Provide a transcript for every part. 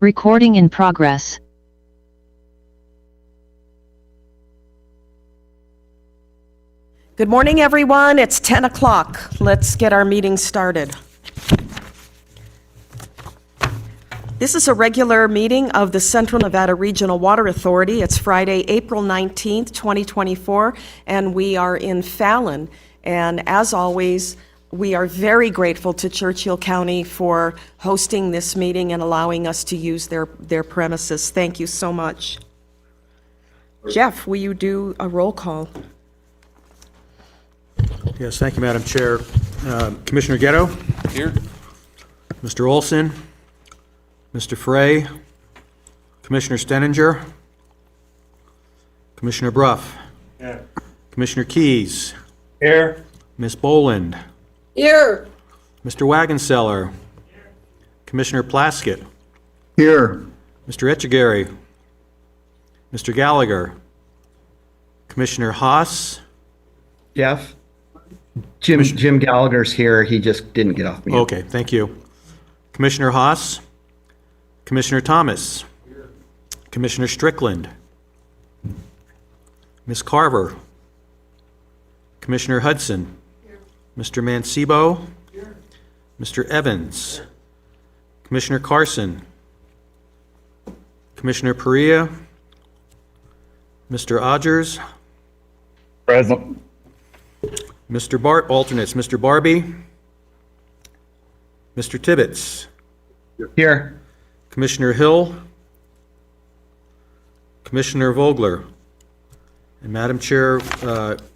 Recording in progress. Good morning, everyone. It's 10 o'clock. Let's get our meeting started. This is a regular meeting of the Central Nevada Regional Water Authority. It's Friday, April 19th, 2024, and we are in Fallon. And as always, we are very grateful to Churchill County for hosting this meeting and allowing us to use their premises. Thank you so much. Jeff, will you do a roll call? Yes, thank you, Madam Chair. Commissioner Ghetto? Here. Mr. Olson? Mr. Frey? Commissioner Steninger? Commissioner Bruff? Here. Commissioner Keys? Here. Ms. Boland? Here. Mr. Wagonseller? Commissioner Plaskett? Here. Mr. Etchegary? Mr. Gallagher? Commissioner Haas? Jeff? Jim Gallagher's here. He just didn't get off mute. Okay, thank you. Commissioner Haas? Commissioner Thomas? Commissioner Strickland? Ms. Carver? Commissioner Hudson? Mr. Mancebo? Mr. Evans? Commissioner Carson? Commissioner Perea? Mr. Odgers? Present. Alternates, Mr. Barbie? Mr. Tibbetts? Here. Commissioner Hill? Commissioner Vogler? And Madam Chair,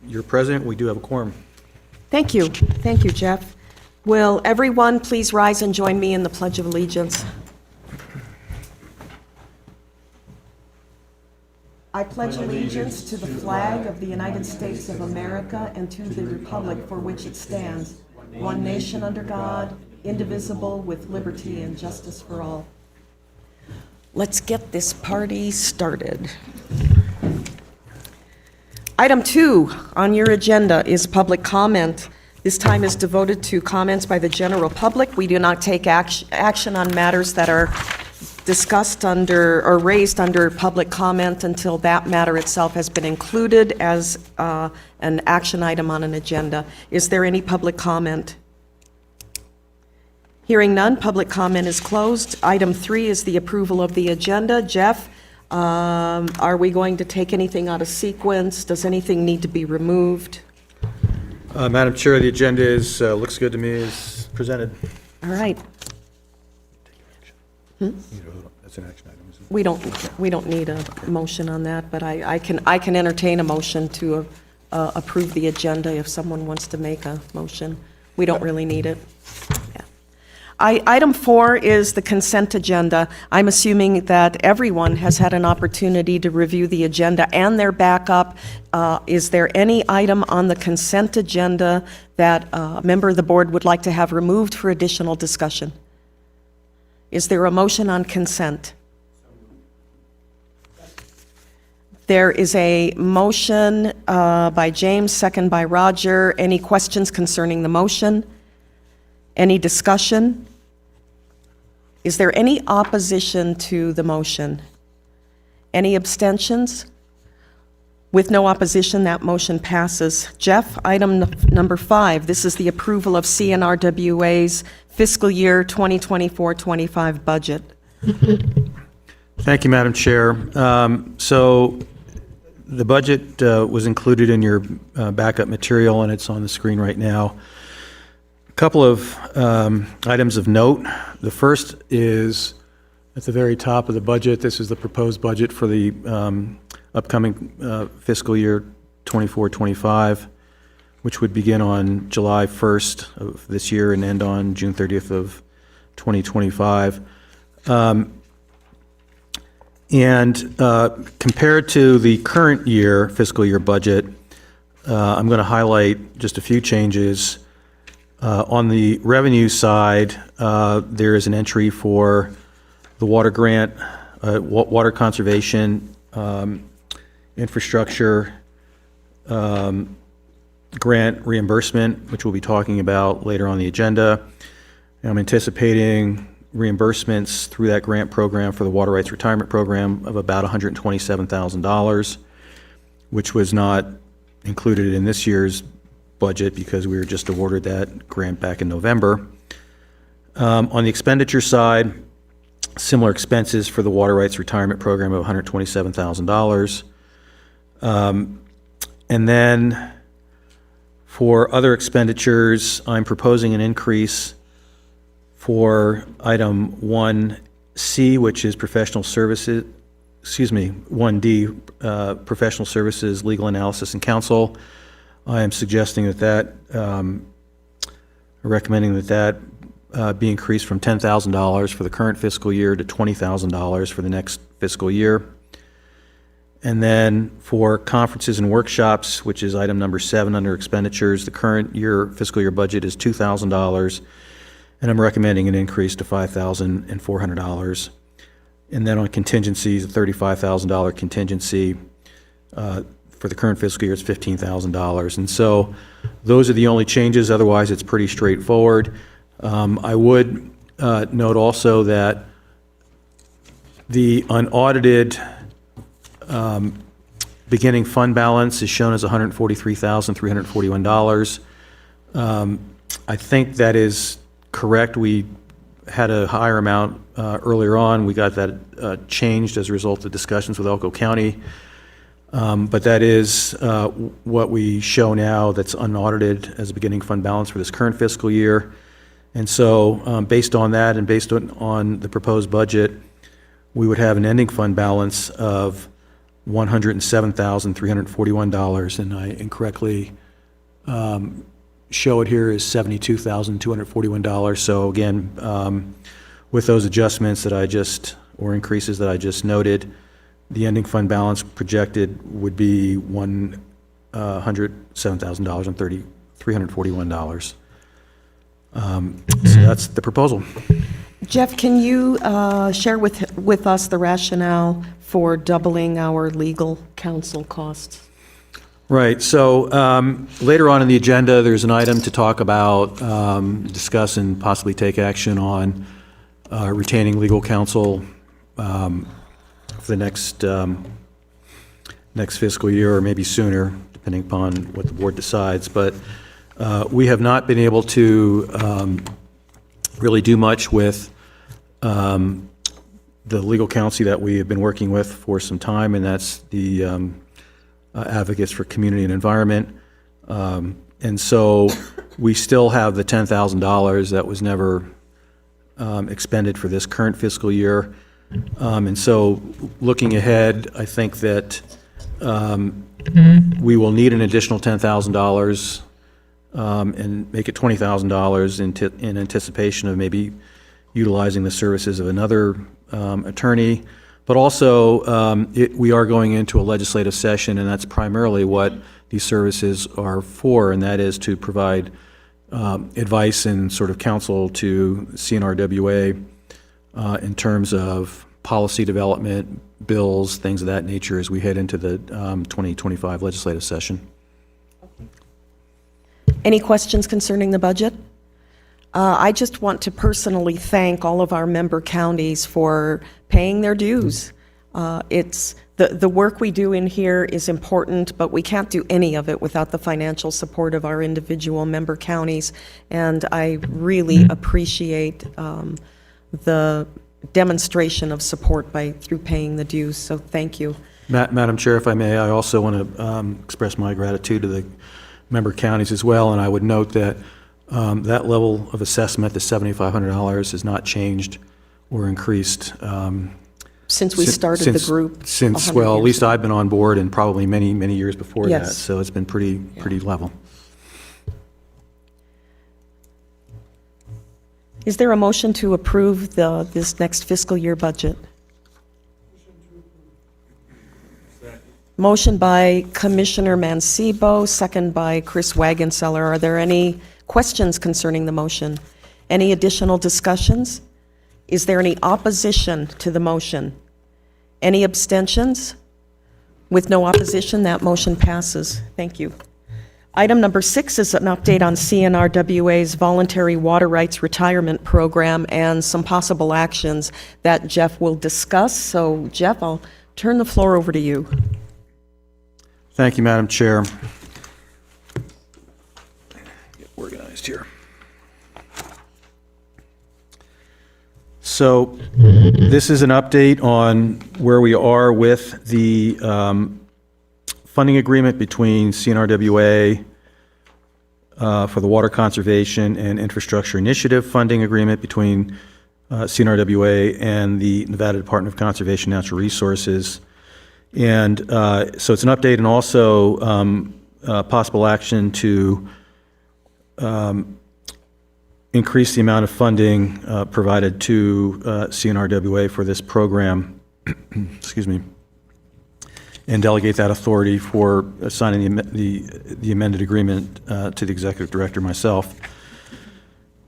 you're present. We do have a quorum. Thank you. Thank you, Jeff. Will everyone please rise and join me in the Pledge of Allegiance? I pledge allegiance to the flag of the United States of America and to the republic for which it stands, one nation under God, indivisible, with liberty and justice for all. Let's get this party started. Item 2 on your agenda is public comment. This time is devoted to comments by the general public. We do not take action on matters that are discussed under or raised under public comment until that matter itself has been included as an action item on an agenda. Is there any public comment? Hearing none, public comment is closed. Item 3 is the approval of the agenda. Jeff, are we going to take anything out of sequence? Does anything need to be removed? Madam Chair, the agenda looks good to me as presented. All right. That's an action item, isn't it? We don't need a motion on that, but I can entertain a motion to approve the agenda if someone wants to make a motion. We don't really need it. Yeah. Item 4 is the consent agenda. I'm assuming that everyone has had an opportunity to review the agenda and their backup. Is there any item on the consent agenda that a member of the board would like to have removed for additional discussion? Is there a motion on consent? There is a motion by James, second by Roger. Any questions concerning the motion? Any discussion? Is there any opposition to the motion? Any abstentions? With no opposition, that motion passes. Jeff, item number 5. This is the approval of CNRWA's fiscal year 2024-25 budget. Thank you, Madam Chair. So the budget was included in your backup material, and it's on the screen right now. A couple of items of note. The first is at the very top of the budget. This is the proposed budget for the upcoming fiscal year 24-25, which would begin on July 1st of this year and end on June 30th of 2025. And compared to the current year, fiscal year budget, I'm going to highlight just a few changes. On the revenue side, there is an entry for the water grant, water conservation, infrastructure, grant reimbursement, which we'll be talking about later on the agenda. I'm anticipating reimbursements through that grant program for the Water Rights Retirement Program of about $127,000, which was not included in this year's budget because we were just awarded that grant back in November. On the expenditure side, similar expenses for the Water Rights Retirement Program of $127,000. And then for other expenditures, I'm proposing an increase for item 1C, which is professional services, 1D, professional services, legal analysis and counsel. I am suggesting recommending that be increased from $10,000 for the current fiscal year to $20,000 for the next fiscal year. And then for conferences and workshops, which is item number 7 under expenditures, the current fiscal year budget is $2,000, and I'm recommending an increase to $5,400. And then on contingencies, a $35,000 contingency for the current fiscal year is $15,000. And so those are the only changes. Otherwise, it's pretty straightforward. I would note also that the unaudited beginning fund balance is shown as $143,341. I think that is correct. We had a higher amount earlier on. We got that changed as a result of discussions with Elko County. But that is what we show now that's unaudited as a beginning fund balance for this current fiscal year. And so based on that and based on the proposed budget, we would have an ending fund balance of $107,341, and I incorrectly show it here as $72,241. So again, with those adjustments or increases that I just noted, the ending fund balance projected would be $107,000 and $341. So that's the proposal. Jeff, can you share with us the rationale for doubling our legal counsel costs? Right. So later on in the agenda, there's an item to talk about, discuss, and possibly take action on retaining legal counsel for the next fiscal year, or maybe sooner, depending upon what the board decides. But we have not been able to really do much with the legal counsel that we have been working with for some time, and that's the Advocates for Community and Environment. And so we still have the $10,000 that was never expended for this current fiscal year. And so looking ahead, I think that we will need an additional $10,000 and make it $20,000 in anticipation of maybe utilizing the services of another attorney. But also, we are going into a legislative session, and that's primarily what these services are for, and that is to provide advice and sort of counsel to CNRWA in terms of policy development, bills, things of that nature as we head into the 2025 legislative session. Any questions concerning the budget? I just want to personally thank all of our member counties for paying their dues. It's the work we do in here is important, but we can't do any of it without the financial support of our individual member counties. And I really appreciate the demonstration of support through paying the dues. So thank you. Madam Chair, if I may, I also want to express my gratitude to the member counties as well, and I would note that that level of assessment, the $7,500, has not changed or increased. Since we started the group. Since, well, at least I've been on board, and probably many, many years before that. Yes. So it's been pretty level. Is there a motion to approve this next fiscal year budget? Motion by Commissioner Mancebo, second by Chris Wagenseller. Are there any questions concerning the motion? Any additional discussions? Is there any opposition to the motion? Any abstentions? With no opposition, that motion passes. Thank you. Item number 6 is an update on CNRWA's Voluntary Water Rights Retirement Program and some possible actions that Jeff will discuss. So Jeff, I'll turn the floor over to you. Thank you, Madam Chair. Get organized here. So this is an update on where we are with the funding agreement between CNRWA for the Water Conservation and Infrastructure Initiative funding agreement between CNRWA and the Nevada Department of Conservation and Natural Resources. And so it's an update and also possible action to increase the amount of funding provided to CNRWA for this program, excuse me, and delegate that authority for signing the amended agreement to the executive director myself.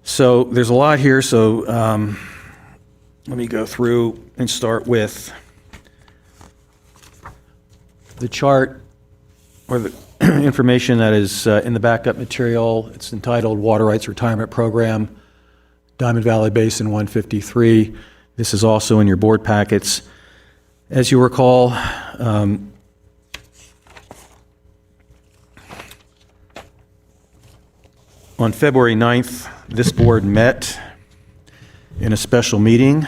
So there's a lot here, so let me go through and start with the chart or the information that is in the backup material. It's entitled Water Rights Retirement Program, Diamond Valley Basin 153. This is also in your board packets. As you recall, on February 9th, this board met in a special meeting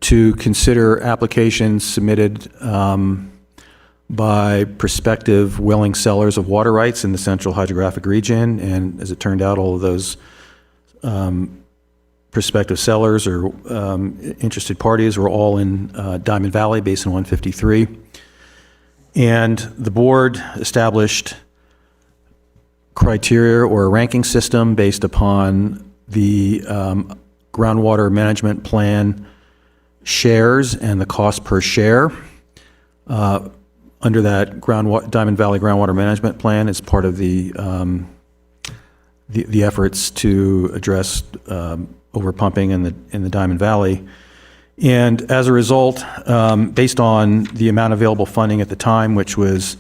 to consider applications submitted by prospective willing sellers of water rights in the Central Hydrographic Region. And as it turned out, all of those prospective sellers or interested parties were all in Diamond Valley Basin 153. And the board established criteria or a ranking system based upon the groundwater management plan shares and the cost per share. Under that Diamond Valley Groundwater Management Plan as part of the efforts to address overpumping in the Diamond Valley. And as a result, based on the amount of available funding at the time, which was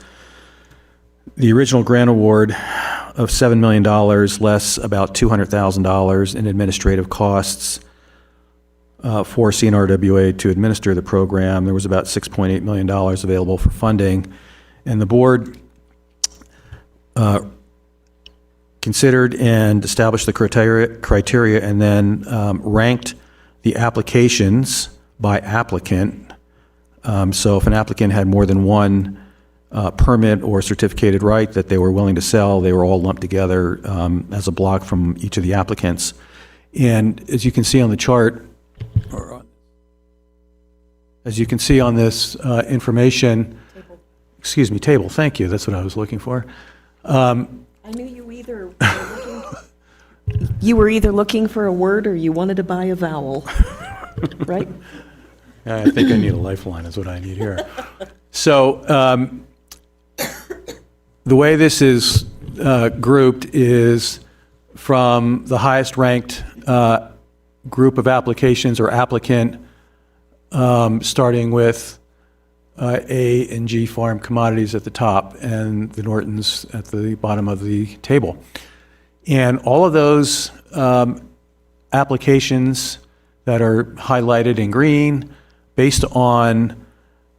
the original grant award of $7 million less about $200,000 in administrative costs for CNRWA to administer the program, there was about $6.8 million available for funding. And the board considered and established the criteria and then ranked the applications by applicant. So if an applicant had more than one permit or certificated right that they were willing to sell, they were all lumped together as a block from each of the applicants. And as you can see on the chart, as you can see on this information, table, thank you, that's what I was looking for. I knew you were either looking for a word or you wanted to buy a vowel, right? I think I need a lifeline is what I need here. So the way this is grouped is from the highest ranked group of applications or applicant, starting with A and G Farm Commodities at the top and the Nortons at the bottom of the table. And all of those applications that are highlighted in green, based on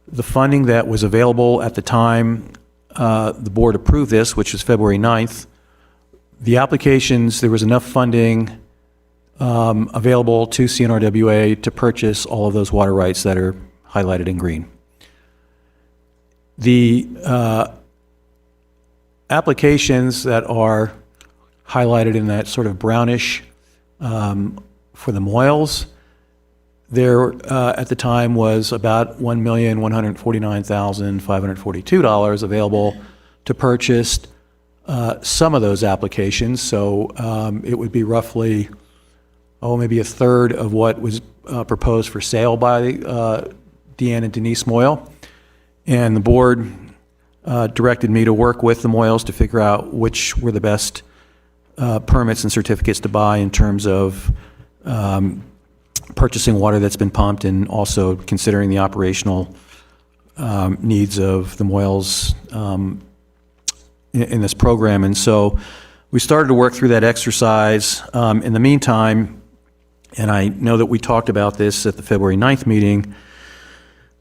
the funding that was available at the time the board approved this, which was February 9th, the applications, there was enough funding available to CNRWA to purchase all of those water rights that are highlighted in green. The applications that are highlighted in that sort of brownish for the Moyles, there at the time was about $1,149,542 available to purchase some of those applications. So it would be roughly, maybe a third of what was proposed for sale by Deanne and Denise Moyle. And the board directed me to work with the Moyles to figure out which were the best permits and certificates to buy in terms of purchasing water that's been pumped and also considering the operational needs of the Moyles in this program. And so we started to work through that exercise. In the meantime, and I know that we talked about this at the February 9th meeting,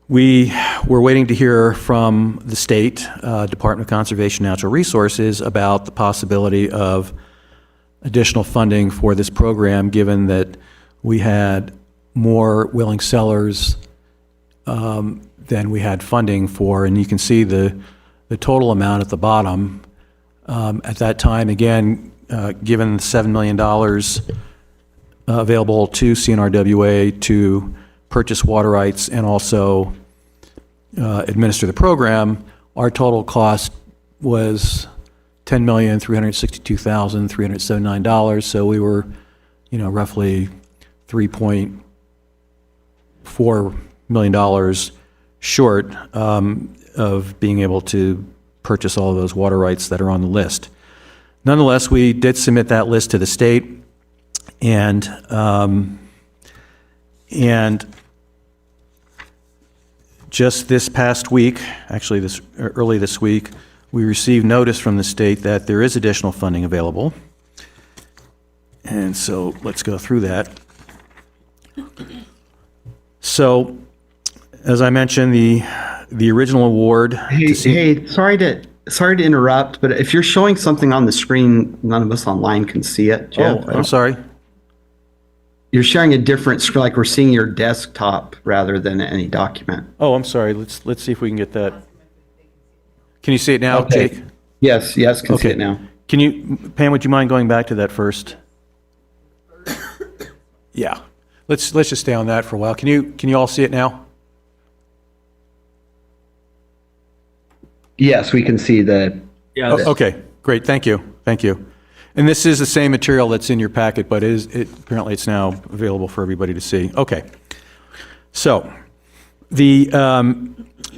we were waiting to hear from the state Department of Conservation and Natural Resources about the possibility of additional funding for this program, given that we had more willing sellers than we had funding for. And you can see the total amount at the bottom. At that time, again, given the $7 million available to CNRWA to purchase water rights and also administer the program, our total cost was $10,362,379. So we were, roughly $3.4 million short of being able to purchase all of those water rights that are on the list. Nonetheless, we did submit that list to the state, and just this past week, actually early this week, we received notice from the state that there is additional funding available. And so let's go through that. So, as I mentioned, the original award. Hey, sorry to interrupt, but if you're showing something on the screen, none of us online can see it. Jeff. Oh, I'm sorry. You're sharing a different screen, like we're seeing your desktop rather than any document. Oh, I'm sorry. Let's see if we can get that. Can you see it now, Okay. Jake? Yes, can see Okay. it now. Can you, Pam, would you mind going back to that first? Yeah. Let's just stay on that for a while. Can you all see it now? Yes, we can see the. Yeah. Oh, okay, great. Thank you. And this is the same material that's in your packet, but apparently it's now available for everybody to see. Okay. So the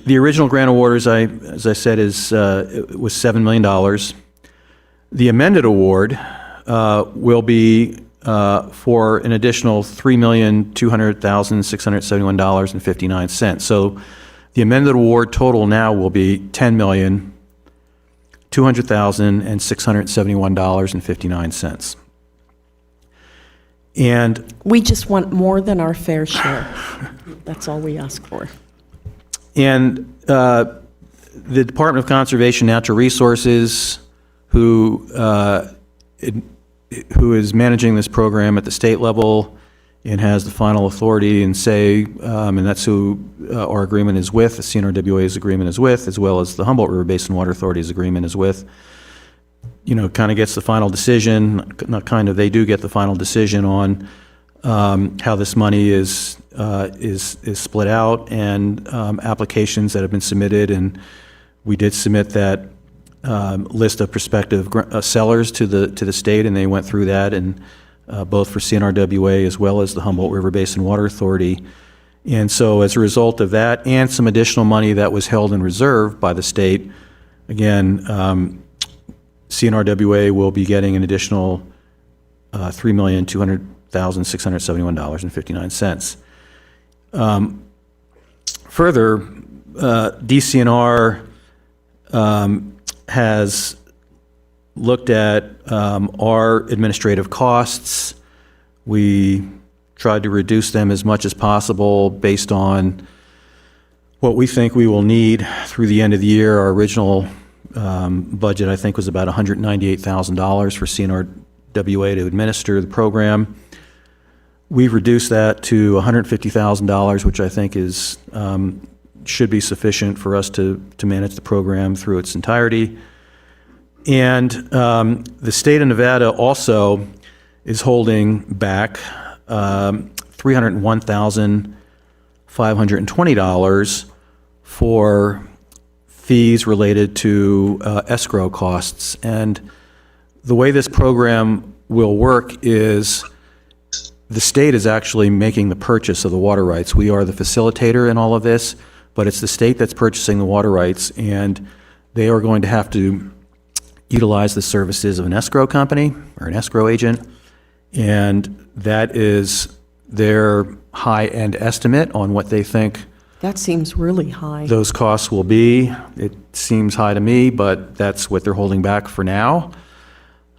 original grant award, as I said, was $7 million. The amended award will be for an additional $3,200,671.59. So the amended award total now will be $10,200,671.59. And We just want more than our fair share. That's all we ask for. the Department of Conservation and Natural Resources, who is managing this program at the state level and has the final authority and say, and that's who our agreement is with, the CNRWA's agreement is with, as well as the Humboldt River Basin Water Authority's agreement is with, kind of gets the final decision, not kind of, they do get the final decision on how this money is split out, and applications that have been submitted. And we did submit that list of prospective sellers to the state, and they went through that, and both for CNRWA as well as the Humboldt River Basin Water Authority. And so as a result of that and some additional money that was held in reserve by the state, again, CNRWA will be getting an additional $3,200,671.59. Further, DCNR has looked at our administrative costs. We tried to reduce them as much as possible based on what we think we will need through the end of the year. Our original budget, I think, was about $198,000 for CNRWA to administer the program. We've reduced that to $150,000, which I think is should be sufficient for us to manage the program through its entirety. And the state of Nevada also is holding back $301,520 for fees related to escrow costs. And the way this program will work is the state is actually making the purchase of the water rights. We are the facilitator in all of this, but it's the state that's purchasing the water rights, and they are going to have to utilize the services of an escrow company or an escrow agent, and that is their high-end estimate on what they think That seems really high. those costs will be. It seems high to me, but that's what they're holding back for now.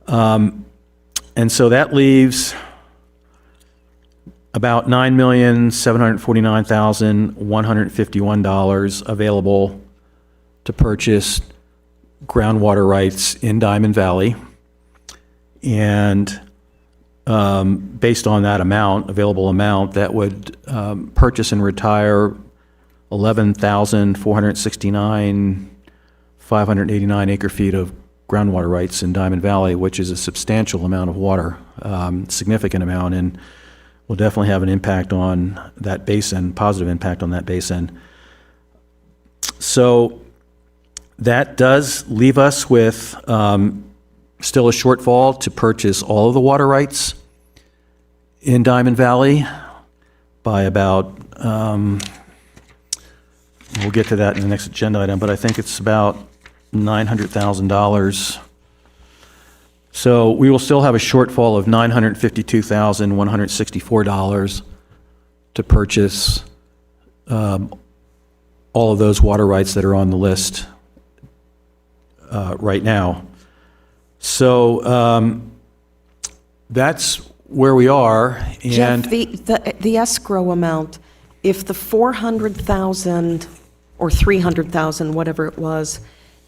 And so that leaves about $9,749,151 available to purchase groundwater rights in Diamond Valley. And based on that amount, available amount, that would purchase and retire 11,469,589 acre-feet of groundwater rights in Diamond Valley, which is a substantial amount of water, significant amount, and will definitely have an impact on that basin, positive impact on that basin. So that does leave us with still a shortfall to purchase all of the water rights in Diamond Valley by about, we'll get to that in the next agenda item, but I think it's about $900,000. So we will still have a shortfall of $952,164 to purchase all of those water rights that are on the list right now. So that's where we are. Jeff, And the escrow amount, if the 400,000 or 300,000, whatever it was,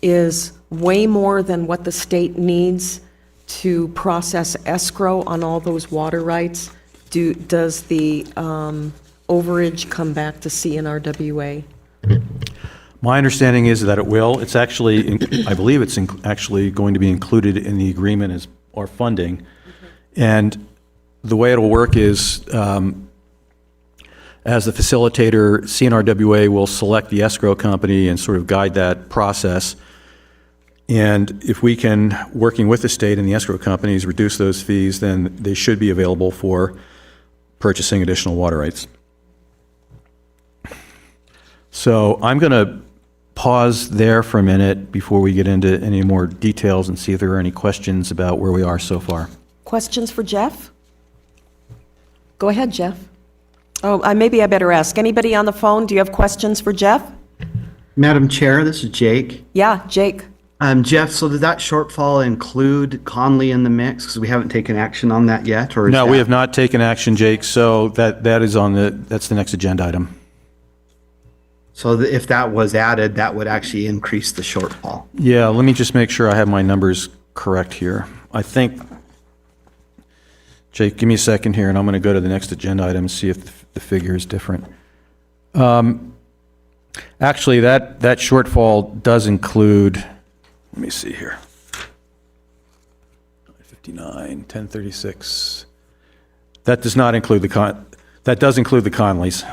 is way more than what the state needs to process escrow on all those water rights, does the overage come back to CNRWA? my understanding is that it will. It's actually, I believe it's actually going to be included in the agreement as our funding. And the way it'll work is, as the facilitator, CNRWA will select the escrow company and sort of guide that process. And if we can, working with the state and the escrow companies, reduce those fees, then they should be available for purchasing additional water rights. So I'm going to pause there for a minute before we get into any more details and see if there are any questions about where we are so far. Questions for Jeff? Go ahead, Jeff. Oh, maybe I better ask. Anybody on the phone, do you have questions for Jeff? Madam Chair, this is Jake. Yeah, Jake. Jeff, so did that shortfall include Conley in the mix? Because we haven't taken action on that yet, or is No, we that- have not taken action, Jake, so that is on that's the next agenda item. So if that was added, that would actually increase the shortfall. Yeah, let me just make sure I have my numbers correct here. I think, Jake, give me a second here, and I'm going to go to the next agenda item and see if the figure is different. Actually, that shortfall does include, let me see here. 59, 1036. That does not include that does include the Conleys,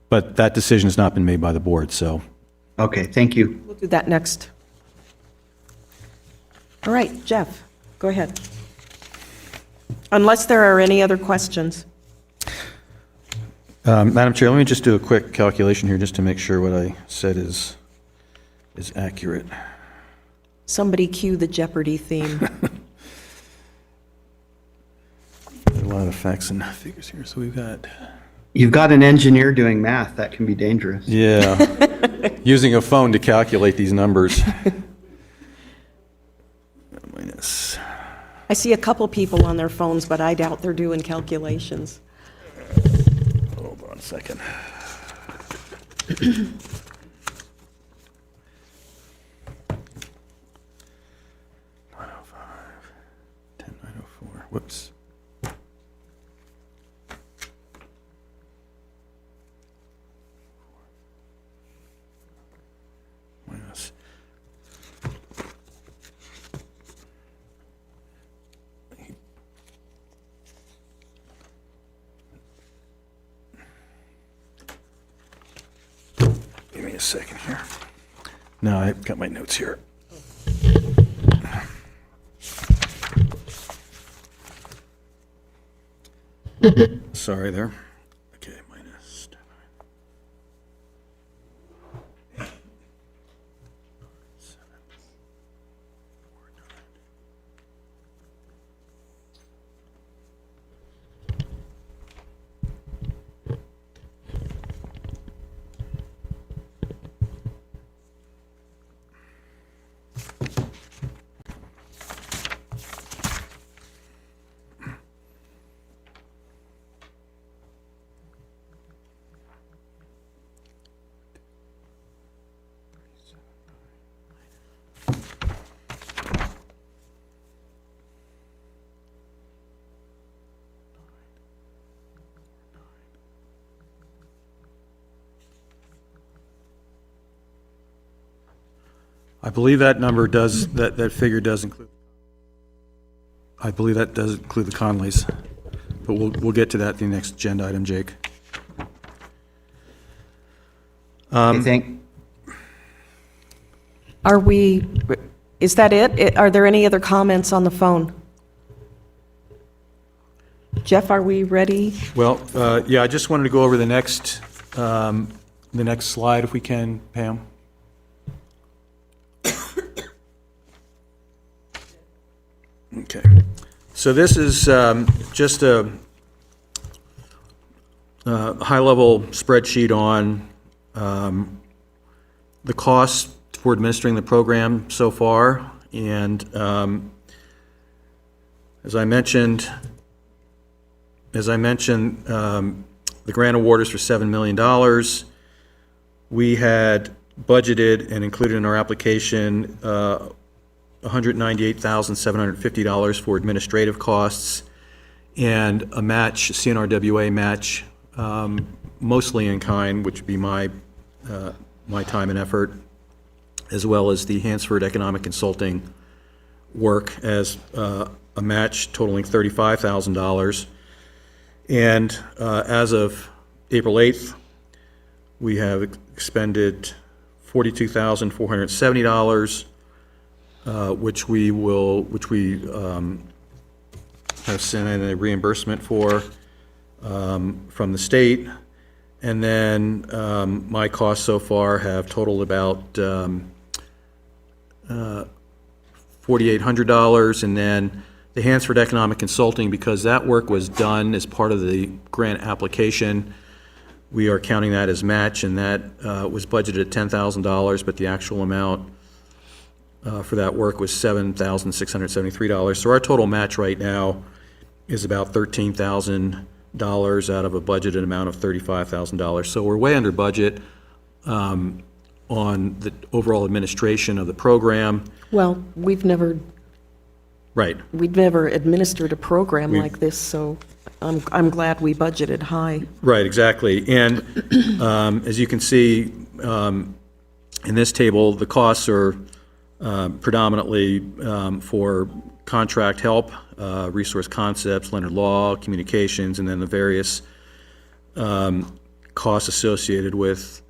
but that decision has not been made by the board, so. Okay, thank you. We'll do that next. All right, Jeff, go ahead. Unless there are any other questions. Madam Chair, let me just do a quick calculation here just to make sure what I said is accurate. Somebody cue the Jeopardy theme. There are a lot of facts and figures here, so we've got, You've got an engineer doing math. That can be dangerous. yeah, using a phone to calculate these numbers. Minus, I see a couple people on their phones, but I doubt they're doing calculations. hold on a second. Whoops. Minus. Give me a second here. No, I've got my notes here. Sorry there. Okay, minus. I believe that number does, that figure does include, I believe that does include the Conleys. But we'll get to that in the next agenda item, Jake. I think, Are we, is that it? Are there any other comments on the phone? Jeff, are we ready? Well, yeah, I just wanted to go over the next slide if we can, Pam. Okay. So this is just a high-level spreadsheet on the costs for administering the program so far. And as I mentioned, the grant award is for $7 million. We had budgeted and included in our application $198,750 for administrative costs and a match, CNRWA match, mostly in kind, which would be my time and effort, as well as the Hansford Economic Consulting work as a match totaling $35,000. And as of April 8th, we have expended $42,470, which we have sent in a reimbursement for from the state. And then my costs so far have totaled about $4,800, and then the Hansford Economic Consulting, because that work was done as part of the grant application, we are counting that as match, and that was budgeted at $10,000, but the actual amount for that work was $7,673. So our total match right now is about $13,000 out of a budgeted amount of $35,000. So we're way under budget on the overall administration of the program. Well, we've never Right. administered a program like this, so I'm glad we budgeted high. Right, exactly. And as you can see in this table, the costs are predominantly for contract help, resource concepts, Leonard Law, communications, and then the various costs associated with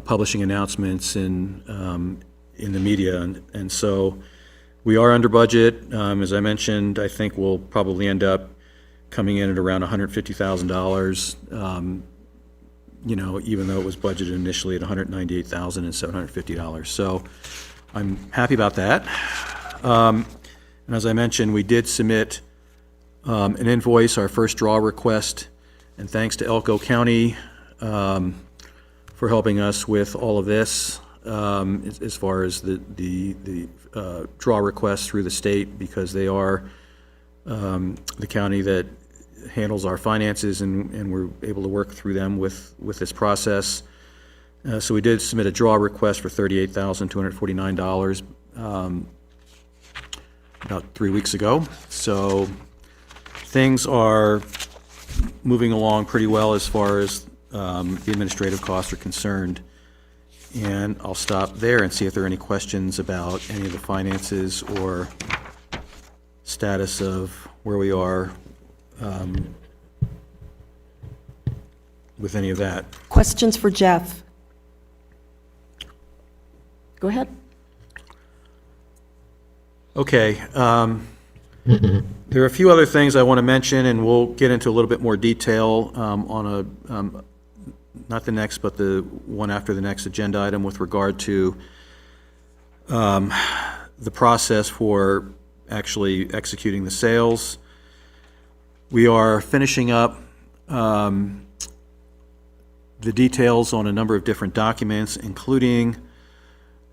publishing announcements in the media. And so we are under budget. As I mentioned, I think we'll probably end up coming in at around $150,000, even though it was budgeted initially at $198,750. So I'm happy about that. And as I mentioned, we did submit an invoice, our first draw request, and thanks to Elko County for helping us with all of this as far as the draw requests through the state, because they are the county that handles our finances, and we're able to work through them with this process. So we did submit a draw request for $38,249 about 3 weeks ago. So things are moving along pretty well as far as the administrative costs are concerned. And I'll stop there and see if there are any questions about any of the finances or status of where we are with any of that. Questions for Jeff? Go ahead. Okay. There are a few other things I want to mention, and we'll get into a little bit more detail on not the next, but the one after the next agenda item with regard to the process for actually executing the sales. We are finishing up the details on a number of different documents, including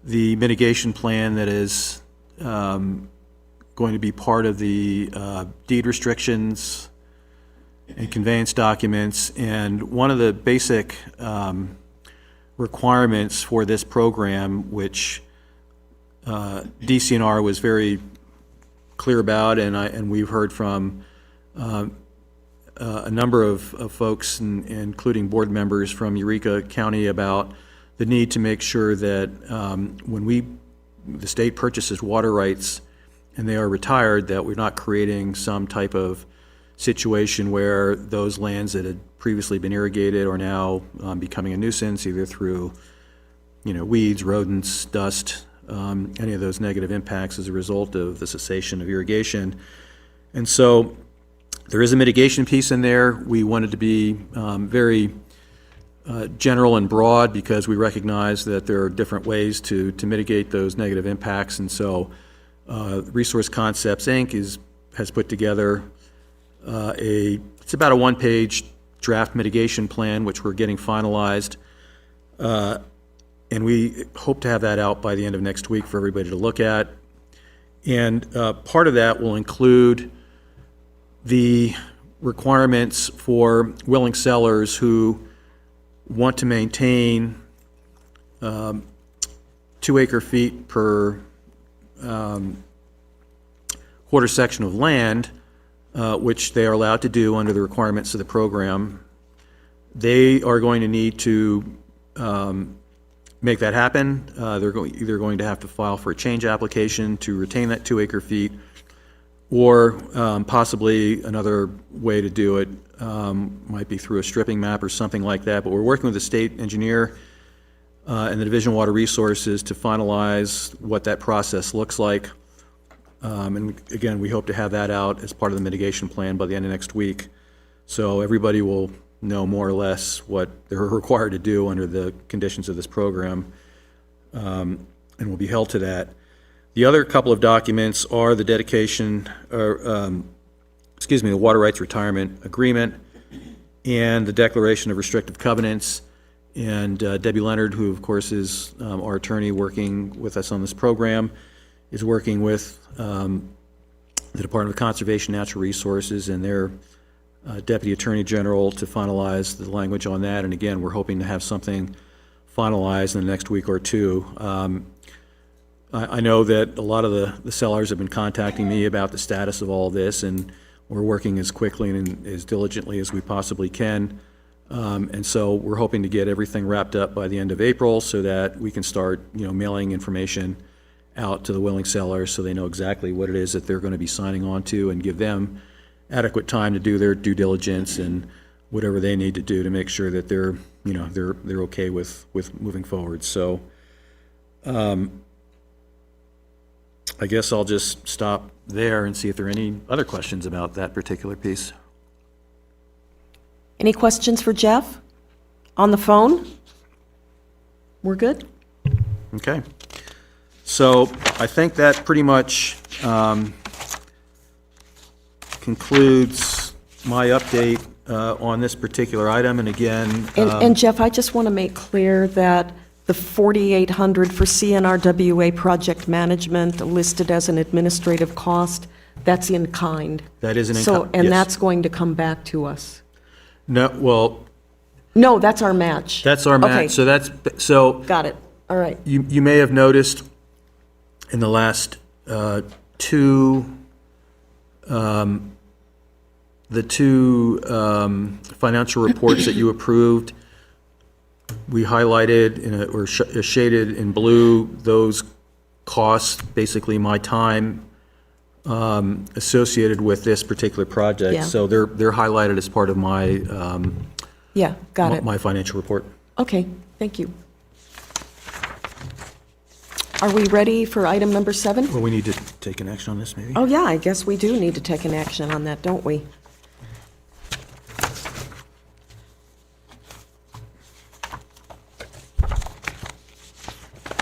the mitigation plan that is going to be part of the deed restrictions and conveyance documents. And one of the basic requirements for this program, which DCNR was very clear about, and we've heard from a number of folks, including board members from Eureka County, about the need to make sure that when we the state purchases water rights and they are retired, that we're not creating some type of situation where those lands that had previously been irrigated are now becoming a nuisance, either through, weeds, rodents, dust, any of those negative impacts as a result of the cessation of irrigation. And so there is a mitigation piece in there. We wanted to be very general and broad because we recognize that there are different ways to mitigate those negative impacts. And so Resource Concepts, Inc. has put together it's about a one-page draft mitigation plan, which we're getting finalized. And we hope to have that out by the end of next week for everybody to look at. And part of that will include the requirements for willing sellers who want to maintain 2 acre-feet per quarter section of land, which they are allowed to do under the requirements of the program. They are going to need to make that happen. They're either going to have to file for a change application to retain that 2 acre-feet, or possibly another way to do it might be through a stripping map or something like that. But we're working with the state engineer and the Division of Water Resources to finalize what that process looks like. And again, we hope to have that out as part of the mitigation plan by the end of next week. So everybody will know more or less what they're required to do under the conditions of this program, and will be held to that. The other couple of documents are the dedication, the Water Rights Retirement Agreement and the Declaration of Restrictive Covenants. And Debbie Leonard, who of course is our attorney working with us on this program, is working with the Department of Conservation and Natural Resources and their Deputy Attorney General to finalize the language on that. And again, we're hoping to have something finalized in the next week or two. I know that a lot of the sellers have been contacting me about the status of all this, and we're working as quickly and as diligently as we possibly can. And so we're hoping to get everything wrapped up by the end of April so that we can start, mailing information out to the willing sellers so they know exactly what it is that they're going to be signing on to, and give them adequate time to do their due diligence and whatever they need to do to make sure that they're okay with moving forward. So I guess I'll just stop there and see if there are any other questions about that particular piece. Any questions for Jeff on the phone? We're good? Okay. So I think that pretty much concludes my update on this particular item. And again, And Jeff, I just want to make clear that the 4,800 for CNRWA project management listed as an administrative cost, that's in kind. that is an So, income. and yes. that's going to come back to us. No, well, No, that's our match. that's our Okay, match. So got it. All right. you may have noticed in the last two financial reports that you approved, we highlighted or shaded in blue those costs, basically my time associated with this particular project. Yeah. So they're highlighted as part of my Yeah, got it. my financial report. Okay, thank you. Are we ready for item number 7? Well, we need to take an action on this, maybe? Oh, yeah, I guess we do need to take an action on that, don't we?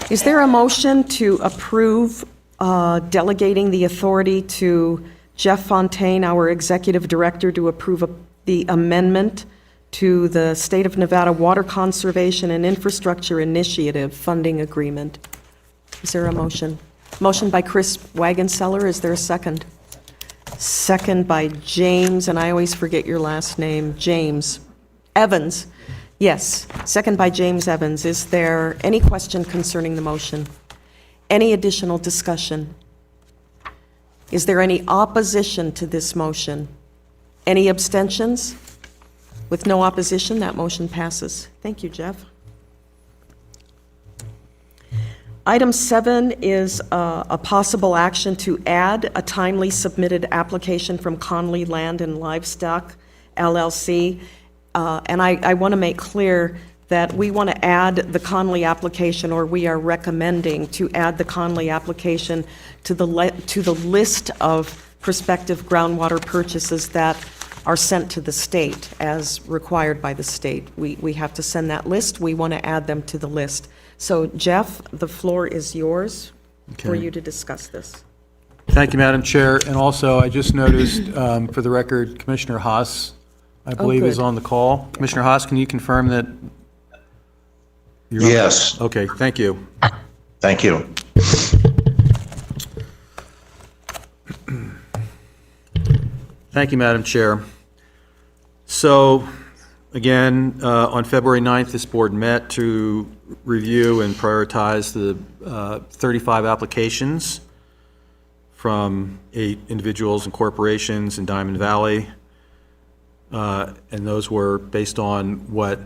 Is there a motion to approve delegating the authority to Jeff Fontaine, our Executive Director, to approve the amendment to the State of Nevada Water Conservation and Infrastructure Initiative Funding Agreement? Is there a motion? Motion by Chris Wagonseller, is there a second? Second by James, and I always forget your last name, James Evans. Yes, second by James Evans. Is there any question concerning the motion? Any additional discussion? Is there any opposition to this motion? Any abstentions? With no opposition, that motion passes. Thank you, Jeff. Item 7 is a possible action to add a timely submitted application from Conley Land and Livestock LLC. And I want to make clear that we want to add the Conley application, or we are recommending to add the Conley application to the list of prospective groundwater purchases that are sent to the state as required by the state. We have to send that list. We want to add them to the list. So Jeff, the floor is yours for Okay. you to discuss this. Thank you, Madam Chair. And also, I just noticed, for the record, Commissioner Haas, I believe, is good. on the call. Commissioner Haas, can you confirm that? You're on? Yes, Okay, thank you. thank you. Thank you, Madam Chair. So, again, on February 9th, this board met to review and prioritize the 35 applications from 8 individuals and corporations in Diamond Valley. And those were based on what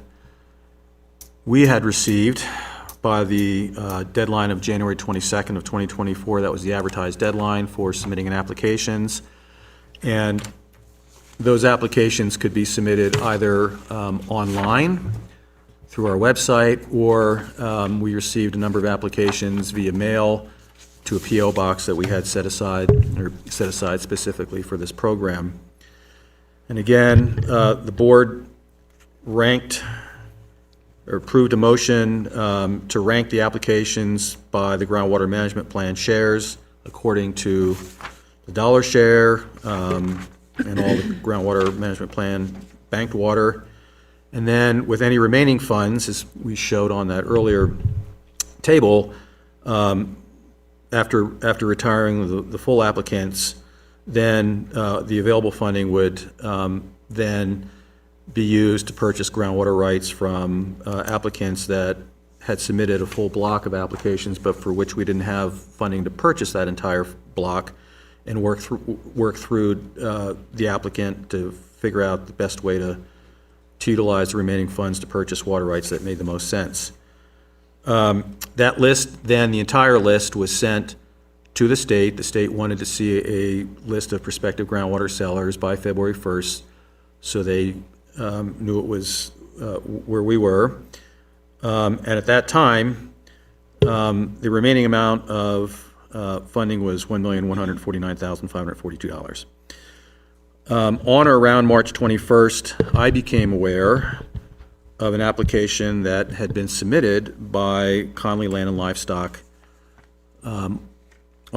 we had received by the deadline of January 22nd of 2024. That was the advertised deadline for submitting in applications. And those applications could be submitted either online through our website, or we received a number of applications via mail to a PO box that we had set aside specifically for this program. And again, the board ranked or approved a motion to rank the applications by the groundwater management plan shares according to the dollar share and all the groundwater management plan banked water. And then with any remaining funds, as we showed on that earlier table, after retiring the full applicants, then the available funding would then be used to purchase groundwater rights from applicants that had submitted a full block of applications, but for which we didn't have funding to purchase that entire block, and work through the applicant to figure out the best way to utilize the remaining funds to purchase water rights that made the most sense. That list, then the entire list was sent to the state. The state wanted to see a list of prospective groundwater sellers by February 1st, so they knew it was where we were. And at that time, the remaining amount of funding was $1,149,542. On or around March 21st, I became aware of an application that had been submitted by Conley Land and Livestock on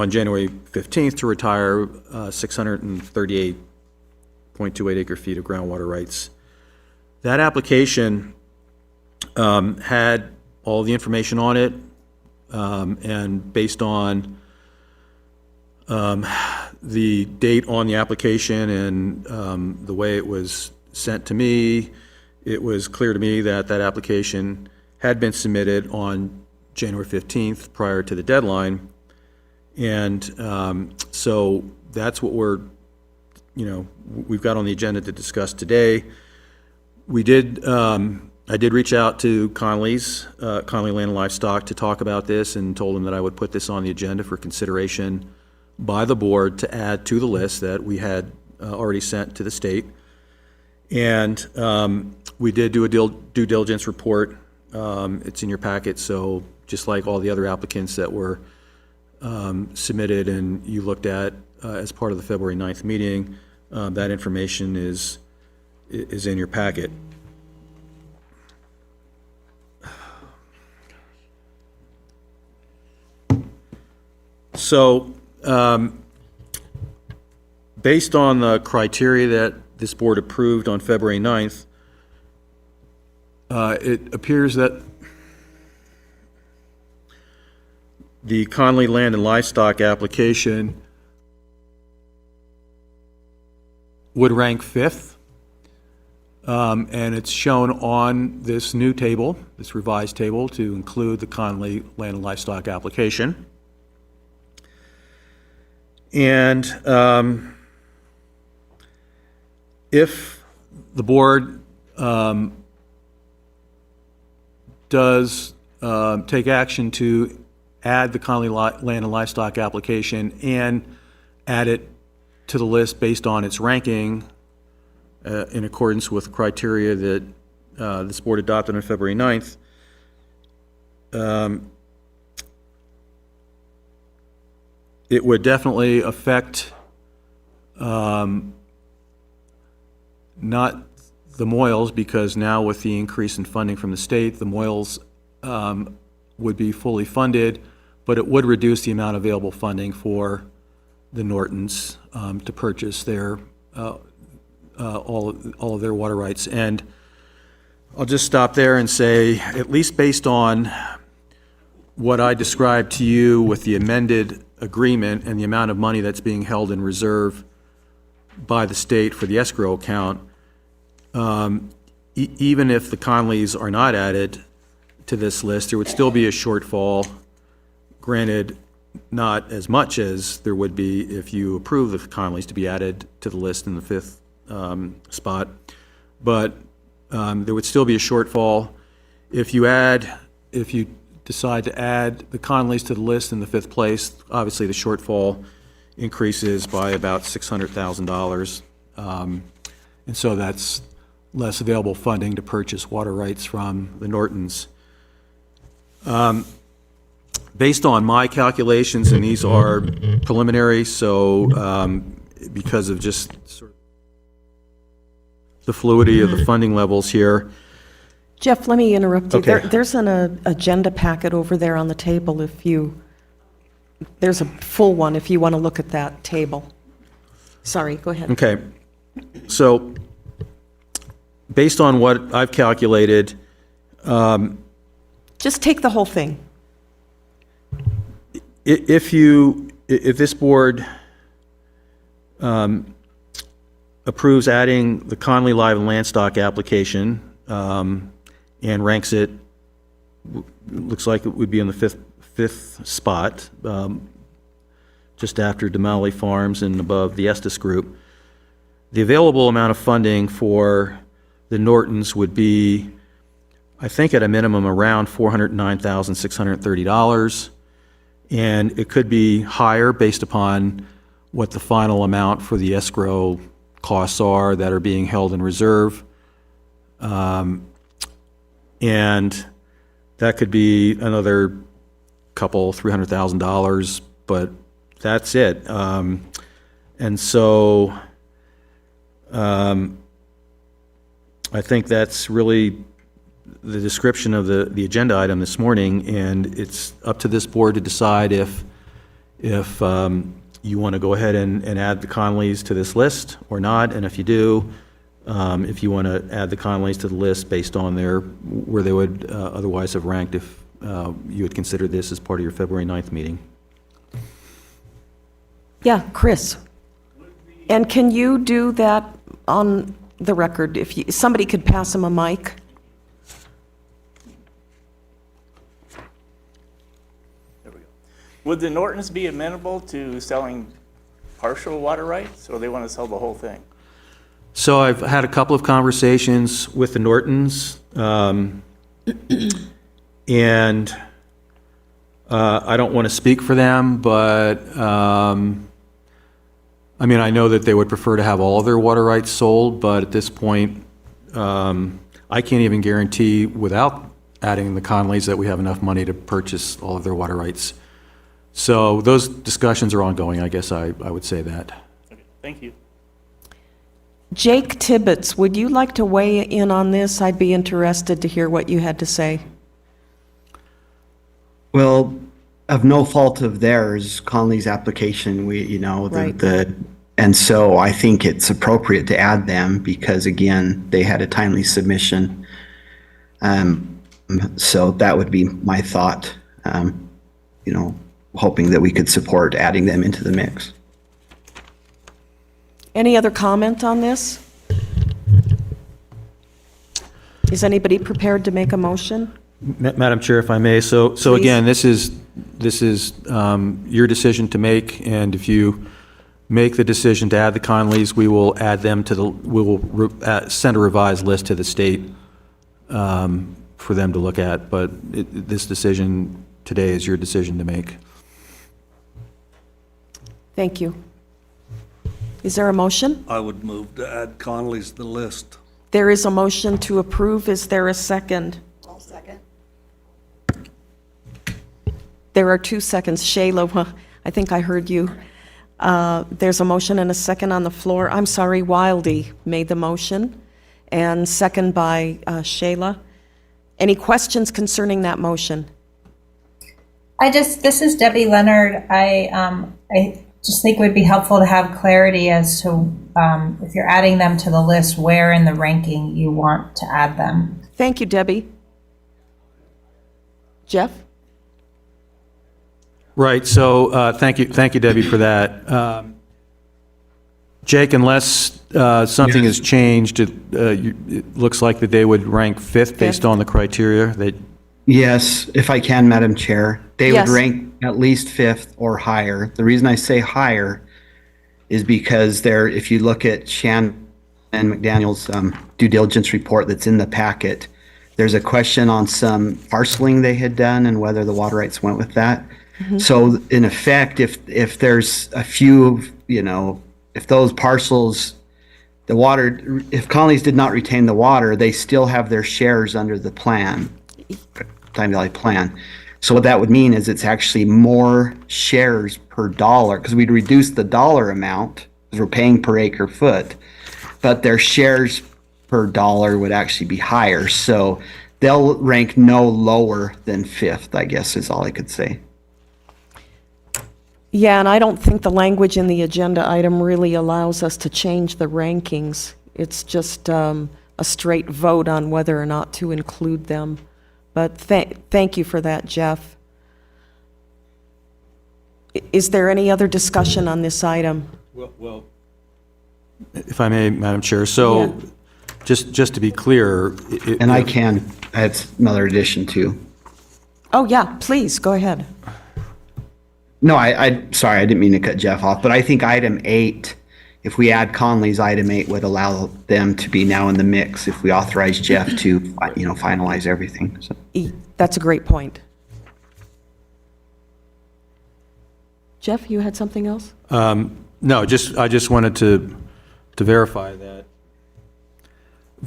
January 15th to retire 638.28 acre feet of groundwater rights. That application had all the information on it, and based on the date on the application and the way it was sent to me, it was clear to me that that application had been submitted on January 15th prior to the deadline. And so that's what we've got on the agenda to discuss today. I did reach out to Conley Land and Livestock to talk about this, and told them that I would put this on the agenda for consideration by the board to add to the list that we had already sent to the state. And we did do a due diligence report. It's in your packet, so just like all the other applicants that were submitted and you looked at as part of the February 9th meeting, that information is in your packet. So, based on the criteria that this board approved on February 9th, it appears that the Conley Land and Livestock application would rank 5th, and it's shown on this new table, this revised table, to include the Conley Land and Livestock application. And if the board does take action to add the Conley Land and Livestock application and add it to the list based on its ranking in accordance with criteria that this board adopted on February 9th. It would definitely affect not the Moyles, because now with the increase in funding from the state, the Moyles would be fully funded, but it would reduce the amount of available funding for the Nortons to purchase their all of their water rights. And I'll just stop there and say, at least based on what I described to you with the amended agreement and the amount of money that's being held in reserve by the state for the escrow account, even if the Conleys are not added to this list, there would still be a shortfall, granted not as much as there would be if you approve the Conleys to be added to the list in the fifth spot, but there would still be a shortfall. If you decide to add the Conleys to the list in the fifth place, obviously the shortfall increases by about $600,000. And so that's less available funding to purchase water rights from the Nortons. Based on my calculations, and these are preliminary, so because of just sort of the fluidity of the funding levels here. Jeff, let me interrupt you. Okay. There's an agenda packet over there on the table there's a full one if you want to look at that table. Sorry, go ahead. Okay, so based on what I've calculated, Just take the whole thing. if this board approves adding the Conley Live and Landstock application and ranks it, looks like it would be in the fifth spot, just after Denali Farms and above the Estes Group. The available amount of funding for the Nortons would be, I think at a minimum, around $409,630. And it could be higher based upon what the final amount for the escrow costs are that are being held in reserve. And that could be another $300,000, but that's it. And so I think that's really the description of the agenda item this morning, and it's up to this board to decide if you want to go ahead and add the Conleys to this list or not, and if you do, if you want to add the Conleys to the list based on where they would otherwise have ranked if you would consider this as part of your February 9th meeting. Yeah, Chris. And can you do that on the record? If somebody could pass him a mic? Would the Nortons be amenable to selling partial water rights, or they want to sell the whole thing? So I've had a couple of conversations with the Nortons, and I don't want to speak for them, but I mean, I know that they would prefer to have all of their water rights sold, but at this point, I can't even guarantee without adding the Conleys that we have enough money to purchase all of their water rights. So those discussions are ongoing, I guess I would say that. Okay, thank you. Jake Tibbetts, would you like to weigh in on this? I'd be interested to hear what you had to say. Well, of no fault of theirs, Conley's application, Right. And so I think it's appropriate to add them because again, they had a timely submission. So that would be my thought, hoping that we could support adding them into the mix. Any other comment on this? Is anybody prepared to make a motion? Madam Chair, if I may, so again, this is your decision to make, and if you make the decision to add the Conleys, we will add them we will send a revised list to the state for them to look at, but this decision today is your decision to make. Thank you. Is there a motion? I would move to add Connolly's to the list. There is a motion to approve. Is there a second? I'll second. There are 2 seconds. Shayla, well, I think I heard you. There's a motion and a second on the floor. I'm sorry, Wildy made the motion, and second by Shayla. Any questions concerning that motion? This is Debbie Leonard. I just think it would be helpful to have clarity as to if you're adding them to the list, where in the ranking you want to add them. Thank you, Debbie. Jeff? Right, so thank you, Debbie, for that. Jake, unless something has changed, it looks like that they would rank fifth based on the criteria that, Yes, if I can, Madam Chair. They Yes. would rank at least fifth or higher. The reason I say higher is because if you look at Shannon McDaniel's due diligence report that's in the packet, there's a question on some parceling they had done and whether the water rights went with that. So in effect, if there's a few, if those parcels, if Connolly's did not retain the water, they still have their shares under the plan, Time Valley plan. So what that would mean is it's actually more shares per dollar, because we'd reduce the dollar amount, because we're paying per acre foot, but their shares per dollar would actually be higher. So they'll rank no lower than fifth, I guess is all I could say. Yeah, and I don't think the language in the agenda item really allows us to change the rankings. It's just a straight vote on whether or not to include them. But thank you for that, Jeff. Is there any other discussion on this item? well, if I may, Madam Chair, so Yeah. just to be clear. And I have another addition too. Oh, yeah, please, go ahead. No, sorry, I didn't mean to cut Jeff off, but I think item 8, if we add Conley's item 8 would allow them to be now in the mix if we authorize Jeff to, finalize everything. So. That's a great point. Jeff, you had something else? No, I just wanted to verify that.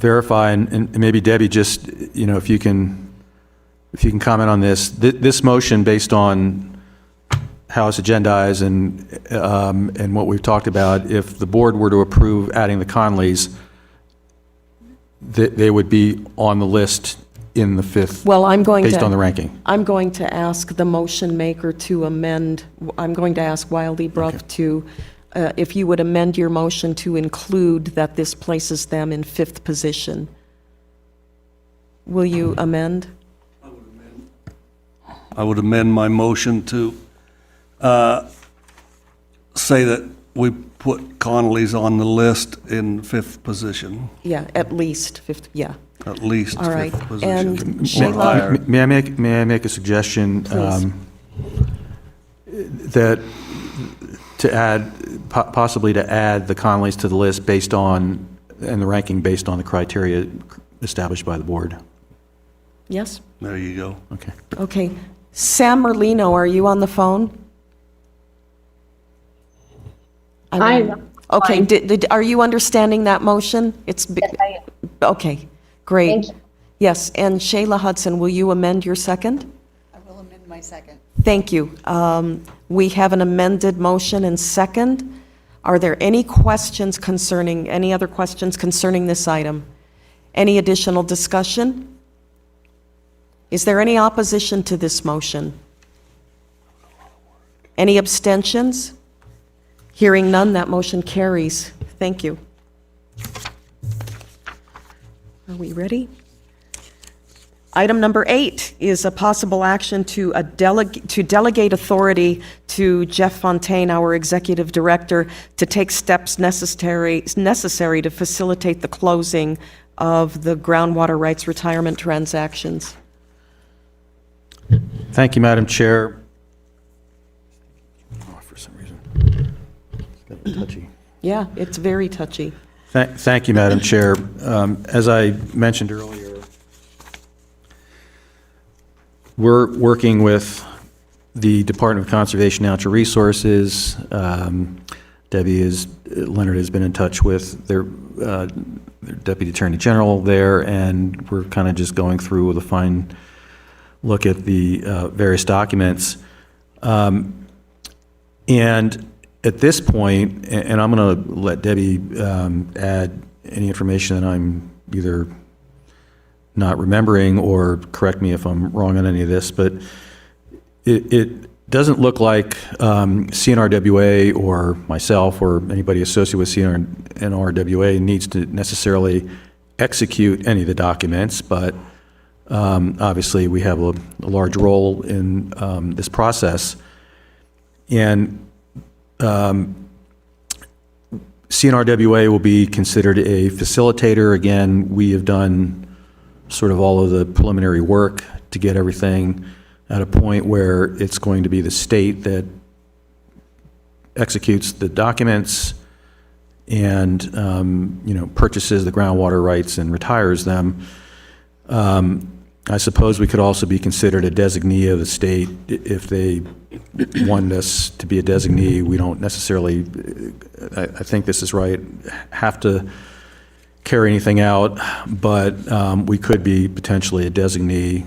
And maybe Debbie, just, if you can comment on this. This motion, based on how it's agendized and what we've talked about, if the board were to approve adding the Conleys, they would be on the list in the fifth, Well, based on the ranking. I'm going to ask the motion maker to amend, I'm going to ask Wildy Bruff to, if you would amend your motion to include that this places them in fifth position. Will you amend? I would amend my motion to say that we put Connolly's on the list in fifth position, Yeah, at least fifth, yeah. at least All right. fifth position. And Or Shayla? higher. May I make a suggestion? Please. That to add, possibly to add the Conleys to the list based on, and the ranking based on the criteria established by the board. Yes? There you go. Okay. Okay. Sam Merlino, are you on the phone? Okay, are you understanding that motion? Yes, I am. Okay, great. Thank you. Yes, and Shayla Hudson, will you amend your second? I will amend my second. Thank you. We have an amended motion and second. Are there any other questions concerning this item? Any additional discussion? Is there any opposition to this motion? Any abstentions? Hearing none, that motion carries. Thank you. Are we ready? Item number 8 is a possible action to delegate authority to Jeff Fontaine, our Executive Director, to take steps necessary to facilitate the closing of the groundwater rights retirement transactions. Thank you, Madam Chair. Oh, for some reason. It's got a bit touchy. Yeah, it's very touchy. Thank you, Madam Chair. As I mentioned earlier, we're working with The Department of Conservation and Natural Resources, Leonard has been in touch with their Deputy Attorney General there, and we're kind of just going through with a fine look at the various documents. And at this point, and I'm going to let Debbie add any information that I'm either not remembering, or correct me if I'm wrong on any of this, but it doesn't look like CNRWA or myself or anybody associated with CNRWA needs to necessarily execute any of the documents, but obviously we have a large role in this process. And CNRWA will be considered a facilitator. Again, we have done sort of all of the preliminary work to get everything at a point where it's going to be the state that executes the documents and, purchases the groundwater rights and retires them. I suppose we could also be considered a designee of the state if they wanted us to be a designee. We don't necessarily, I think this is right, have to carry anything out, but we could be potentially a designee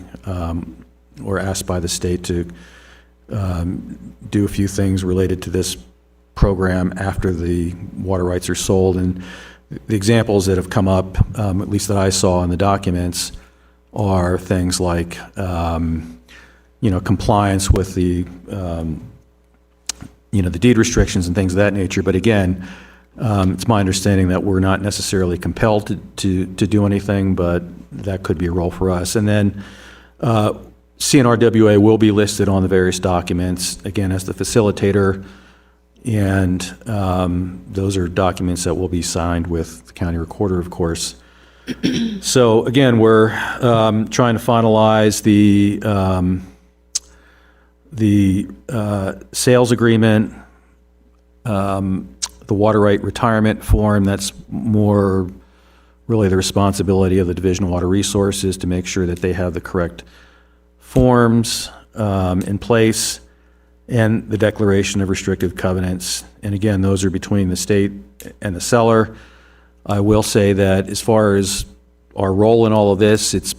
or asked by the state to do a few things related to this program after the water rights are sold. And the examples that have come up, at least that I saw in the documents, are things like, compliance with the, the deed restrictions and things of that nature. But again, it's my understanding that we're not necessarily compelled to do anything, but that could be a role for us. And then CNRWA will be listed on the various documents, again, as the facilitator, and those are documents that will be signed with the county recorder, of course. So again, we're trying to finalize the sales agreement, the water right retirement form. That's more really the responsibility of the Division of Water Resources to make sure that they have the correct forms in place, and the declaration of restrictive covenants. And again, those are between the state and the seller. I will say that as far as our role in all of this, it's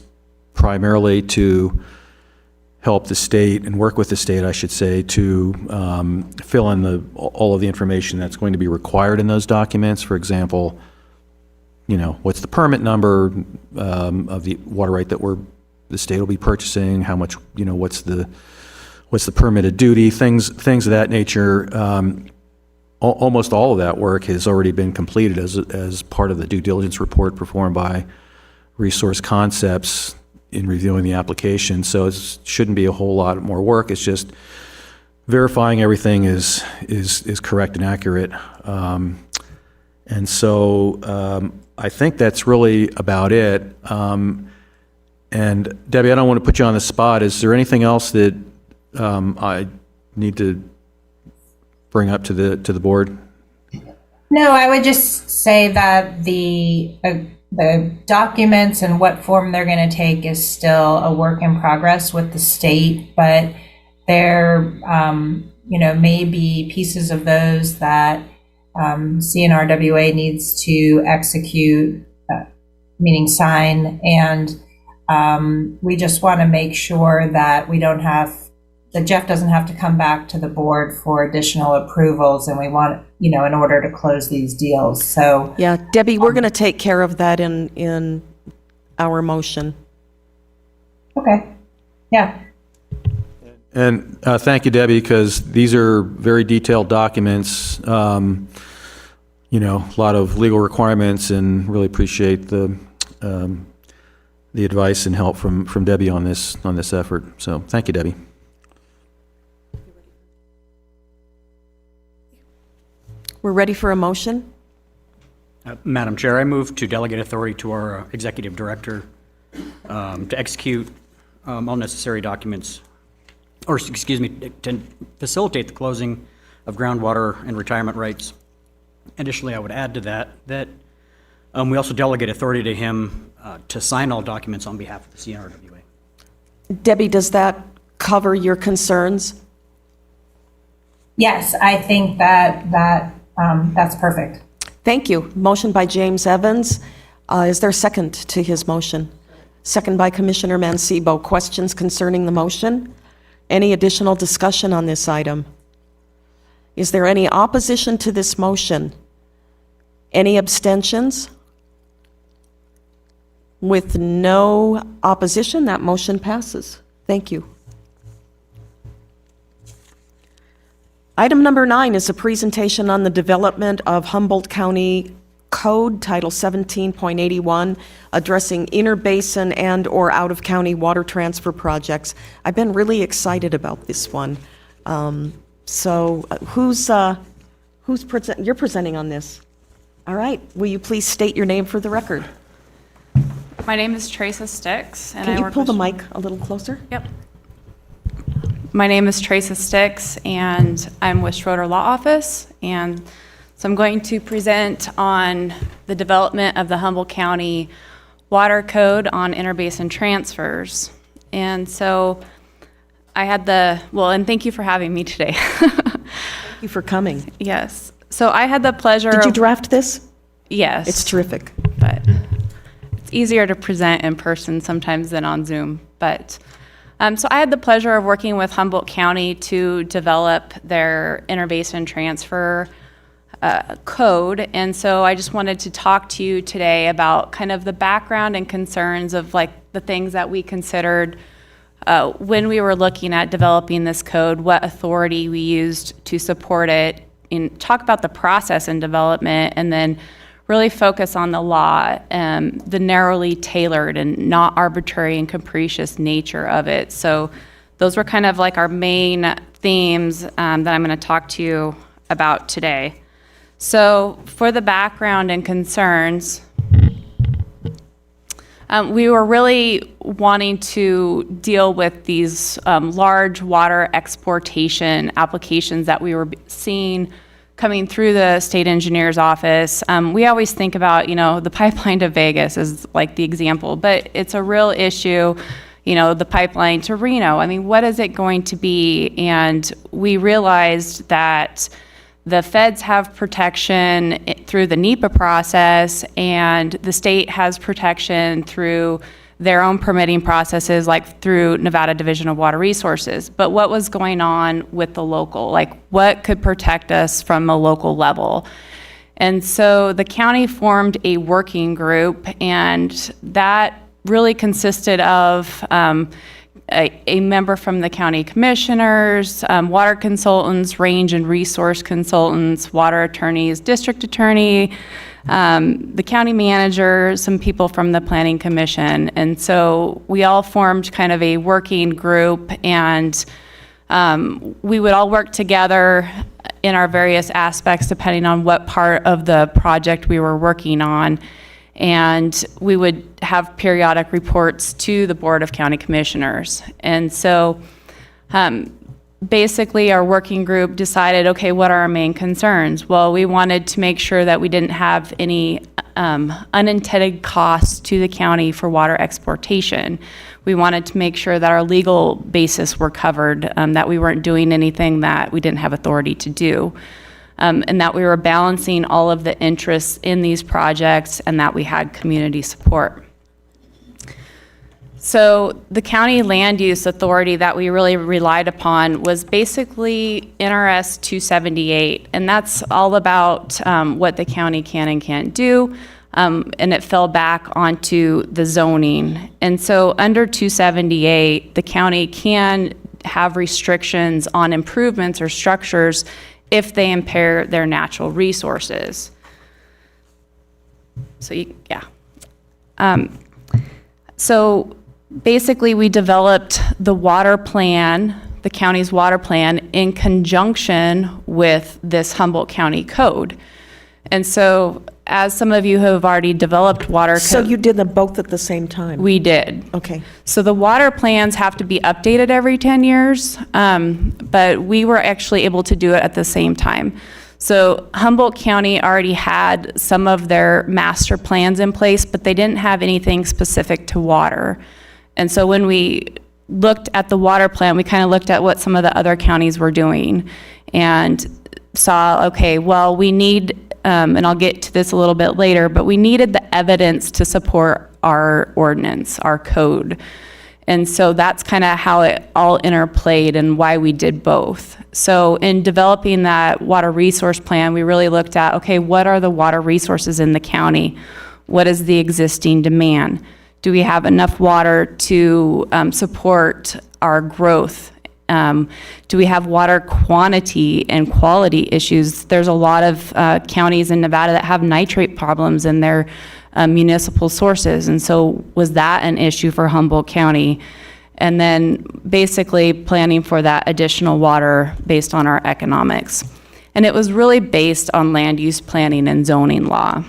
primarily to help the state and work with the state, I should say, to fill in all of the information that's going to be required in those documents. For example, what's the permit number of the water right that the state will be purchasing? How much? What's the permitted duty? Things of that nature. Almost all of that work has already been completed as part of the due diligence report performed by Resource Concepts in reviewing the application. So it shouldn't be a whole lot more work. It's just verifying everything is correct and accurate. And so I think that's really about it. And Debbie, I don't want to put you on the spot. Is there anything else that I need to bring up to the board? No, I would just say that the documents and what form they're going to take is still a work in progress with the state, but there, may be pieces of those that CNRWA needs to execute, meaning sign, and we just want to make sure that that Jeff doesn't have to come back to the board for additional approvals, and we want, in order to close these deals. So Yeah, Debbie, we're going to take care of that in our motion. okay, yeah. And thank you, Debbie, because these are very detailed documents, a lot of legal requirements, and really appreciate the advice and help from Debbie on this effort. So thank you, Debbie. We're ready for a motion? Madam Chair, I move to delegate authority to our executive director to execute all necessary documents, or excuse me, to facilitate the closing of groundwater and retirement rights. Additionally, I would add to that we also delegate authority to him to sign all documents on behalf of the CNRWA. Debbie, does that cover your concerns? Yes, I think that's perfect. Thank you. Motion by James Evans. Is there a second to his motion? Second by Commissioner Mancebo. Questions concerning the motion? Any additional discussion on this item? Is there any opposition to this motion? Any abstentions? With no opposition, that motion passes. Thank you. Item number 9 is a presentation on the development of Humboldt County Code Title 17.81, addressing interbasin and/or out-of-county water transfer projects. I've been really excited about this one. You're presenting on this? All right. Will you please state your name for the record? My name is Teresa Sticks, and Can I you work pull the with- mic a little closer? Yep. My name is Teresa Sticks, and I'm with Schroeder Law Office, and so I'm going to present on the development of the Humboldt County Water Code on interbasin transfers. And so I had and thank you for having me today. Thank you for coming. Yes. So I had the pleasure Did you of- draft this? Yes. It's terrific. But it's easier to present in person sometimes than on Zoom. But so I had the pleasure of working with Humboldt County to develop their interbasin transfer code. And so I just wanted to talk to you today about kind of the background and concerns of like the things that we considered when we were looking at developing this code, what authority we used to support it, and talk about the process and development, and then really focus on the law, the narrowly tailored and not arbitrary and capricious nature of it. So those were kind of like our main themes that I'm going to talk to you about today. So for the background and concerns, we were really wanting to deal with these large water exportation applications that we were seeing coming through the state engineer's office. We always think about, the pipeline to Vegas as like the example, but it's a real issue, the pipeline to Reno. I mean, what is it going to be? And we realized that the feds have protection through the NEPA process, and the state has protection through their own permitting processes, like through Nevada Division of Water Resources. But what was going on with the local? Like, what could protect us from a local level? And so the county formed a working group, and that really consisted of a member from the county commissioners, water consultants, range and resource consultants, water attorneys, district attorney, the county manager, some people from the planning commission. And so we all formed kind of a working group, and we would all work together in our various aspects depending on what part of the project we were working on. And we would have periodic reports to the Board of County Commissioners. And so basically our working group decided, okay, what are our main concerns? Well, we wanted to make sure that we didn't have any unintended costs to the county for water exportation. We wanted to make sure that our legal basis were covered, that we weren't doing anything that we didn't have authority to do. And that we were balancing all of the interests in these projects, and that we had community support. So the county land use authority that we really relied upon was basically NRS 278, and that's all about what the county can and can't do, and it fell back onto the zoning. And so under 278, the county can have restrictions on improvements or structures if they impair their natural resources. So, so basically we developed the water plan, the county's water plan, in conjunction with this Humboldt County code. And so, as some of you have already developed water So code, you did them both at the same time? we did. Okay. So the water plans have to be updated every 10 years, but we were actually able to do it at the same time. So Humboldt County already had some of their master plans in place, but they didn't have anything specific to water. And so when we looked at the water plan, we kind of looked at what some of the other counties were doing. and saw, okay, well, we need, and I'll get to this a little bit later, but we needed the evidence to support our ordinance, our code. And so that's kind of how it all interplayed and why we did both. So in developing that water resource plan, we really looked at, okay, what are the water resources in the county? What is the existing demand? Do we have enough water to support our growth? Do we have water quantity and quality issues? There's a lot of counties in Nevada that have nitrate problems in their municipal sources. And so was that an issue for Humboldt County? And then basically planning for that additional water based on our economics. And it was really based on land use planning and zoning law.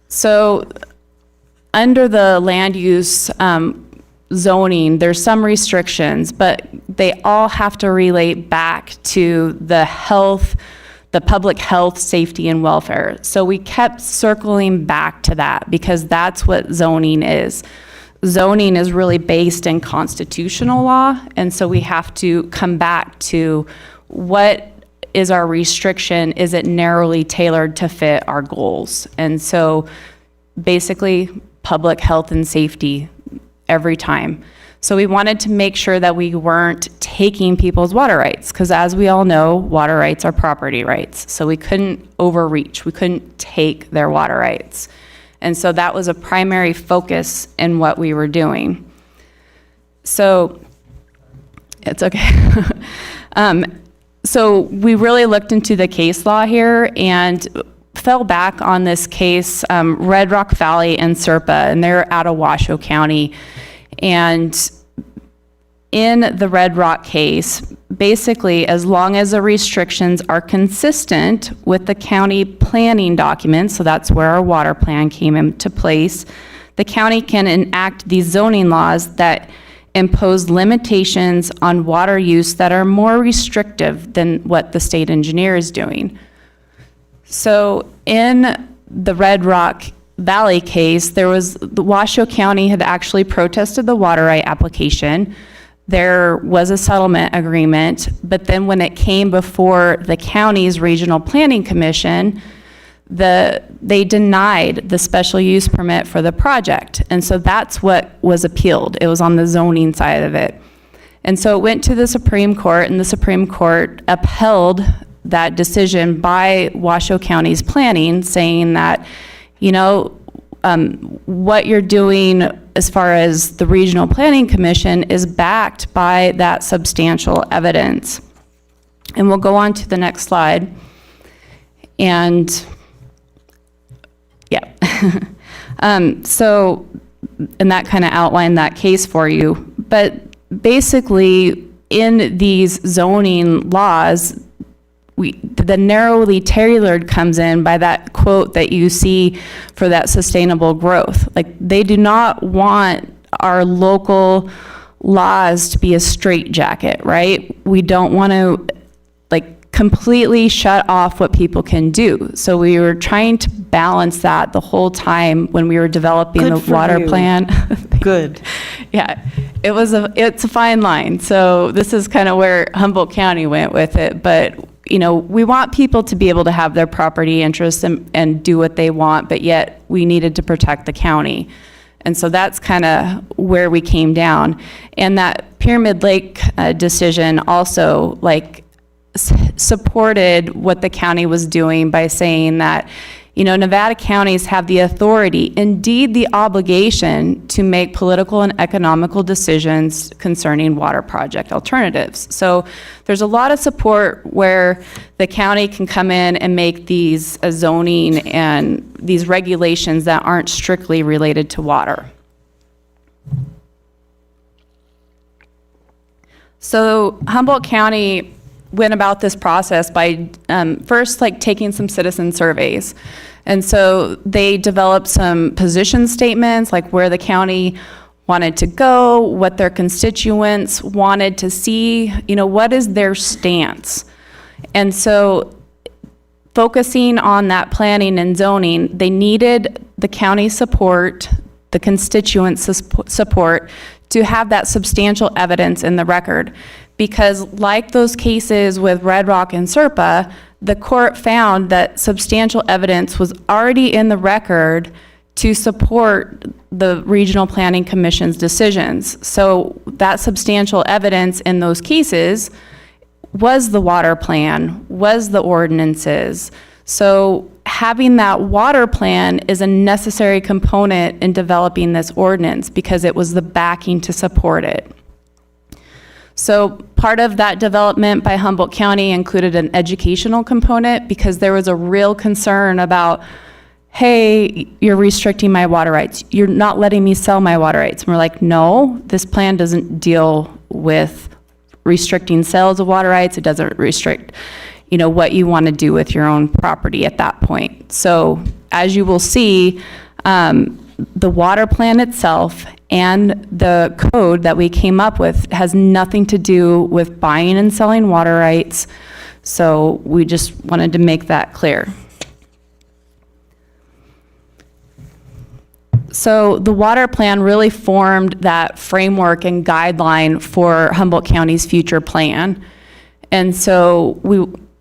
So under the land use zoning, there's some restrictions, but they all have to relate back to the health, the public health, safety, and welfare. So we kept circling back to that because that's what zoning is. Zoning is really based in constitutional law, and so we have to come back to what is our restriction? Is it narrowly tailored to fit our goals? And so basically, public health and safety every time. So we wanted to make sure that we weren't taking people's water rights, because as we all know, water rights are property rights. So we couldn't overreach, we couldn't take their water rights. And so that was a primary focus in what we were doing. So, it's okay. So we really looked into the case law here and fell back on this case, Red Rock Valley and Serpa, and they're out of Washoe County. And in the Red Rock case, basically, as long as the restrictions are consistent with the county planning documents, so that's where our water plan came into place, the county can enact these zoning laws that impose limitations on water use that are more restrictive than what the state engineer is doing. So in the Red Rock Valley case, the Washoe County had actually protested the water right application. There was a settlement agreement, but then when it came before the county's Regional Planning Commission, they denied the special use permit for the project. And so that's what was appealed. It was on the zoning side of it. And so it went to the Supreme Court, and the Supreme Court upheld that decision by Washoe County's planning, saying that, you know, what you're doing as far as the Regional Planning Commission is backed by that substantial evidence. And we'll go on to the next slide. And yeah. So, and that kind of outlined that case for you. But basically, in these zoning laws, the narrowly tailored comes in by that quote that you see for that sustainable growth. Like, they do not want our local laws to be a straitjacket, right? We don't want to completely shut off what people can do. So we were trying to balance that the whole time when we were developing Good the for water you. plan. Good. Yeah, it's a fine line. So this is kind of where Humboldt County went with it. But, you know, we want people to be able to have their property interests and do what they want, but yet we needed to protect the county. And so that's kind of where we came down. And that Pyramid Lake decision also, supported what the county was doing by saying that, you know, Nevada counties have the authority, indeed the obligation, to make political and economical decisions concerning water project alternatives. So there's a lot of support where the county can come in and make these zoning and these regulations that aren't strictly related to water. So Humboldt County went about this process by first taking some citizen surveys. And so they developed some position statements, like where the county wanted to go, what their constituents wanted to see, you know, what is their stance. And so focusing on that planning and zoning, they needed the county support, the constituent support, to have that substantial evidence in the record. because like those cases with Red Rock and Serpa, the court found that substantial evidence was already in the record to support the Regional Planning Commission's decisions. So that substantial evidence in those cases was the water plan, was the ordinances. So having that water plan is a necessary component in developing this ordinance because it was the backing to support it. So part of that development by Humboldt County included an educational component because there was a real concern about, hey, you're restricting my water rights. You're not letting me sell my water rights. And we're like, no, this plan doesn't deal with restricting sales of water rights. It doesn't restrict, what you want to do with your own property at that point. So as you will see, the water plan itself and the code that we came up with has nothing to do with buying and selling water rights. So we just wanted to make that clear. So the water plan really formed that framework and guideline for Humboldt County's future plan. And so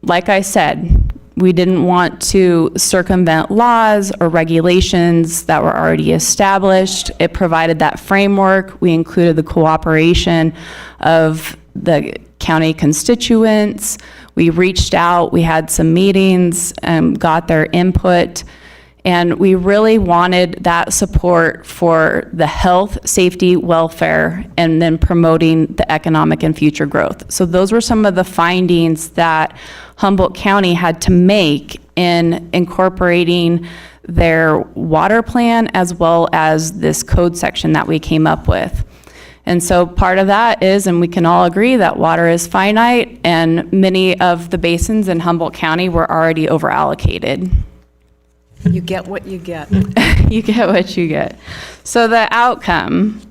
like I said, we didn't want to circumvent laws or regulations that were already established. It provided that framework. We included the cooperation of the county constituents. We reached out, we had some meetings, got their input, and we really wanted that support for the health, safety, welfare, and then promoting the economic and future growth. So those were some of the findings that Humboldt County had to make in incorporating their water plan as well as this code section that we came up with. And so part of that is, and we can all agree that water is finite, and many of the basins in Humboldt County were already over-allocated. You get what you get. You get what you get. So the outcome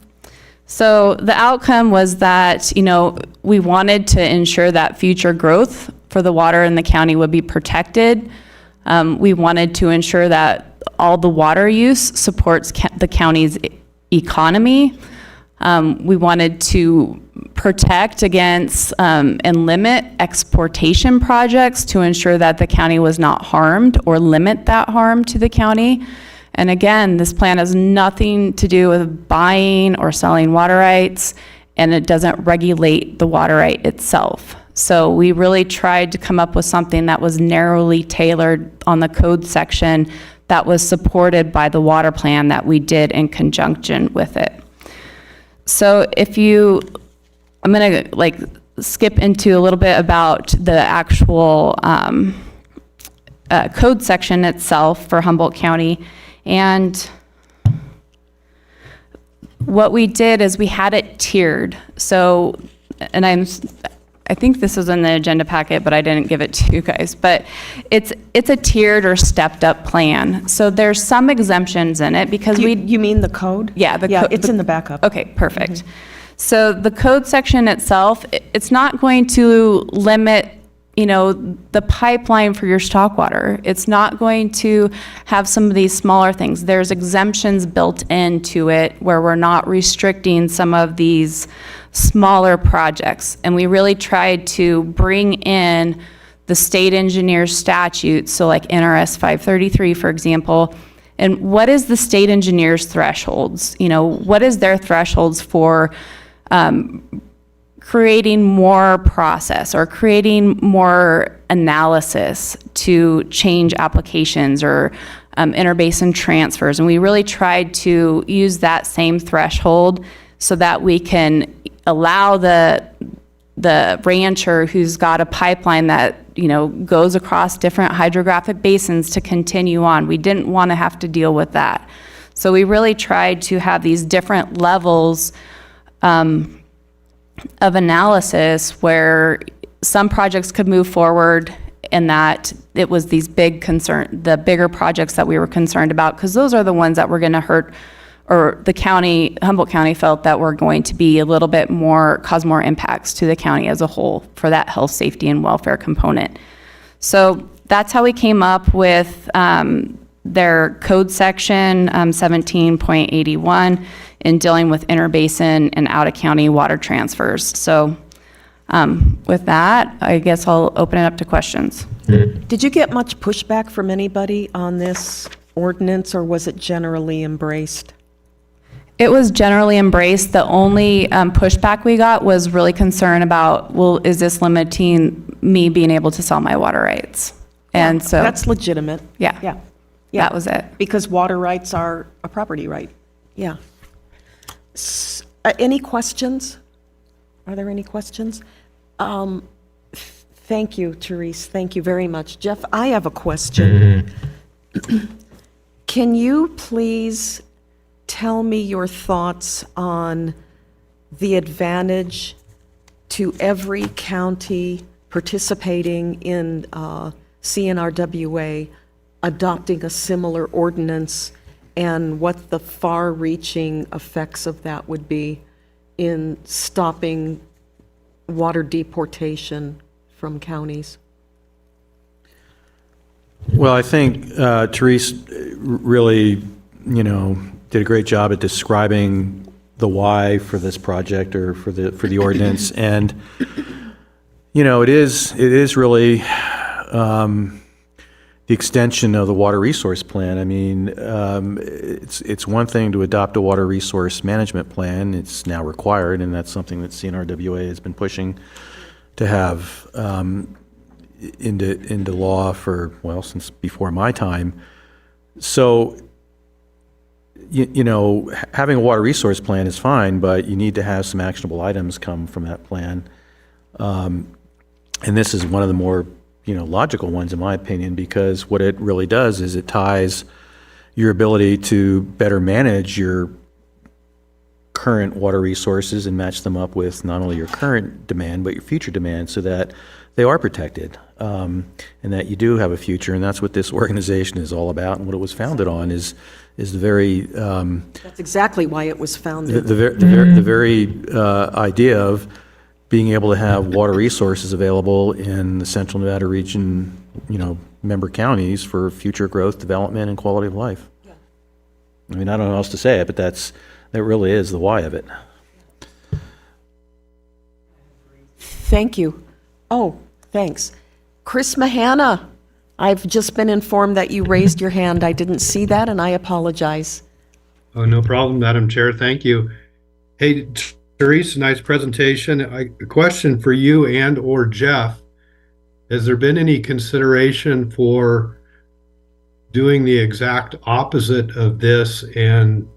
was that, we wanted to ensure that future growth for the water in the county would be protected. We wanted to ensure that all the water use supports the county's economy. We wanted to protect against and limit exportation projects to ensure that the county was not harmed or limit that harm to the county. And again, this plan has nothing to do with buying or selling water rights, and it doesn't regulate the water right itself. So we really tried to come up with something that was narrowly tailored on the code section that was supported by the water plan that we did in conjunction with it. So I'm gonna skip into a little bit about the actual code section itself for Humboldt County. And what we did is we had it tiered. So, and I think this was in the agenda packet, but I didn't give it to you guys. But it's a tiered or stepped up plan. So there's some exemptions in it because You mean the code? Yeah, it's in the backup. Okay, perfect. So the code section itself, it's not going to limit, the pipeline for your stock water. It's not going to have some of these smaller things. There's exemptions built into it where we're not restricting some of these smaller projects. And we really tried to bring in the state engineer's statutes, so like NRS 533, for example. And what is the state engineer's thresholds? What is their thresholds for creating more process or creating more analysis to change applications or interbasin transfers? And we really tried to use that same threshold so that we can allow the rancher who's got a pipeline that goes across different hydrographic basins to continue on. We didn't want to have to deal with that. So we really tried to have these different levels of analysis where some projects could move forward and that it was these the bigger projects that we were concerned about, because those are the ones that were going to hurt, or Humboldt County felt that were going to be a little bit more, cause more impacts to the county as a whole for that health, safety, and welfare component. So that's how we came up with their code section 17.81 in dealing with interbasin and out-of-county water transfers. So With that, I guess I'll open it up to questions. Did you get much pushback from anybody on this ordinance, or was it generally embraced? It was generally embraced. The only pushback we got was really concern about, well, is this limiting me being able to sell my water rights? And so, That's legitimate. yeah, Yeah. that was it. Because water rights are a property right. Yeah. Any questions? Are there any questions? Thank you, Therese. Thank you very much. Jeff, I have a question. Can you please tell me your thoughts on the advantage to every county participating in CNRWA adopting a similar ordinance, and what the far-reaching effects of that would be in stopping water deportation from counties? Well, I think Therese really, did a great job at describing the why for this project or for the ordinance, and it is really the extension of the water resource plan. I mean, it's one thing to adopt a water resource management plan. It's now required, and that's something that CNRWA has been pushing to have into law since before my time. So, having a water resource plan is fine, but you need to have some actionable items come from that plan. And this is one of the more logical ones, in my opinion, because what it really does is it ties your ability to better manage your current water resources and match them up with not only your current demand, but your future demand, so that they are protected, and that you do have a future. And that's what this organization is all about, and what it was founded on is the very That's exactly why it was founded. the very idea of being able to have water resources available in the Central Nevada region, member counties for future growth, development, and quality of life. Yeah. I mean, I don't know how else to say it, but that really is the why of it. Thank you. Oh, thanks. Chris Mahana, I've just been informed that you raised your hand. I didn't see that, and I apologize. Oh, no problem, Madam Chair. Thank you. Hey, Therese, nice presentation. A question for you and or Jeff. Has there been any consideration for doing the exact opposite of this and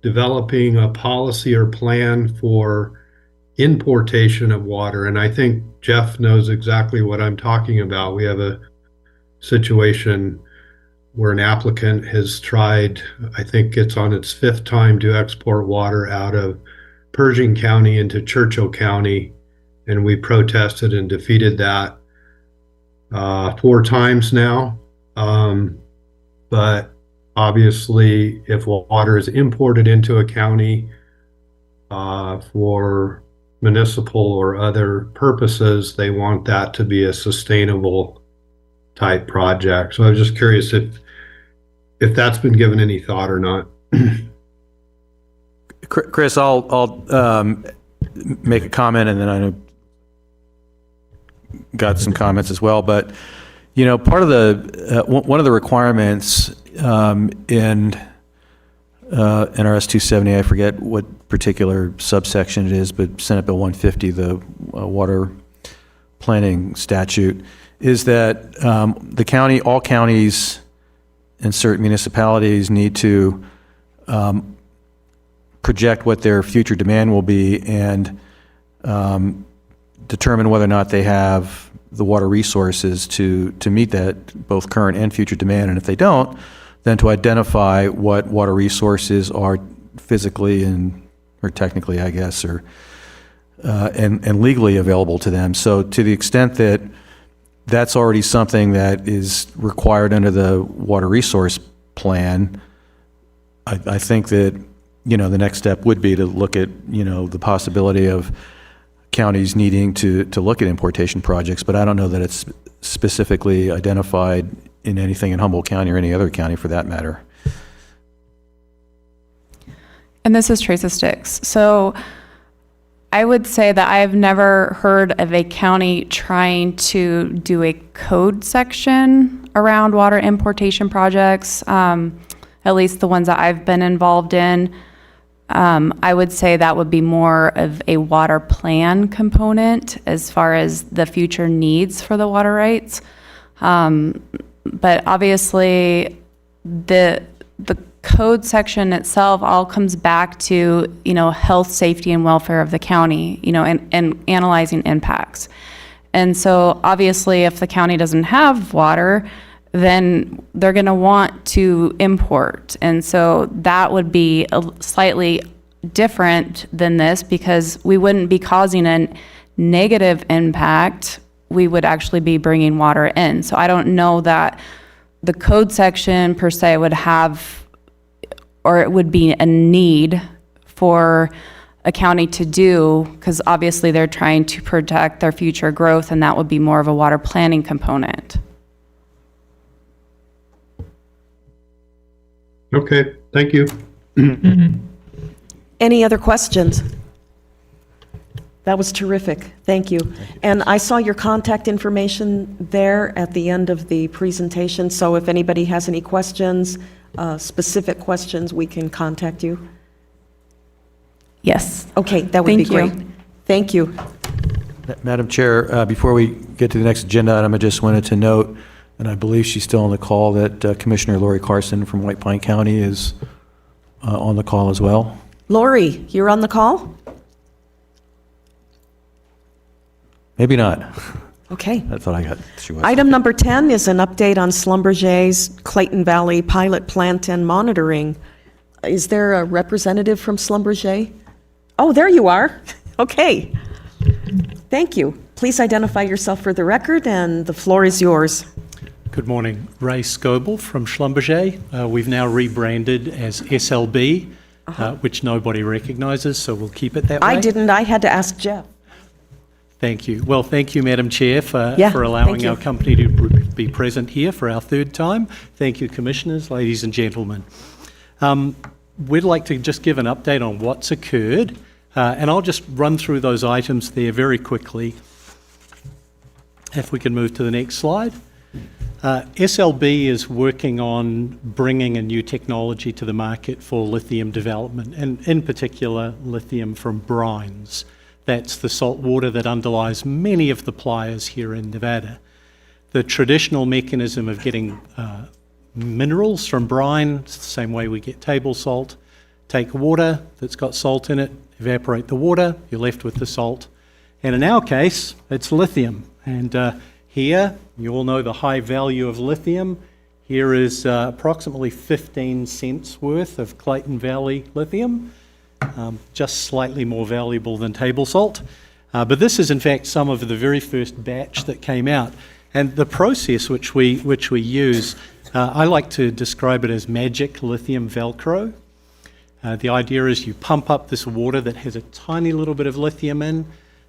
developing a policy or plan for importation of water? And I think Jeff knows exactly what I'm talking about. We have a situation where an applicant has tried, I think it's on its 5th time, to export water out of Pershing County into Churchill County, and we protested and defeated that 4 times now. But obviously, if water is imported into a county for municipal or other purposes, they want that to be a sustainable type project. So I was just curious if that's been given any thought or not. Chris, I'll make a comment, and then I got some comments as well. But part of the one of the requirements in NRS 270, I forget what particular subsection it is, but Senate Bill 150, the water planning statute, is that all counties and certain municipalities need to project what their future demand will be and determine whether or not they have the water resources to meet that, both current and future demand. And if they don't, then to identify what water resources are physically or technically, I guess, or and legally available to them. So to the extent that that's already something that is required under the water resource plan, I think that the next step would be to look at the possibility of counties needing to look at importation projects, but I don't know that it's specifically identified in anything in Humboldt County or any other county for that matter. And this is Teresa Sticks. So I would say that I have never heard of a county trying to do a code section around water importation projects, at least the ones that I've been involved in. I would say that would be more of a water plan component as far as the future needs for the water rights. But obviously, the code section itself all comes back to, health, safety, and welfare of the county, and analyzing impacts. And so obviously, if the county doesn't have water, then they're going to want to import. And so that would be a slightly different than this, because we wouldn't be causing a negative impact. We would actually be bringing water in. So I don't know that the code section per se would have, or it would be a need for a county to do, because obviously they're trying to protect their future growth, and that would be more of a water planning component. Okay, thank you. Any other questions? That was terrific. Thank you. And I saw your contact information there at the end of the presentation, so if anybody has any questions, specific questions, we can contact you. Yes. Okay, that would be Thank you. great. Thank you. Madam Chair, before we get to the next agenda item, I just wanted to note, and I believe she's still on the call, that Commissioner Lori Carson from White Pine County is on the call as well. Lori, you're on the call? Maybe not. Okay. That's what I got. She was. Item number 10 is an update on Schlumberger's Clayton Valley pilot plant and monitoring. Is there a representative from Schlumberger? Oh, there you are. Okay. Thank you. Please identify yourself for the record, and the floor is yours. Good morning. Ray Scoble from Schlumberger. We've now rebranded as SLB, which nobody recognizes, so we'll keep it that way. I didn't. I had to ask Jeff. Thank you. Well, thank you, Madam Chair, for thank allowing you. our company to be present here for our third time. Thank you, Commissioners, ladies and gentlemen. We'd like to just give an update on what's occurred, and I'll just run through those items there very quickly. If we can move to the next slide. SLB is working on bringing a new technology to the market for lithium development, and in particular, lithium from brines. That's the salt water that underlies many of the players here in Nevada. The traditional mechanism of getting minerals from brine, it's the same way we get table salt. Take water that's got salt in it, evaporate the water, you're left with the salt. And in our case, it's lithium. And here, you all know the high value of lithium. Here is approximately 15 cents worth of Clayton Valley lithium, just slightly more valuable than table salt. But this is in fact some of the very first batch that came out. And the process which we use, I like to describe it as magic lithium Velcro. The idea is you pump up this water that has a tiny little bit of lithium in,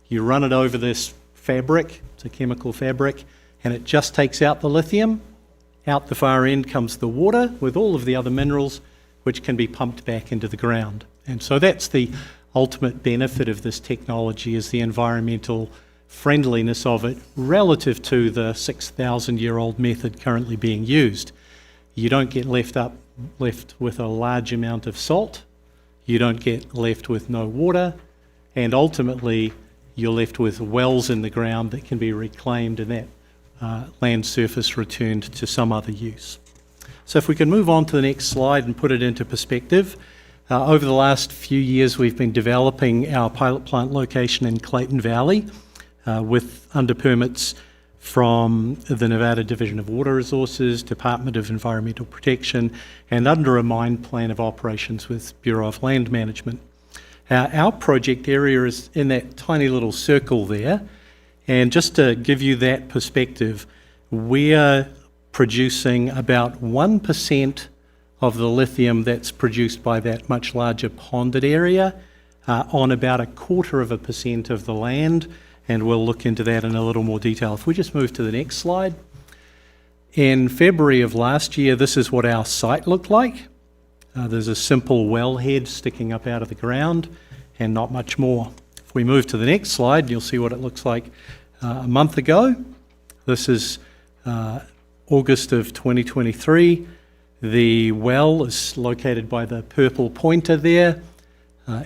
you run it over this fabric, it's a chemical fabric, and it just takes out the lithium. Out the far end comes the water with all of the other minerals, which can be pumped back into the ground. And so that's the ultimate benefit of this technology, is the environmental friendliness of it relative to the 6,000-year-old method currently being used. You don't get left with a large amount of salt, you don't get left with no water, and ultimately you're left with wells in the ground that can be reclaimed and that land surface returned to some other use. So if we can move on to the next slide and put it into perspective. Over the last few years, we've been developing our pilot plant location in Clayton Valley under permits from the Nevada Division of Water Resources, Department of Environmental Protection, and under a mine plan of operations with Bureau of Land Management. Our project area is in that tiny little circle there, and just to give you that perspective, we're producing about 1% of the lithium that's produced by that much larger ponded area on about 0.25% of the land, and we'll look into that in a little more detail. If we just move to the next slide. In February of last year, this is what our site looked like. There's a simple wellhead sticking up out of the ground and not much more. If we move to the next slide, you'll see what it looks like a month ago. This is August of 2023. The well is located by the purple pointer there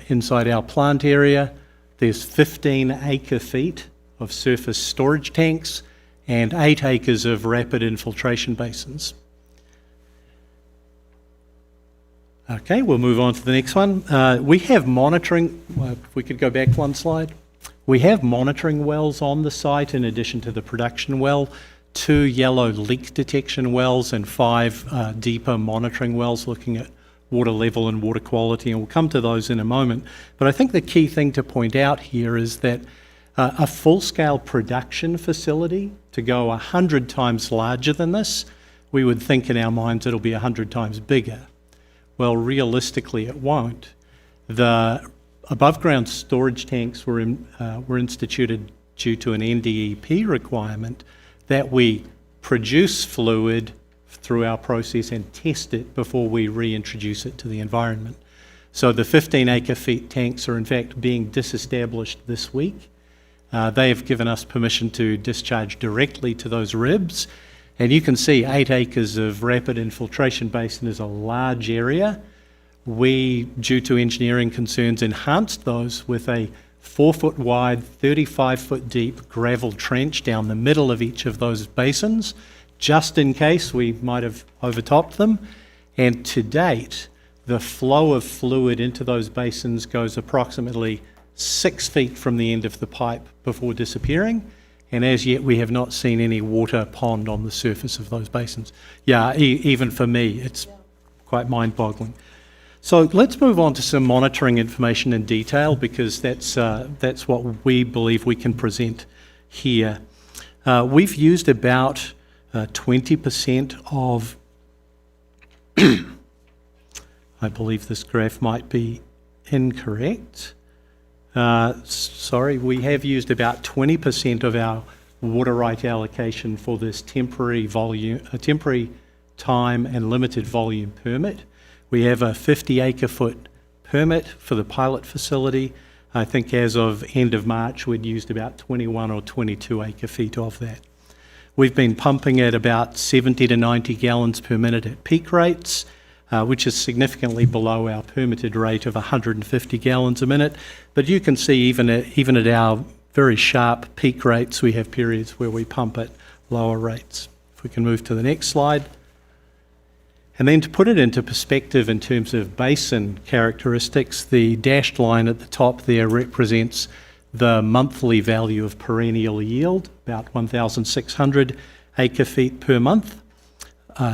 inside our plant area. There's 15 acre-feet of surface storage tanks and 8 acres of rapid infiltration basins. Okay, we'll move on to the next one. We have monitoring, if we could go back one slide. We have monitoring wells on the site in addition to the production well, 2 yellow leak detection wells and 5 deeper monitoring wells looking at water level and water quality, and we'll come to those in a moment. But I think the key thing to point out here is that a full-scale production facility, to go 100 times larger than this, we would think in our minds it'll be 100 times bigger. Well, realistically, it won't. The above-ground storage tanks were instituted due to an NDEP requirement that we produce fluid through our process and test it before we reintroduce it to the environment. So the 15 acre-feet tanks are in fact being disestablished this week. They have given us permission to discharge directly to those ribs. And you can see 8 acres of rapid infiltration basin is a large area. We, due to engineering concerns, enhanced those with a 4-foot wide, 35-foot deep gravel trench down the middle of each of those basins, just in case we might have overtopped them. And to date, the flow of fluid into those basins goes approximately 6 feet from the end of the pipe before disappearing. And as yet, we have not seen any water pond on the surface of those basins. Yeah, even for me, it's quite mind-boggling. So let's move on to some monitoring information in detail, because that's what we believe we can present here. We've used about 20% of, I believe this graph might be incorrect. Sorry, we have used about 20% of our water right allocation for this temporary time and limited volume permit. We have a 50 acre foot permit for the pilot facility. I think as of end of March, we'd used about 21 or 22 acre feet of that. We've been pumping at about 70 to 90 gallons per minute at peak rates, which is significantly below our permitted rate of 150 gallons a minute. But you can see even at our very sharp peak rates, we have periods where we pump at lower rates. If we can move to the next slide. And then to put it into perspective in terms of basin characteristics, the dashed line at the top there represents the monthly value of perennial yield, about 1,600 acre feet per month.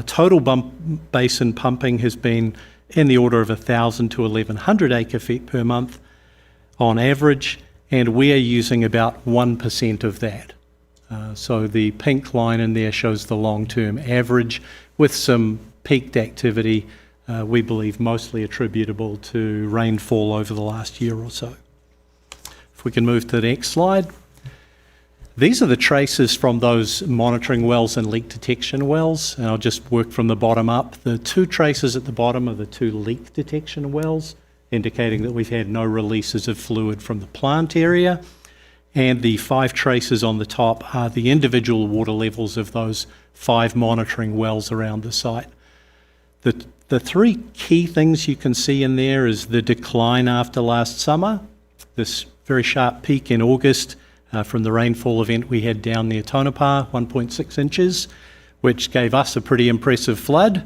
Total basin pumping has been in the order of 1,000 to 1,100 acre feet per month on average, and we are using about 1% of that. So the pink line in there shows the long-term average with some peaked activity, we believe mostly attributable to rainfall over the last year or so. If we can move to the next slide. These are the traces from those monitoring wells and leak detection wells, and I'll just work from the bottom up. The 2 traces at the bottom are the 2 leak detection wells, indicating that we've had no releases of fluid from the plant area, and the 5 traces on the top are the individual water levels of those 5 monitoring wells around the site. The 3 key things you can see in there is the decline after last summer, this very sharp peak in August from the rainfall event we had down near Tonopah, 1.6 inches, which gave us a pretty impressive flood,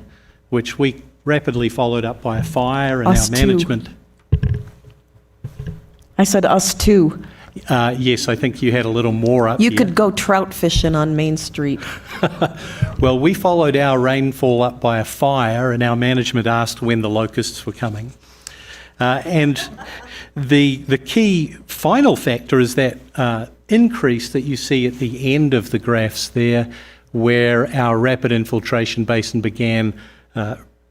which we rapidly followed up by a fire, and Us our too. management. I said us too. Yes, I think you had a little more up You here. could go trout fishing on Main Street. Well, we followed our rainfall up by a fire, and our management asked when the locusts were coming. And the key final factor is that increase that you see at the end of the graphs there, where our rapid infiltration basin began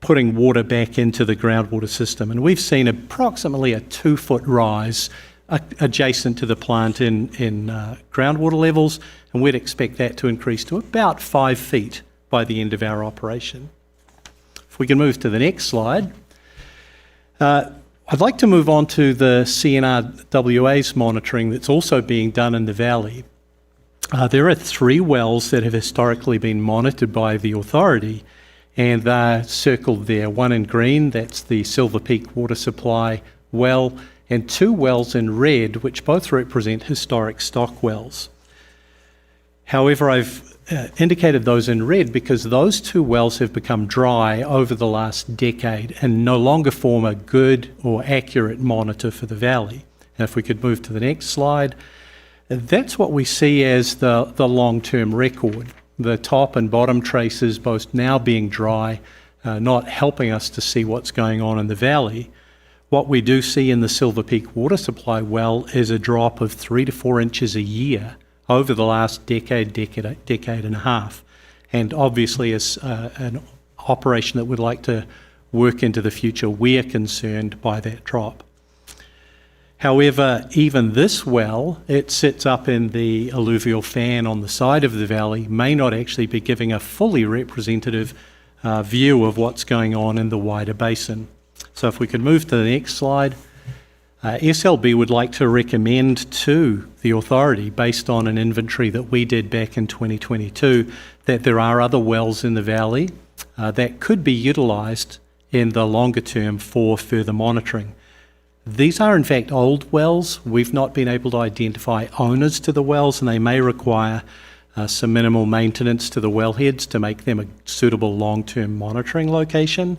putting water back into the groundwater system. And we've seen approximately a 2-foot rise adjacent to the plant in groundwater levels, and we'd expect that to increase to about 5 feet by the end of our operation. If we can move to the next slide. I'd like to move on to the CNRWA's monitoring that's also being done in the valley. There are 3 wells that have historically been monitored by the authority, and they're circled there. One in green, that's the Silver Peak water supply well, and 2 wells in red, which both represent historic stock wells. However, I've indicated those in red because those 2 wells have become dry over the last decade and no longer form a good or accurate monitor for the valley. And if we could move to the next slide, that's what we see as the long-term record. The top and bottom traces both now being dry, not helping us to see what's going on in the valley. What we do see in the Silver Peak water supply well is a drop of 3 to 4 inches a year over the last decade and a half. And obviously, as an operation that would like to work into the future, we're concerned by that drop. However, even this well, it sits up in the alluvial fan on the side of the valley, may not actually be giving a fully representative view of what's going on in the wider basin. So if we could move to the next slide. SLB would like to recommend to the authority, based on an inventory that we did back in 2022, that there are other wells in the valley that could be utilised in the longer term for further monitoring. These are in fact old wells. We've not been able to identify owners to the wells, and they may require some minimal maintenance to the wellheads to make them a suitable long-term monitoring location,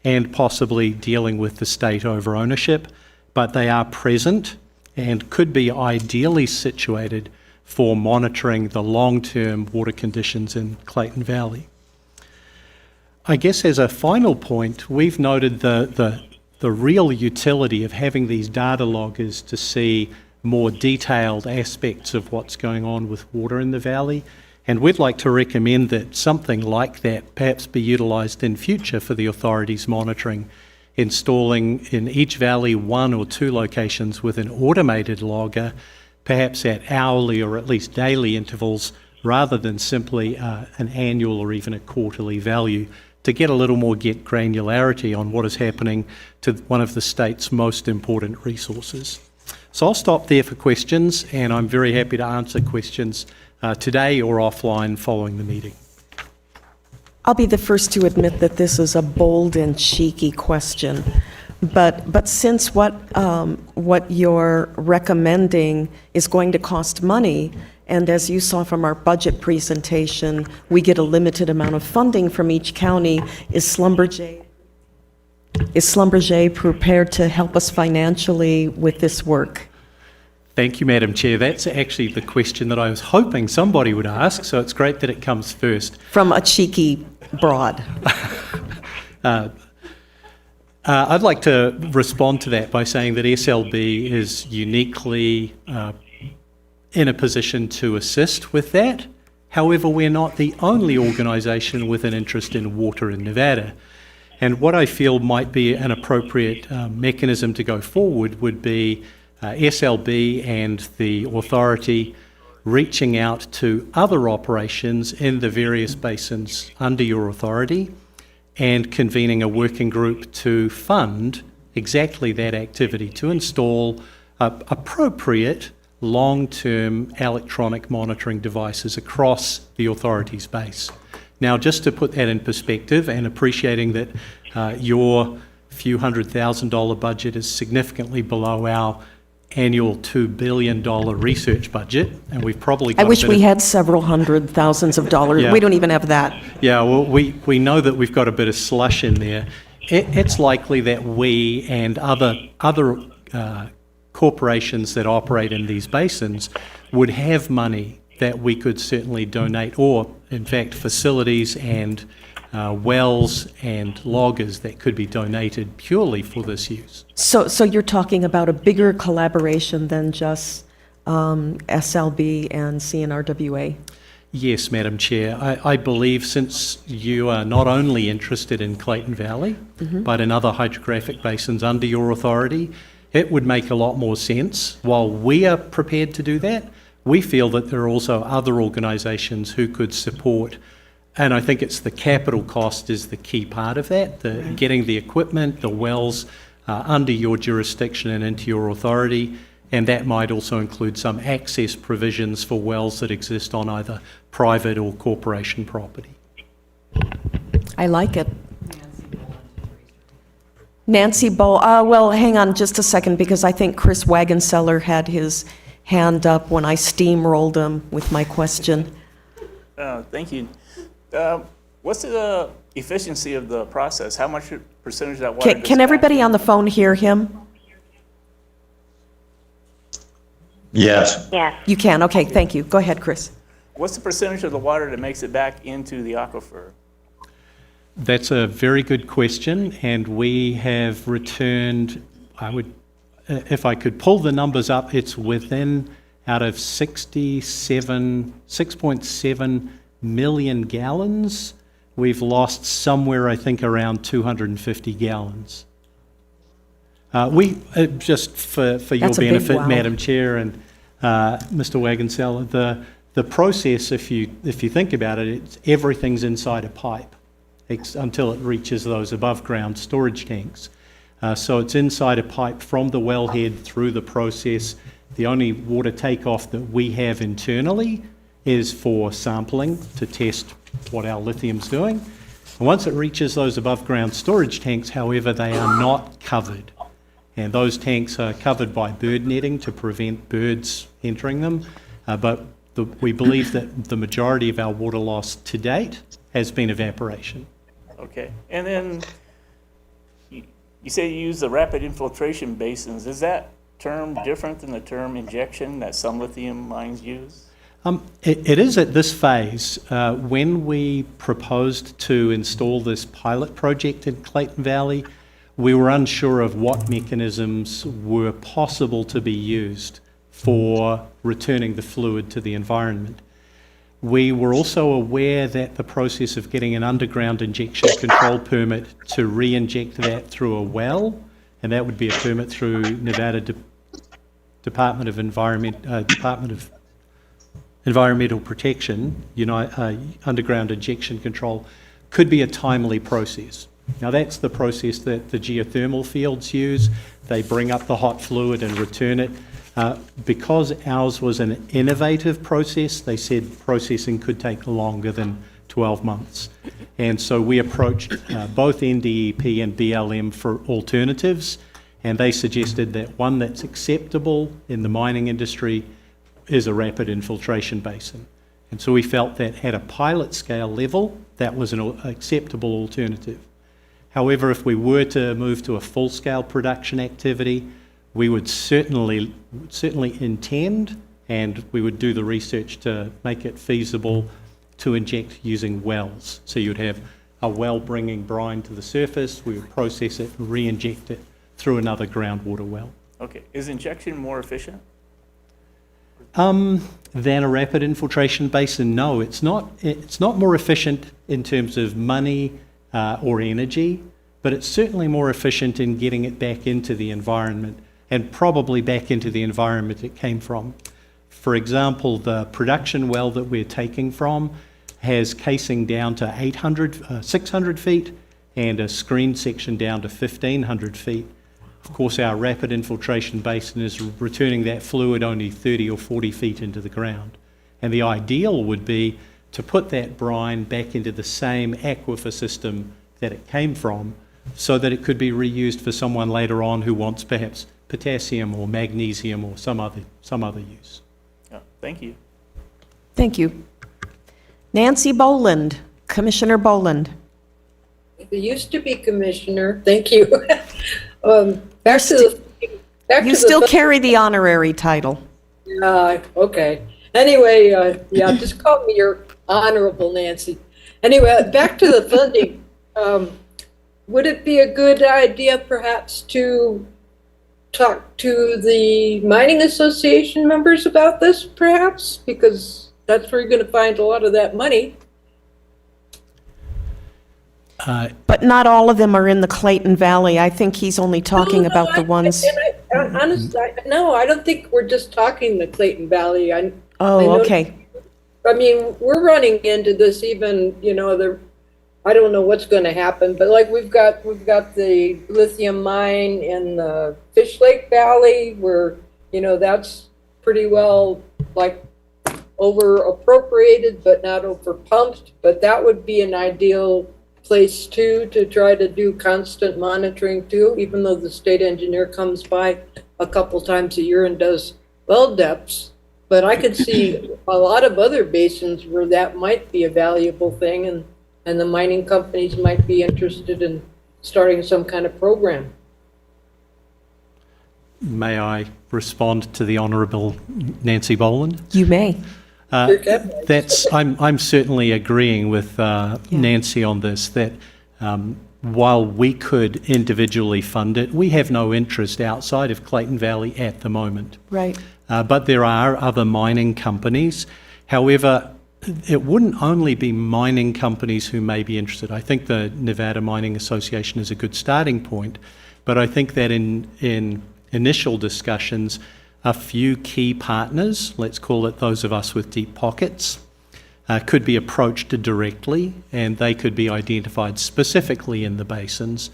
and possibly dealing with the state over ownership. But they are present and could be ideally situated for monitoring the long-term water conditions in Clayton Valley. I guess as a final point, we've noted the real utility of having these data loggers to see more detailed aspects of what's going on with water in the valley, and we'd like to recommend that something like that perhaps be utilised in future for the authority's monitoring, installing in each valley 1 or 2 locations with an automated logger, perhaps at hourly or at least daily intervals, rather than simply an annual or even a quarterly value, to get a little more granularity on what is happening to one of the state's most important resources. So I'll stop there for questions, and I'm very happy to answer questions today or offline following the meeting. I'll be the first to admit that this is a bold and cheeky question, but since what you're recommending is going to cost money, and as you saw from our budget presentation, we get a limited amount of funding from each county, is Schlumberger prepared to help us financially with this work? Thank you, Madam Chair. That's actually the question that I was hoping somebody would ask, so it's great that it comes first. From a cheeky broad. I'd like to respond to that by saying that SLB is uniquely in a position to assist with that. However, we're not the only organisation with an interest in water in Nevada. And what I feel might be an appropriate mechanism to go forward would be SLB and the authority reaching out to other operations in the various basins under your authority and convening a working group to fund exactly that activity, to install appropriate long-term electronic monitoring devices across the authority's base. Now, just to put that in perspective, and appreciating that your few $100,000 budget is significantly below our annual $2 billion research budget, and we've probably got I wish we had several hundred thousands of dollars. Yeah. We don't even have that. Yeah, well, we know that we've got a bit of slush in there. It's likely that we and other corporations that operate in these basins would have money that we could certainly donate, or in fact facilities and wells and loggers that could be donated purely for this use. So you're talking about a bigger collaboration than just SLB and CNRWA? Yes, Madam Chair. I believe since you are not only interested in Clayton Valley, but in other hydrographic basins under your authority, it would make a lot more sense. While we are prepared to do that, we feel that there are also other organisations who could support, and I think it's the capital cost is the key part of that, getting the equipment, the wells under your jurisdiction and into your authority, and that might also include some access provisions for wells that exist on either private or corporation property. I like it. Nancy Bow, well, hang on just a second, because I think Chris Wagenseller had his hand up when I steamrolled him with my question. Thank you. What's the efficiency of the process? How much percentage of that water? Can everybody on the phone hear him? Yes. You can, okay, thank you. Go ahead, Chris. What's the percentage of the water that makes it back into the aquifer? That's a very good question, and we have returned, if I could pull the numbers up, it's within, out of 6.7 million gallons, we've lost somewhere, I think, around 250 gallons. Just for your That's a big benefit, wow. Madam Chair and Mr. Wagenseller, the process, if you think about it, everything's inside a pipe until it reaches those above-ground storage tanks. So it's inside a pipe from the wellhead through the process. The only water takeoff that we have internally is for sampling to test what our lithium's doing. And once it reaches those above-ground storage tanks, however, they are not covered. And those tanks are covered by bird netting to prevent birds entering them. We believe that the majority of our water loss to date has been evaporation. Okay. And then you say you use the rapid infiltration basins. Is that term different than the term injection that some lithium mines use? It is at this phase. When we proposed to install this pilot project in Clayton Valley, we were unsure of what mechanisms were possible to be used for returning the fluid to the environment. We were also aware that the process of getting an underground injection control permit to re-inject that through a well, and that would be a permit through Nevada Department of Environmental Protection, underground injection control, could be a timely process. Now that's the process that the geothermal fields use. They bring up the hot fluid and return it. Because ours was an innovative process, they said processing could take longer than 12 months. And so we approached both NDEP and BLM for alternatives, and they suggested that one that's acceptable in the mining industry is a rapid infiltration basin. And so we felt that at a pilot scale level, that was an acceptable alternative. However, if we were to move to a full-scale production activity, we would certainly intend, and we would do the research to make it feasible to inject using wells. So you'd have a well bringing brine to the surface, we would process it, re-inject it through another groundwater well. Okay. Is injection more efficient? Than a rapid infiltration basin? No, it's not. It's not more efficient in terms of money or energy, but it's certainly more efficient in getting it back into the environment, and probably back into the environment it came from. For example, the production well that we're taking from has casing down to 600 feet and a screen section down to 1,500 feet. Of course, our rapid infiltration basin is returning that fluid only 30 or 40 feet into the ground. And the ideal would be to put that brine back into the same aquifer system that it came from, so that it could be reused for someone later on who wants perhaps potassium or magnesium or some other use. Oh, thank you. Thank you. Nancy Boland, Commissioner Boland. It used to be commissioner. Thank you. Back to You still carry the honorary title. okay. Anyway, just call me your Honorable Nancy. Anyway, back to the funding. Would it be a good idea perhaps to talk to the Mining Association members about this, perhaps? Because that's where you're going to find a lot of that money. But not all of them are in the Clayton Valley. I think he's only talking about the ones. Honestly, no, I don't think we're just talking the Clayton Valley. I know, okay. I mean, we're running into this even, I don't know what's going to happen, but like we've got the lithium mine in the Fish Lake Valley where, you know, that's pretty well like over appropriated, but not over pumped. But that would be an ideal place too to try to do constant monitoring too, even though the state engineer comes by a couple times a year and does well depths. But I could see a lot of other basins where that might be a valuable thing, and the mining companies might be interested in starting some kind of program. May I respond to the Honourable Nancy Boland? You may. I'm certainly agreeing with Nancy on this, that while we could individually fund it, we have no interest outside of Clayton Valley at the moment. Right. But there are other mining companies. However, it wouldn't only be mining companies who may be interested. I think the Nevada Mining Association is a good starting point, but I think that in initial discussions, a few key partners, let's call it those of us with deep pockets, could be approached directly, and they could be identified specifically in the basins,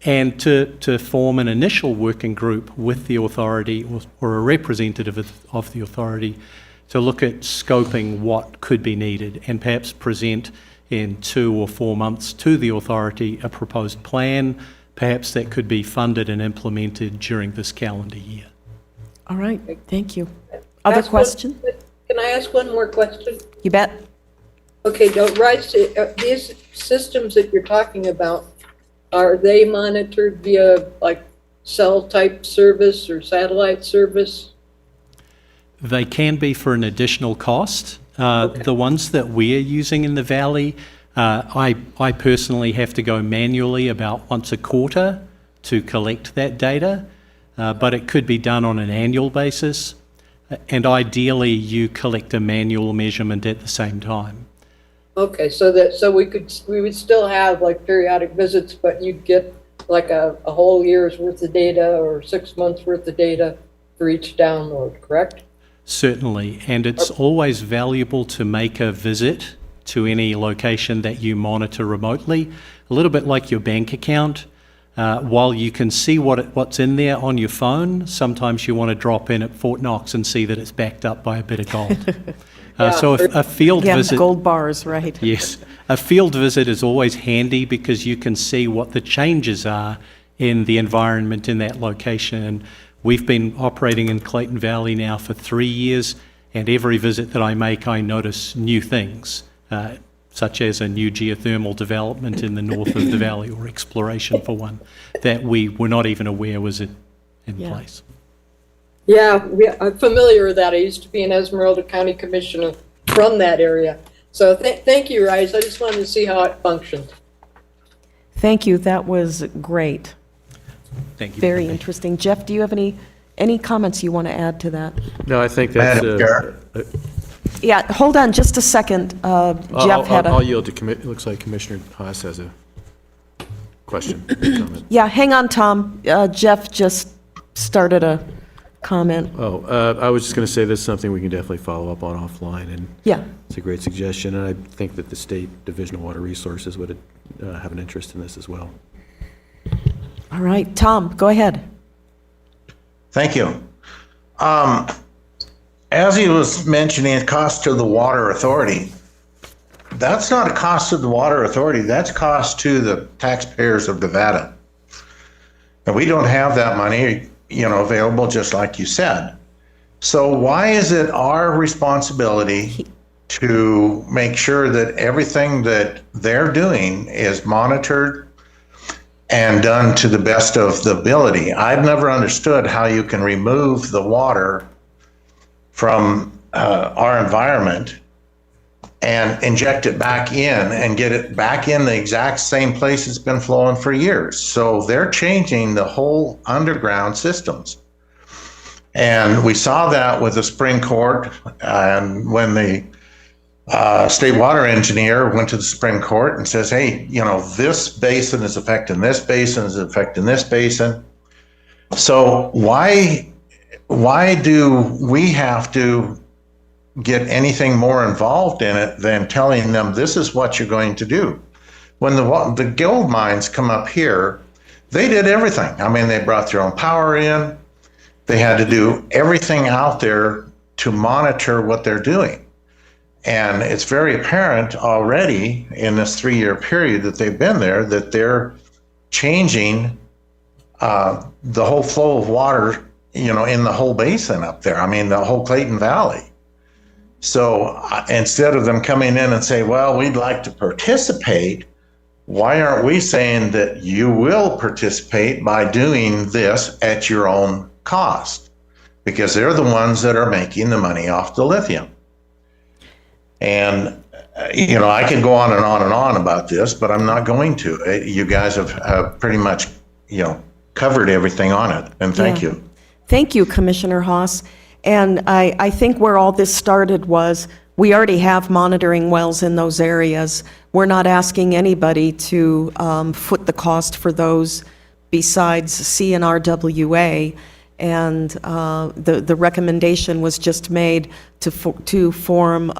and to form an initial working group with the authority or a representative of the authority to look at scoping what could be needed and perhaps present in 2 or 4 months to the authority a proposed plan, perhaps that could be funded and implemented during this calendar year. All right, thank you. Other questions? Can I ask one more question? You bet. Okay, Rice, these systems that you're talking about, are they monitored via like cell type service or satellite service? They can be for an additional cost. The ones that we're using in the Valley, I personally have to go manually about once a quarter to collect that data, but it could be done on an annual basis. And ideally, you collect a manual measurement at the same time. Okay, so we would still have like periodic visits, but you'd get like a whole year's worth of data or 6 months worth of data for each download, correct? Certainly, and it's always valuable to make a visit to any location that you monitor remotely, a little bit like your bank account. While you can see what's in there on your phone, sometimes you want to drop in at Fort Knox and see that it's backed up by a bit of gold. So a field visit... gold bars, right. Yes. A field visit is always handy because you can see what the changes are in the environment in that location. And we've been operating in Clayton Valley now for 3 years, and every visit that I make, I notice new things, such as a new geothermal development in the north of the valley, or exploration for one, that we were not even aware was in place. Yeah, I'm familiar with that. I used to be an Esmeralda County Commissioner from that area. So thank you, Rice. I just wanted to see how it functioned. Thank you, that was great. Thank you. Very interesting. Jeff, do you have any comments you want to add to that? No, I think that's... Madam Chair. Yeah, hold on just a second. Jeff had I'll a... yield to, it looks like Commissioner Haas has a question, comment. Yeah, hang on, Tom. Jeff just started a comment. I was just going to say this is something we can definitely follow up on offline, and Yeah. it's a great suggestion, and I think that the State Division of Water Resources would have an interest in this as well. All right, Tom, go ahead. Thank you. As he was mentioning, cost to the water authority, that's not a cost to the water authority, that's cost to the taxpayers of Nevada. And we don't have that money, available, just like you said. So why is it our responsibility to make sure that everything that they're doing is monitored and done to the best of the ability? I've never understood how you can remove the water from our environment and inject it back in and get it back in the exact same place it's been flowing for years. So they're changing the whole underground systems. And we saw that with the Supreme Court, and when the state water engineer went to the Supreme Court and says, hey, this basin is affecting this basin, is affecting this basin. So why do we have to get anything more involved in it than telling them this is what you're going to do? when the gold mines come up here, they did everything. I mean, they brought their own power in. They had to do everything out there to monitor what they're doing. And it's very apparent already in this 3-year period that they've been there that they're changing the whole flow of water, you know, in the whole basin up there. I mean, the whole Clayton Valley. So instead of them coming in and say, well, we'd like to participate, why aren't we saying that you will participate by doing this at your own cost? Because they're the ones that are making the money off the lithium. And, you know, I could go on and on and on about this, but I'm not going to. You guys have pretty much, you know, covered everything on it. And thank you. Thank you, Commissioner Haas. And I think where all this started was we already have monitoring wells in those areas. We're not asking anybody to foot the cost for those besides CNRWA. And the recommendation was just made to form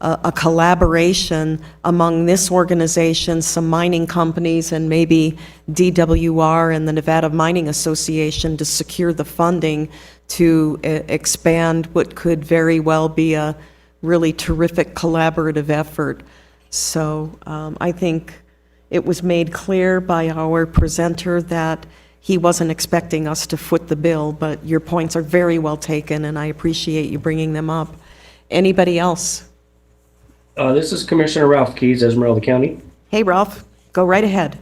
a collaboration among this organization, some mining companies, and maybe DWR and the Nevada Mining Association to secure the funding to expand what could very well be a really terrific collaborative effort. So I think it was made clear by our presenter that he wasn't expecting us to foot the bill, but your points are very well taken, and I appreciate you bringing them up. Anybody else? This is Commissioner Ralph Keyes, Esmeralda County. Hey, Ralph, go right ahead.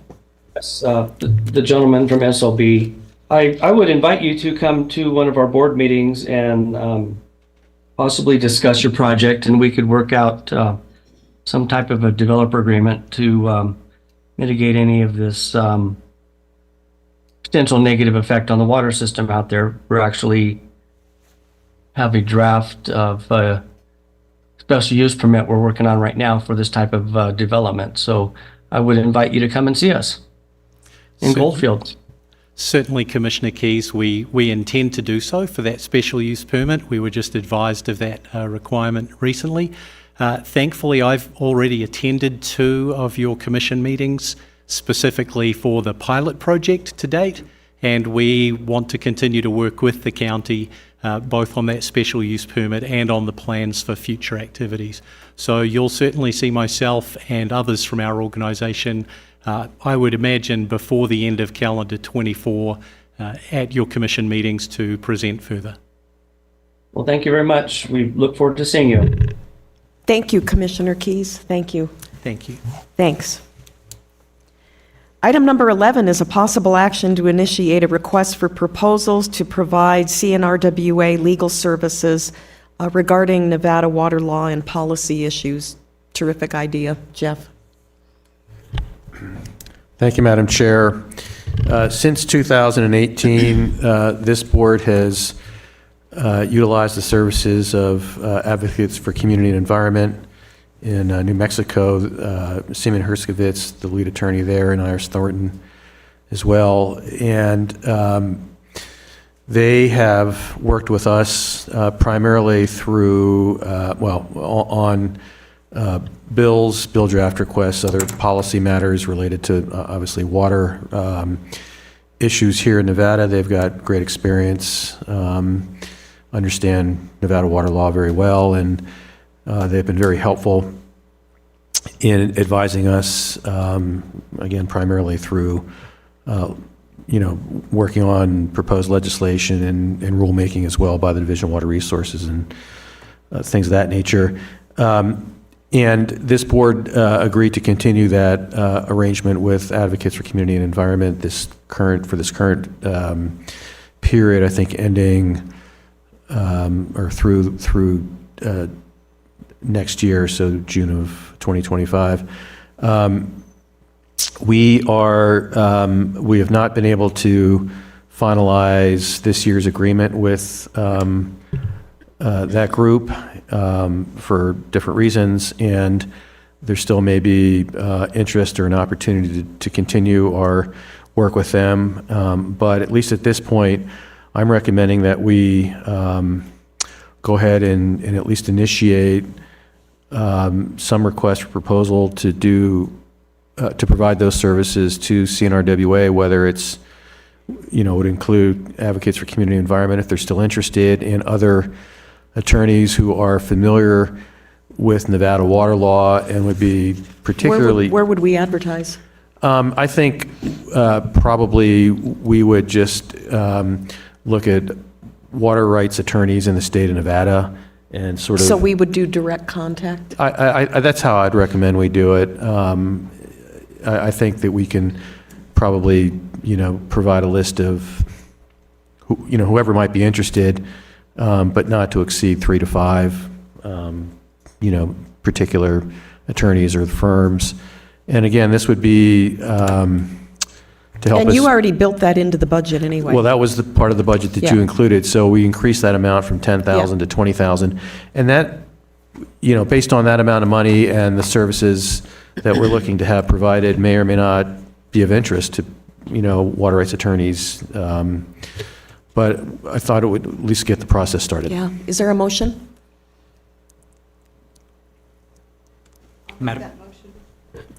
Yes, the gentleman from SLB. I would invite you to come to one of our board meetings and possibly discuss your project, and we could work out some type of a developer agreement to mitigate any of this potential negative effect on the water system out there. We're actually have a draft of a special use permit we're working on right now for this type of development. So I would invite you to come and see us in Goldfield. Certainly, Commissioner Keyes, we intend to do so for that special use permit. We were just advised of that requirement recently. Thankfully, I've already attended 2 of your commission meetings specifically for the pilot project to date, and we want to continue to work with the county both on that special use permit and on the plans for future activities. So you'll certainly see myself and others from our organisation, I would imagine before the end of calendar 24, at your commission meetings to present further. Well, thank you very much. We look forward to seeing you. Thank you, Commissioner Keyes. Thank you. Thank you. Thanks. Item number 11 is a possible action to initiate a request for proposals to provide CNRWA legal services regarding Nevada water law and policy issues. Terrific idea. Jeff. Thank you, Madam Chair. Since 2018, this board has utilized the services of Advocates for Community and Environment in New Mexico, Seaman Herskovitz, the lead attorney there, and Iris Thornton as well. And they have worked with us primarily through, on bills, bill draft requests, other policy matters related to obviously water issues here in Nevada. They've got great experience, understand Nevada water law very well, and they've been very helpful in advising us, again, primarily through, working on proposed legislation and rulemaking as well by the Division of Water Resources and things of that nature. And this board agreed to continue that arrangement with Advocates for Community and Environment for this current period, I think ending or through next year, so June of 2025. We have not been able to finalize this year's agreement with that group for different reasons, and there still may be interest or an opportunity to continue our work with them. But at least at this point, I'm recommending that we go ahead and at least initiate some request for proposal to do to provide those services to CNRWA, whether it's, would include advocates for community environment if they're still interested, and other attorneys who are familiar with Nevada water law and would be particularly. Where would we advertise? I think probably we would just look at water rights attorneys in the state of Nevada and sort of. So we would do direct contact? That's how I'd recommend we do it. I think that we can probably, provide a list of, whoever might be interested, but not to exceed 3 to 5, particular attorneys or firms. And again, this would be to help us. And you already built that into the budget anyway. Well, that was the part of the budget that you Yeah. included, so we increased that amount from 10,000 to 20,000. And that, based on that amount of money and the services that we're looking to have provided may or may not be of interest to, water rights attorneys. But I thought it would at least get the process started. Yeah. Is there a motion? Madam,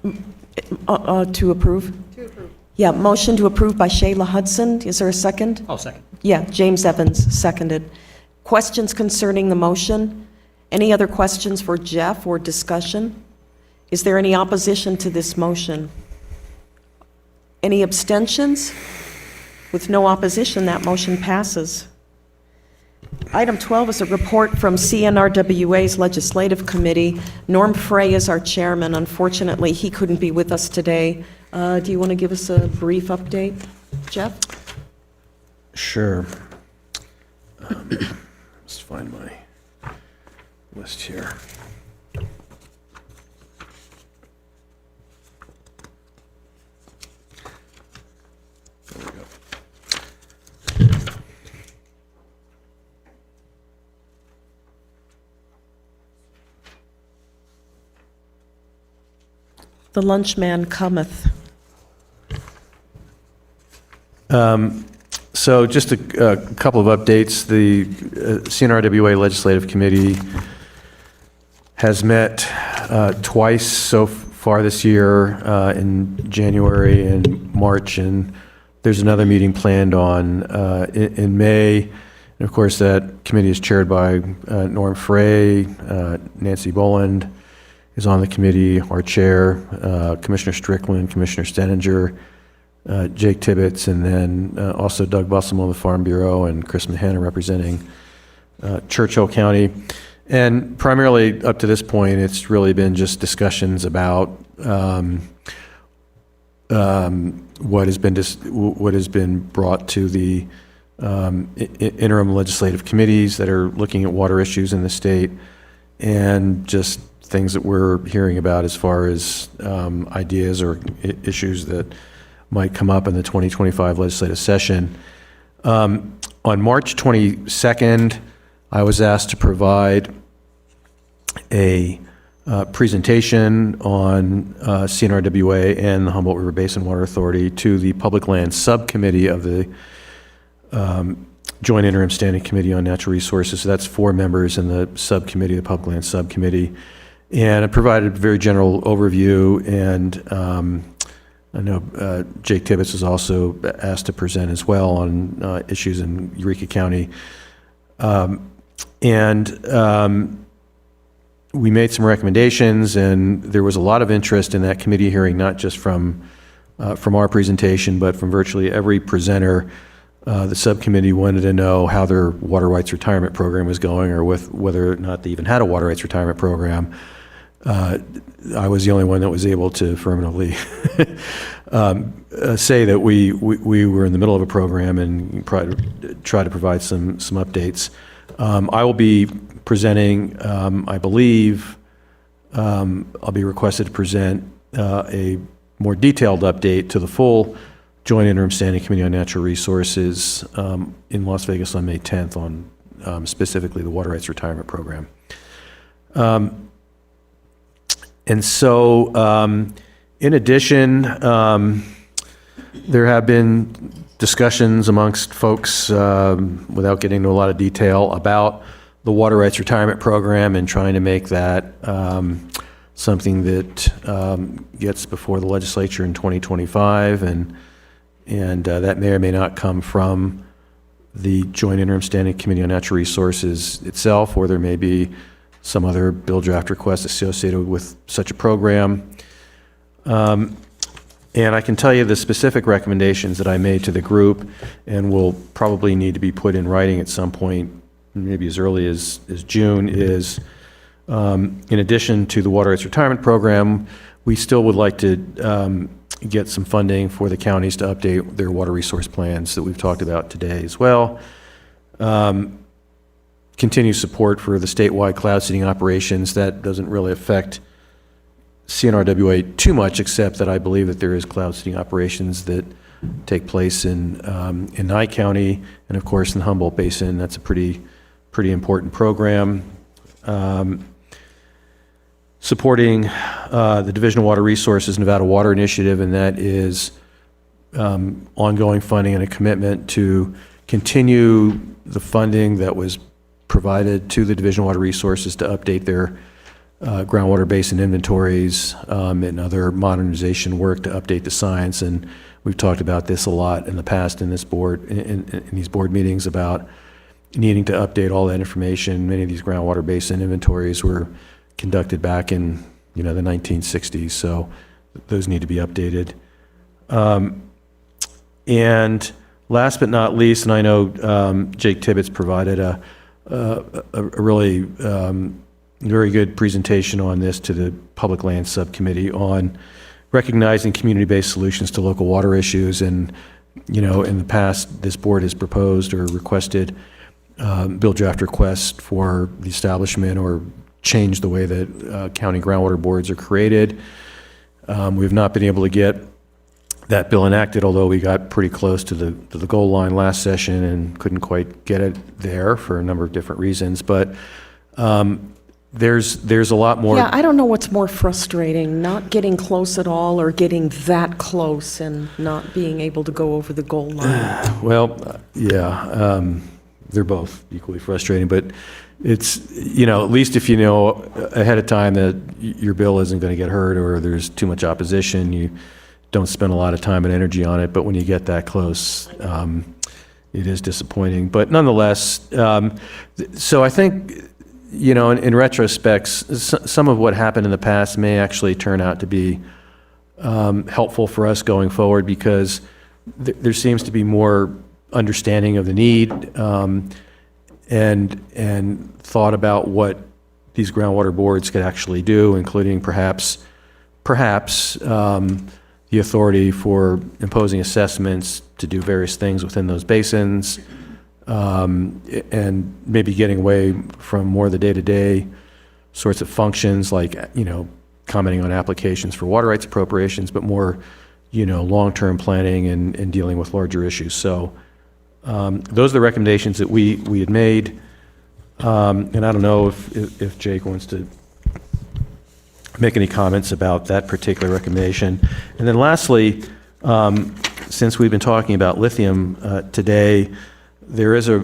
To approve? To approve. Yeah, motion to approve by Shayla Hudson. Is there a second? I'll second. Yeah, James Evans, seconded. Questions concerning the motion? Any other questions for Jeff or discussion? Is there any opposition to this motion? Any abstentions? With no opposition, that motion passes. Item 12 is a report from CNRWA's Legislative Committee. Norm Frey is our chairman. Unfortunately, he couldn't be with us today. Do you want to give us a brief update, Jeff? Sure. Let's find my list here. There we go. The lunch man cometh. So just a couple of updates. The CNRWA Legislative Committee has met twice so far this year, in January and March, and there's another meeting planned on in May. And of course, that committee is chaired by Norm Frey. Nancy Boland is on the committee, our chair, Commissioner Strickland, Commissioner Steninger, Jake Tibbetts, and then also Doug Busselman of the Farm Bureau, and Chris Mahana representing Churchill County. And primarily up to this point, it's really been just discussions about what has been brought to the interim legislative committees that are looking at water issues in the state, and just things that we're hearing about as far as ideas or issues that might come up in the 2025 legislative session. On March 22nd, I was asked to provide a presentation on CNRWA and the Humboldt River Basin Water Authority to the Public Lands Subcommittee of the Joint Interim Standing Committee on Natural Resources. So that's 4 members in the subcommittee, the Public Lands Subcommittee. And I provided a very general overview, and I know Jake Tibbetts was also asked to present as well on issues in Eureka County. We made some recommendations, and there was a lot of interest in that committee hearing, not just from our presentation, but from virtually every presenter. The subcommittee wanted to know how their water rights retirement program was going, or whether or not they even had a water rights retirement program. I was the only one that was able to affirmatively say that we were in the middle of a program and try to provide some updates. I will be presenting, I believe, I'll be requested to present a more detailed update to the full Joint Interim Standing Committee on Natural Resources in Las Vegas on May 10th on specifically the Water Rights Retirement Program. And so, in addition, there have been discussions amongst folks, without getting into a lot of detail, about the Water Rights Retirement Program and trying to make that something that gets before the legislature in 2025, and that may or may not come from the Joint Interim Standing Committee on Natural Resources itself, or there may be some other bill draft request associated with such a program. And I can tell you the specific recommendations that I made to the group, and will probably need to be put in writing at some point, maybe as early as June, is in addition to the Water Rights Retirement Program, we still would like to get some funding for the counties to update their water resource plans that we've talked about today as well. Continue support for the statewide cloud seeding operations. That doesn't really affect CNRWA too much, except that I believe that there is cloud seeding operations that take place in Nye County, and of course in the Humboldt Basin. That's a pretty important program. Supporting the Division of Water Resources Nevada Water Initiative, and that is ongoing funding and a commitment to continue the funding that was provided to the Division of Water Resources to update their groundwater basin inventories and other modernization work to update the science. And we've talked about this a lot in the past in this board, in these board meetings, about needing to update all that information. Many of these groundwater basin inventories were conducted back in the 1960s, so those need to be updated. And last but not least, and I know Jake Tibbetts provided a really very good presentation on this to the Public Land Subcommittee on recognizing community-based solutions to local water issues. And in the past, this board has proposed or requested bill draft requests for the establishment or change the way that county groundwater boards are created. We've not been able to get that bill enacted, although we got pretty close to the goal line last session and couldn't quite get it there for a number of different reasons. But there's a lot more. Yeah, I don't know what's more frustrating, not getting close at all or getting that close and not being able to go over the goal line. Well, yeah, they're both equally frustrating, but it's, at least if you know ahead of time that your bill isn't going to get heard or there's too much opposition, you don't spend a lot of time and energy on it. But when you get that close, it is disappointing. But nonetheless, so I think, in retrospect, some of what happened in the past may actually turn out to be helpful for us going forward, because there seems to be more understanding of the need and thought about what these groundwater boards could actually do, including perhaps the authority for imposing assessments to do various things within those basins, and maybe getting away from more of the day-to-day sorts of functions like, commenting on applications for water rights appropriations, but more, long-term planning and dealing with larger issues. So those are the recommendations that we had made. And I don't know if Jake wants to make any comments about that particular recommendation. And then lastly, since we've been talking about lithium today, there is a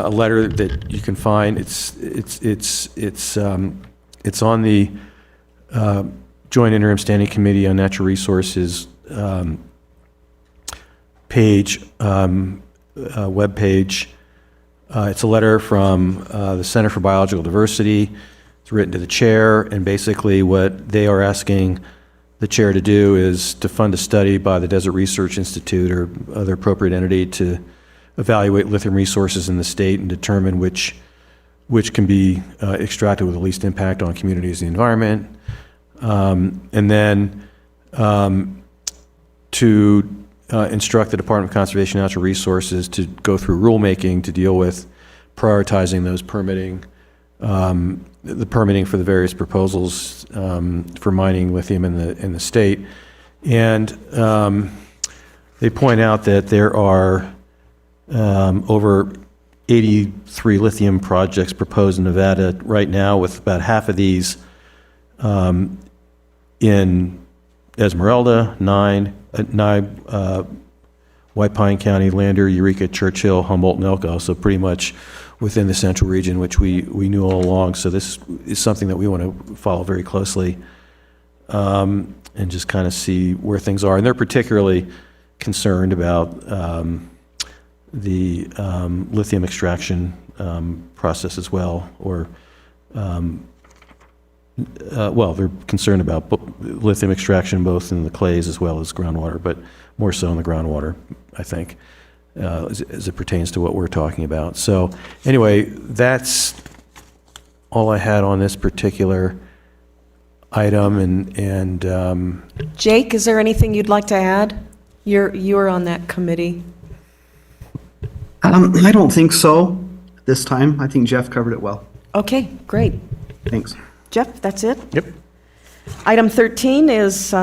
letter that you can find. It's on the Joint Interim Standing Committee on Natural Resources page, web page. It's a letter from the Center for Biological Diversity. It's written to the chair, and basically what they are asking the chair to do is to fund a study by the Desert Research Institute or other appropriate entity to evaluate lithium resources in the state and determine which can be extracted with the least impact on communities and the environment. And then to instruct the Department of Conservation and Natural Resources to go through rulemaking to deal with prioritizing those permitting, the permitting for the various proposals for mining lithium in the state. And they point out that there are over 83 lithium projects proposed in Nevada right now, with about half of these in Esmeralda, Nye, White Pine County, Lander, Eureka, Churchill, Humboldt, and Elko, so pretty much within the central region, which we knew all along. So this is something that we want to follow very closely. and just kind of see where things are. And they're particularly concerned about the lithium extraction process as well, or well, they're concerned about lithium extraction both in the clays as well as groundwater, but more so in the groundwater, I think, as it pertains to what we're talking about. So anyway, that's all I had on this particular item. And Jake, is there anything you'd like to add? You're on that committee. I don't think so this time. I think Jeff covered it well. Okay, great. Thanks. Jeff, that's it? Yep. Item 13 is,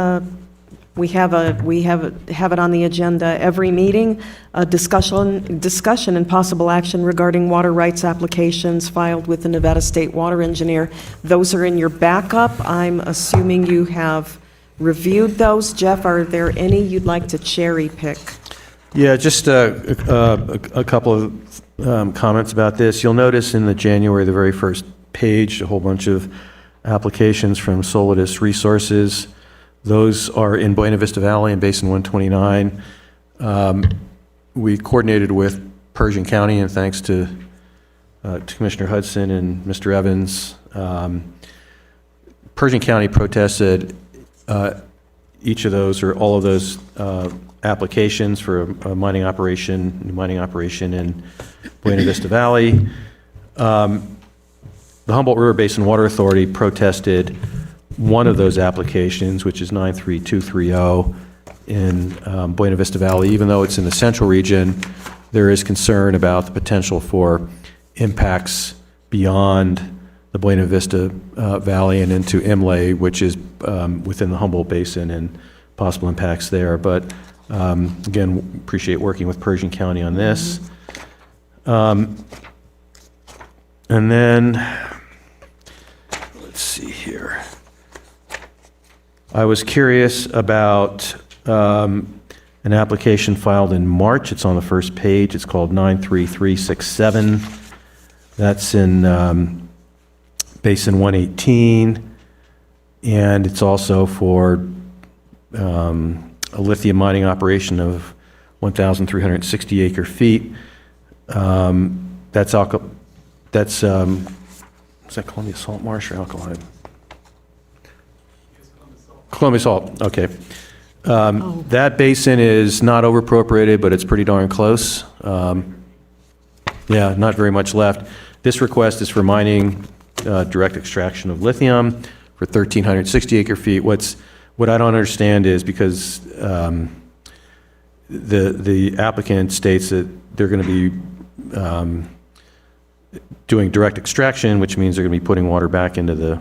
we have it on the agenda every meeting, a discussion and possible action regarding water rights applications filed with the Nevada State Water Engineer. Those are in your backup. I'm assuming you have reviewed those. Jeff, are there any you'd like to cherry pick? yeah, just a couple of comments about this. You'll notice in the January, the very first page, a whole bunch of applications from Solidus Resources. Those are in Buena Vista Valley and Basin 129. We coordinated with Pershing County, and thanks to Commissioner Hudson and Mr. Evans, Pershing County protested each of those or all of those applications for a new mining operation in Buena Vista Valley. The Humboldt River Basin Water Authority protested one of those applications, which is 93230 in Buena Vista Valley. Even though it's in the central region, there is concern about the potential for impacts beyond the Buena Vista Valley and into Imlay, which is within the Humboldt Basin, and possible impacts there. But again, appreciate working with Pershing County on this. And then, let's see here. I was curious about an application filed in March. It's on the first page. It's called 93367. That's in Basin 118. And it's also for a lithium mining operation of 1,360 acre feet. That's is that Columbia Salt Marsh or Alkali? Columbia Salt, okay. That basin is not overappropriated, but it's pretty darn close. Yeah, not very much left. This request is for mining direct extraction of lithium for 1,360 acre feet. What I don't understand is because the applicant states that they're going to be doing direct extraction, which means they're going to be putting water back into the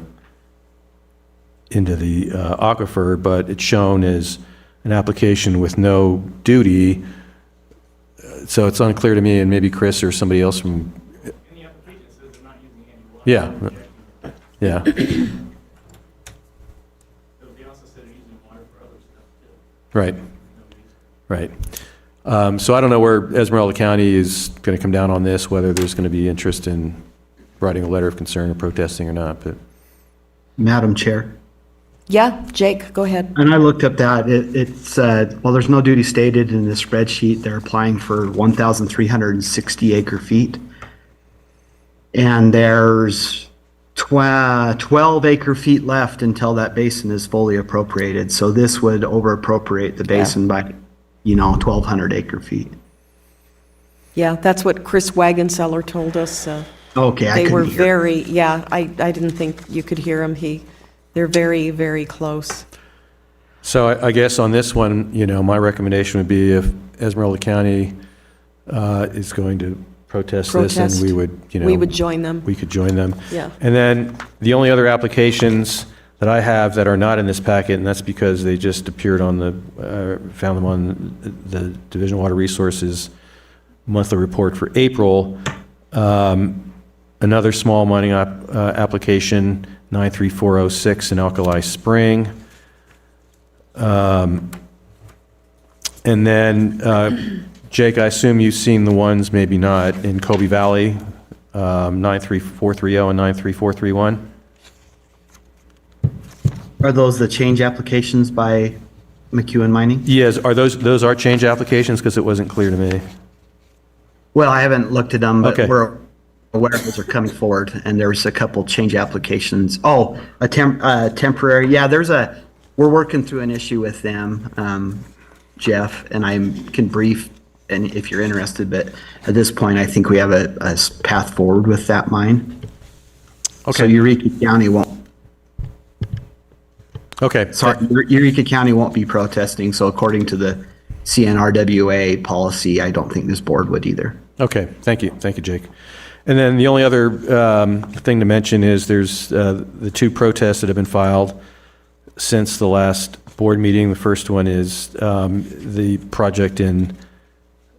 aquifer, but it's shown as an application with no duty. So it's unclear to me, and maybe Chris or somebody else from. In the application, it says they're not using any water. Yeah, yeah. They also said they're using water for other stuff too. Right, right. So I don't know where Esmeralda County is going to come down on this, whether there's going to be interest in writing a letter of concern or protesting or not, but. Madam Chair. Yeah, Jake, go ahead. And I looked up that. It's well, there's no duty stated in the spreadsheet. They're applying for 1,360 acre feet. And there's 12 acre feet left until that basin is fully appropriated. So this would over appropriate the basin by, 1,200 acre feet. Yeah, that's what Chris Wagenseller told us. Okay, I They couldn't were hear. very, yeah, I didn't think you could hear him. They're very, very close. So I guess on this one, my recommendation would be if Esmeralda County is going to protest this, and we would, We would join them. we could join them. Yeah. And then the only other applications that I have that are not in this packet, and that's because they just appeared on found them on the Division of Water Resources monthly report for April. Another small mining application, 93406 in Alkali Spring. And then, Jake, I assume you've seen the ones, maybe not, in Kobe Valley, 93430 and 93431? Are those the change applications by McEwen Mining? Yes, are those are change applications? Because it wasn't clear to me. Well, I haven't looked at them, but Okay. we're aware those are coming forward, and there's a couple change applications. Oh, a temporary, yeah, we're working through an issue with them, Jeff, and I can brief, and if you're interested, but at this point, I think we have a path forward with that mine. So Eureka County won't, Okay. sorry, Eureka County won't be protesting, so according to the CNRWA policy, I don't think this board would either. Okay, thank you, Jake. And then the only other thing to mention is there's the two protests that have been filed since the last board meeting. The first one is the project in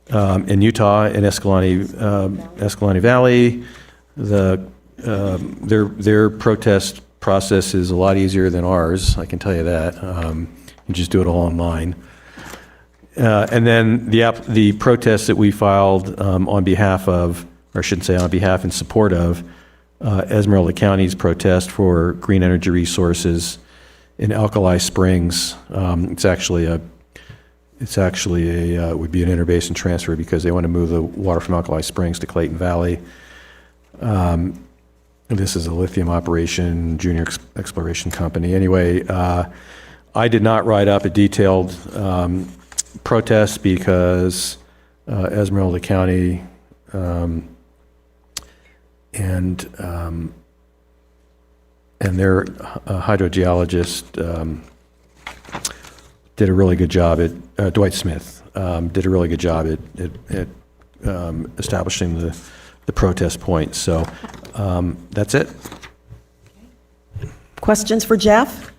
Utah, in Escalante Valley. Their protest process is a lot easier than ours, I can tell you that. You just do it all online. And then the protest that we filed on behalf of, or I shouldn't say on behalf, in support of Esmeralda County's protest for green energy resources in Alkali Springs. It's actually would be an interbasin transfer because they want to move the water from Alkali Springs to Clayton Valley. This is a lithium operation, junior exploration company. Anyway, I did not write up a detailed protest because Esmeralda County and their hydrogeologist did a really good job at Dwight Smith did a really good job at establishing the protest point. So that's it. Questions for Jeff?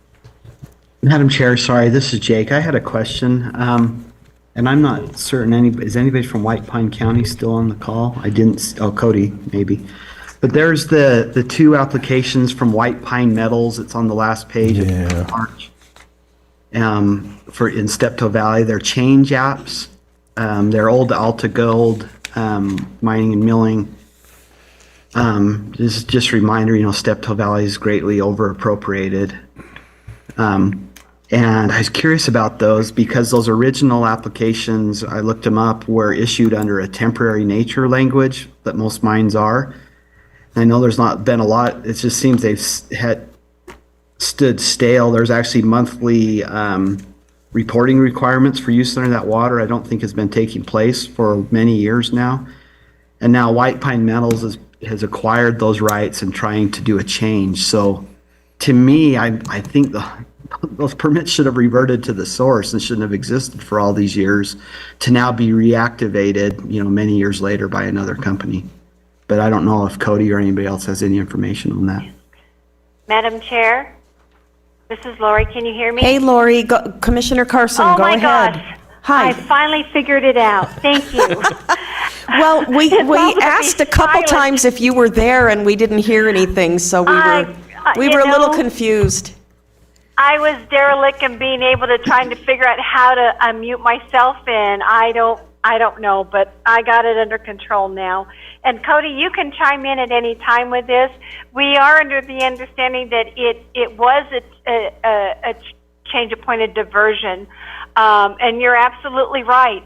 Madam Chair, sorry, this is Jake. I had a question, and I'm not certain is anybody from White Pine County still on the call? I didn't, oh, Cody, maybe. But there's the two applications from White Pine Metals. It's on the last page of March. In Steptoe Valley, they're change apps. They're old Alta Gold, mining and milling. This is just a reminder, Steptoe Valley is greatly over appropriated. And I was curious about those because those original applications, I looked them up, were issued under a temporary nature language that most mines are. And I know there's not been a lot, it just seems they've stood stale. There's actually monthly reporting requirements for use under that water. I don't think has been taking place for many years now. And now White Pine Metals has acquired those rights and trying to do a change. So to me, I think those permits should have reverted to the source and shouldn't have existed for all these years to now be reactivated, many years later by another company. But I don't know if Cody or anybody else has any information on that. Madam Chair, this is Lori. Can you hear me? Hey, Lori, Commissioner Carson, go ahead. Gosh. Hi. I finally figured it out. Thank you. Well, we asked a couple times if you were there and we didn't hear anything, so we were a little confused. I was derelict in being able to trying to figure out how to unmute myself, and I don't know, but I got it under control now. And Cody, you can chime in at any time with this. We are under the understanding that it was a change of point of diversion, and you're absolutely right.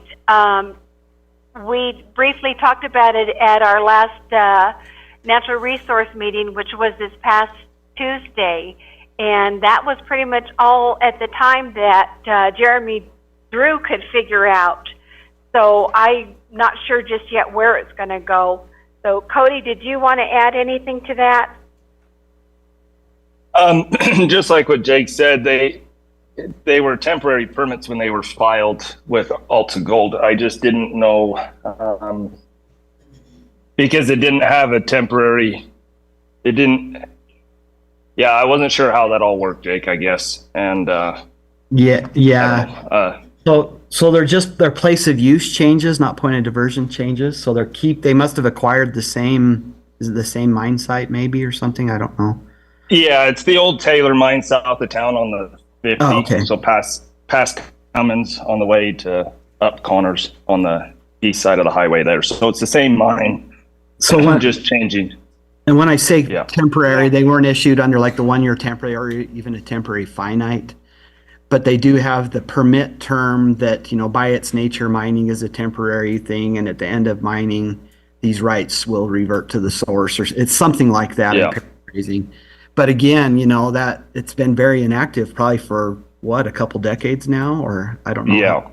We briefly talked about it at our last natural resource meeting, which was this past Tuesday. And that was pretty much all at the time that Jeremy Drew could figure out. So I'm not sure just yet where it's going to go. So Cody, did you want to add anything to that? Just like what Jake said, they were temporary permits when they were filed with Alta Gold. I just didn't know because it didn't have a temporary. It didn't. Yeah, I wasn't sure how that all worked, Jake, I guess. And yeah. So they're place of use changes, not point of diversion changes. So they must have acquired the same mine site maybe or something. I don't know. Yeah, it's the old Taylor mine south of town on the 50. Oh, okay. So past Cummins on the way to up Connors on the east side of the highway there. So it's the same mine. So just changing. And when I say Yeah. temporary, they weren't issued under like the 1-year temporary or even a temporary finite. But they do have the permit term that, by its nature, mining is a temporary thing. And at the end of mining, these rights will revert to the source, or it's something like that. Yeah. I'm paraphrasing. But again, that it's been very inactive probably for a couple decades now, or I don't know. Yeah.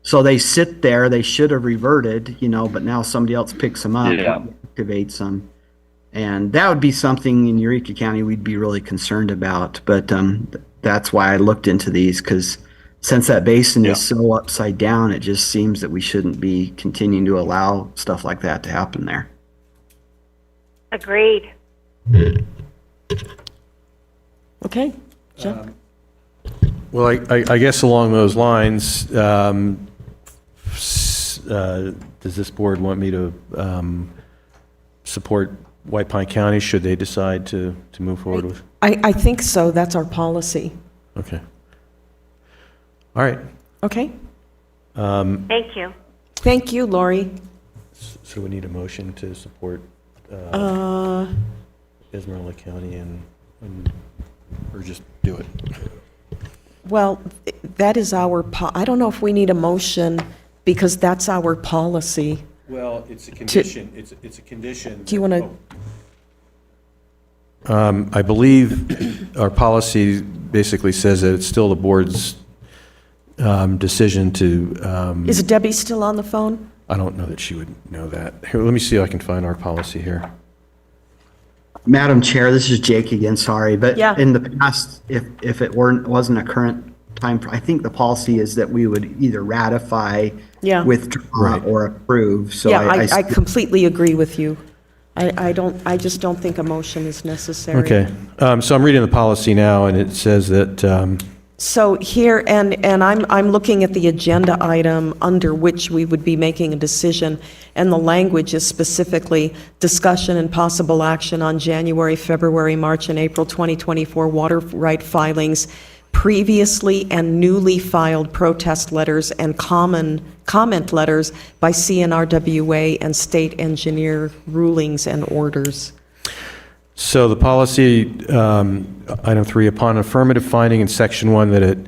So they sit there, they should have reverted, but now somebody else picks them up, Yeah. activates them. And that would be something in Eureka County we'd be really concerned about. But that's why I looked into these, because since that basin is so upside down, it just seems that we shouldn't be continuing to allow stuff like that to happen there. Agreed. Okay, Jeff? Well, I guess along those lines, does this board want me to support White Pine County should they decide to move forward with? I think so. That's our policy. Okay. All right. Okay? Thank you. Thank you, Lori. So we need a motion to support Esmeralda County or just do it? Well, that is our, I don't know if we need a motion because that's our policy. Well, it's a condition, it's a condition. Do you want to? I believe our policy basically says that it's still the board's decision to. Is Debbie still on the phone? I don't know that she would know that. Here, let me see if I can find our policy here. Madam Chair, this is Jake again, sorry, but Yeah. in the past, if it wasn't a current time, I think the policy is that we would either ratify, Yeah. withdraw, or approve, so Yeah, I completely agree with you. I just don't think a motion is necessary. Okay, so I'm reading the policy now, and it says that, So here, and I'm looking at the agenda item under which we would be making a decision, and the language is specifically discussion and possible action on January, February, March, and April 2024 water right filings, previously and newly filed protest letters and comment letters by CNRWA and state engineer rulings and orders. so the policy, item 3, upon affirmative finding in section 1 that it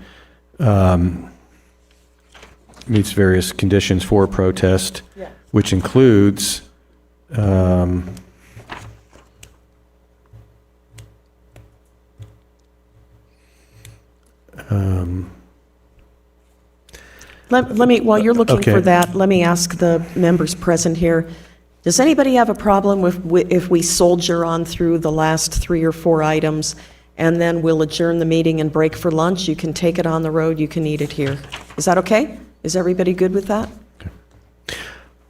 meets various conditions for protest, Yeah. which includes, Let me, while you're looking Okay. for that, let me ask the members present here, does anybody have a problem if we soldier on through the last 3 or 4 items, and then we'll adjourn the meeting and break for lunch? You can take it on the road, you can eat it here. Is that okay? Is everybody good with that?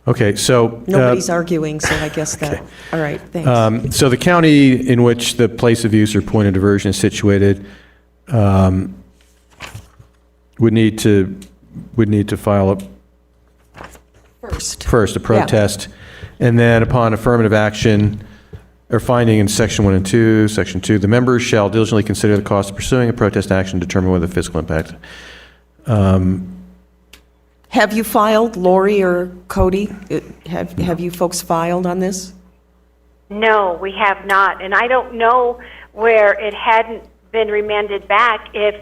okay, so. Nobody's arguing, so I guess that, all right, thanks. So the county in which the place of use or point of diversion is situated would need to file first a protest, and then upon affirmative action or finding in section 1 and 2, section 2, the members shall diligently consider the cost of pursuing a protest action, determine whether the fiscal impact. Have you filed, Lori or Cody? Have you folks filed on this? No, we have not. And I don't know where it hadn't been remanded back if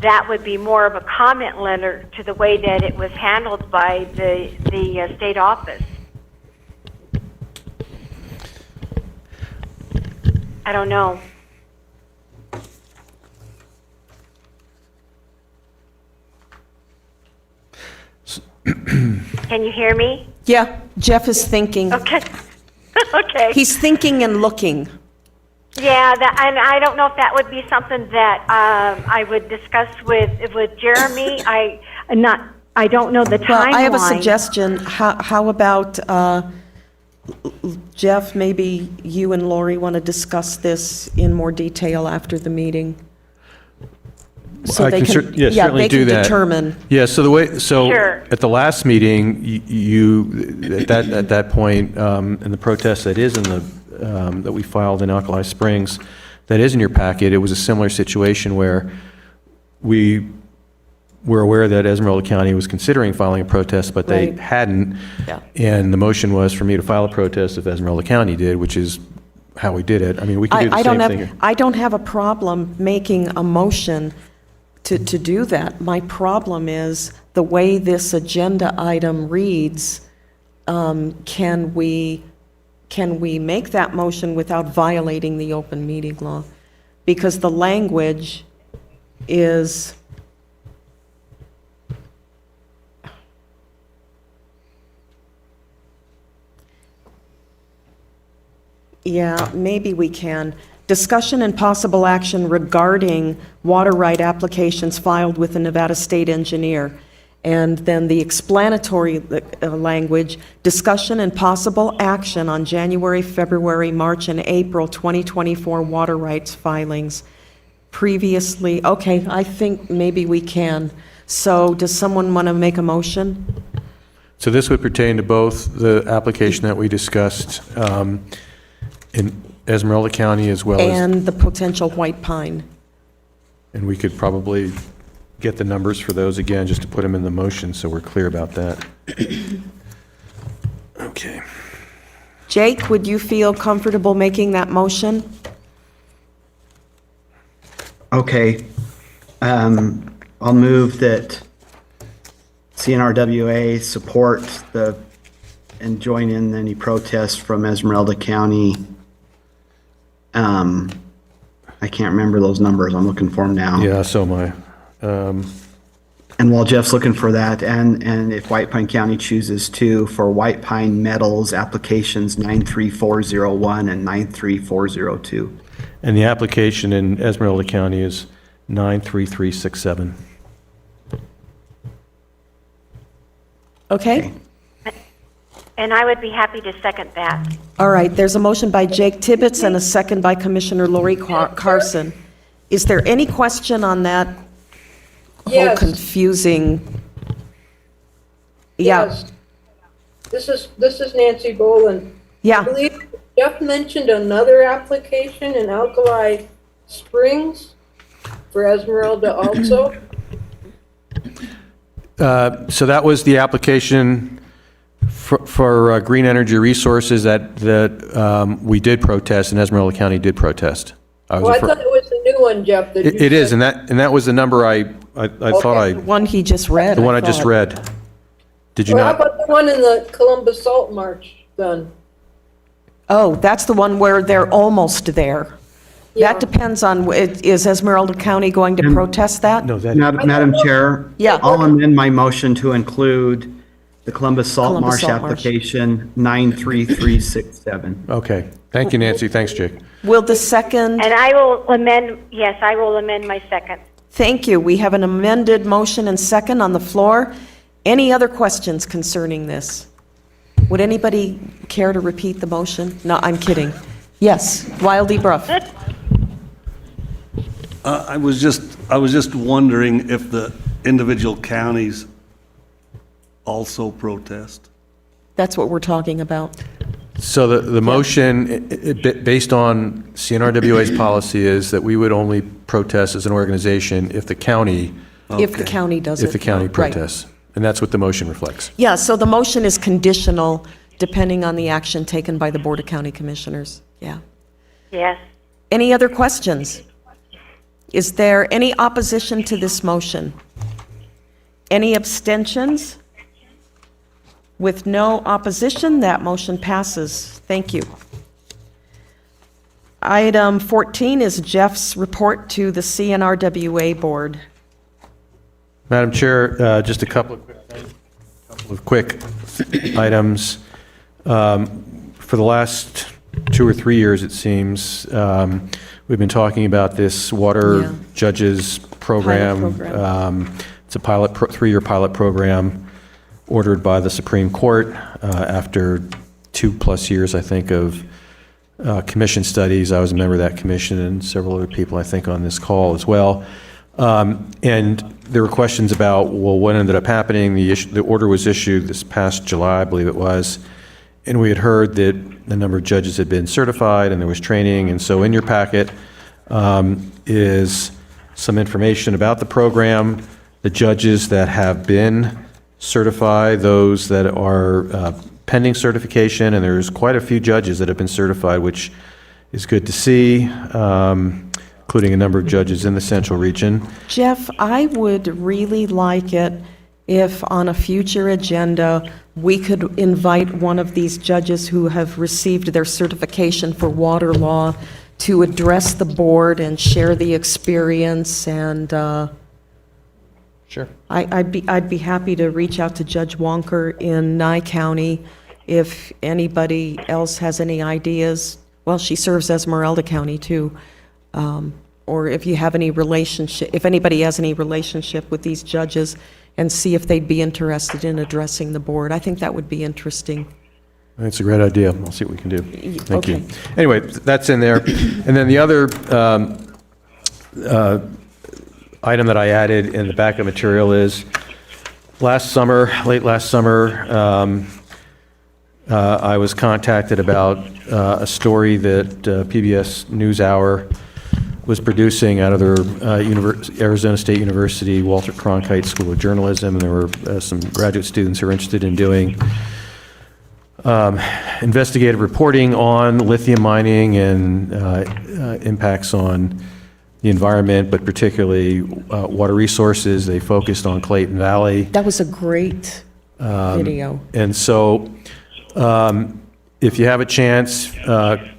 that would be more of a comment letter to the way that it was handled by the state office. I don't know. Can you hear me? Yeah, Jeff is thinking. Okay. Okay. He's thinking and looking. Yeah, and I don't know if that would be something that I would discuss with Jeremy. I don't know the timeline. Well, I have a suggestion. How about, Jeff, maybe you and Lori want to discuss this in more detail after the meeting? So I they can can, certainly they do can that. determine. Yeah, so Sure. at the last meeting, at that point, in the protest that is in the, that we filed in Alkali Springs, that is in your packet, it was a similar situation where we were aware that Esmeralda County was considering filing a protest, but they Right. hadn't. Yeah. And the motion was for me to file a protest if Esmeralda County did, which is how we did it. I mean, we could do the I same don't thing. have, I don't have a problem making a motion to do that. My problem is the way this agenda item reads. Can we make that motion without violating the open meeting law? Because the language is, yeah, maybe we can. Discussion and possible action regarding water right applications filed with the Nevada State Engineer. And then the explanatory language, discussion and possible action on January, February, March, and April 2024 water rights filings. Previously, okay, I think maybe we can. So does someone want to make a motion? So this would pertain to both the application that we discussed in Esmeralda County as well as, And the potential white pine. and we could probably get the numbers for those again, just to put them in the motion so we're clear about that. Okay. Jake, would you feel comfortable making that motion? Okay. I'll move that CNRWA support and join in any protests from Esmeralda County. I can't remember those numbers. I'm looking for them now. Yeah, so am I. And while Jeff's looking for that, and if White Pine County chooses to, for White Pine Metals applications 93401 and 93402. And the application in Esmeralda County is 93367. Okay? And I would be happy to second that. All right, there's a motion by Jake Tibbetts and a second by Commissioner Lori Carson. Is there any question on that whole Yes. confusing? Yeah, Yes. This is Nancy Boland. I yeah. believe Jeff mentioned another application in Alkali Springs for Esmeralda also. So that was the application for Green Energy Resources that we did protest, and Esmeralda County did protest. Well, I thought it was a new one, Jeff. that you It is, said- and that was the number I thought The one he just read. the one I just thought. read. Did you Well, how not? about the one in the Columbus Salt March then? Oh, that's the one where they're almost there. Yeah. That depends on, is Esmeralda County going to protest that? No, that, Madam Chair? Yeah. I'll amend my motion to include the Columbus Salt Columbus Marsh Salt Marsh. application 93367. okay. Thank you, Nancy. Thanks, Jake. Will the second, And I will amend, yes, I will amend my second. thank you. We have an amended motion and second on the floor. Any other questions concerning this? Would anybody care to repeat the motion? No, I'm kidding. Yes, Wildy Bruff. I was just wondering if the individual counties also protest. That's what we're talking about. So the motion, based on CNRWA's policy, is that we would only protest as an organization if the county, If the county does it. if the county Right. protests. And that's what the motion reflects. Yeah, so the motion is conditional depending on the action taken by the Board of County Commissioners. Yeah. Yes. Any other questions? Is there any opposition to this motion? Any abstentions? With no opposition, that motion passes. Thank you. Item 14 is Jeff's report to the CNRWA Board. Madam Chair, just a couple of quick items. For the last 2 or 3 years, it seems, we've been talking about this water Yeah. judges program. Pilot program. It's a 3-year pilot program ordered by the Supreme Court after 2+ years, I think, of commission studies. I was a member of that commission, and several other people, I think, on this call as well. And there were questions about, well, what ended up happening. The order was issued this past July, I believe it was, and we had heard that the number of judges had been certified and there was training. And so in your packet is some information about the program, the judges that have been certified, those that are pending certification, and there's quite a few judges that have been certified, which is good to see, including a number of judges in the Central Region. Jeff, I would really like it if on a future agenda, we could invite one of these judges who have received their certification for water law to address the board and share the experience, and Sure. I'd be happy to reach out to Judge Wonker in Nye County if anybody else has any ideas. Well, she serves Esmeralda County too. Or if you have any relationship, if anybody has any relationship with these judges, and see if they'd be interested in addressing the board. I think that would be interesting. That's a great idea. I'll see what we can do. Thank you. Okay. Anyway, that's in there. And then the other item that I added in the backup material is late last summer, I was contacted about a story that PBS NewsHour was producing out of their Arizona State University Walter Cronkite School of Journalism, and there were some graduate students who were interested in doing investigative reporting on lithium mining and impacts on the environment, but particularly water resources. They focused on Clayton Valley. That was a great video. And so if you have a chance,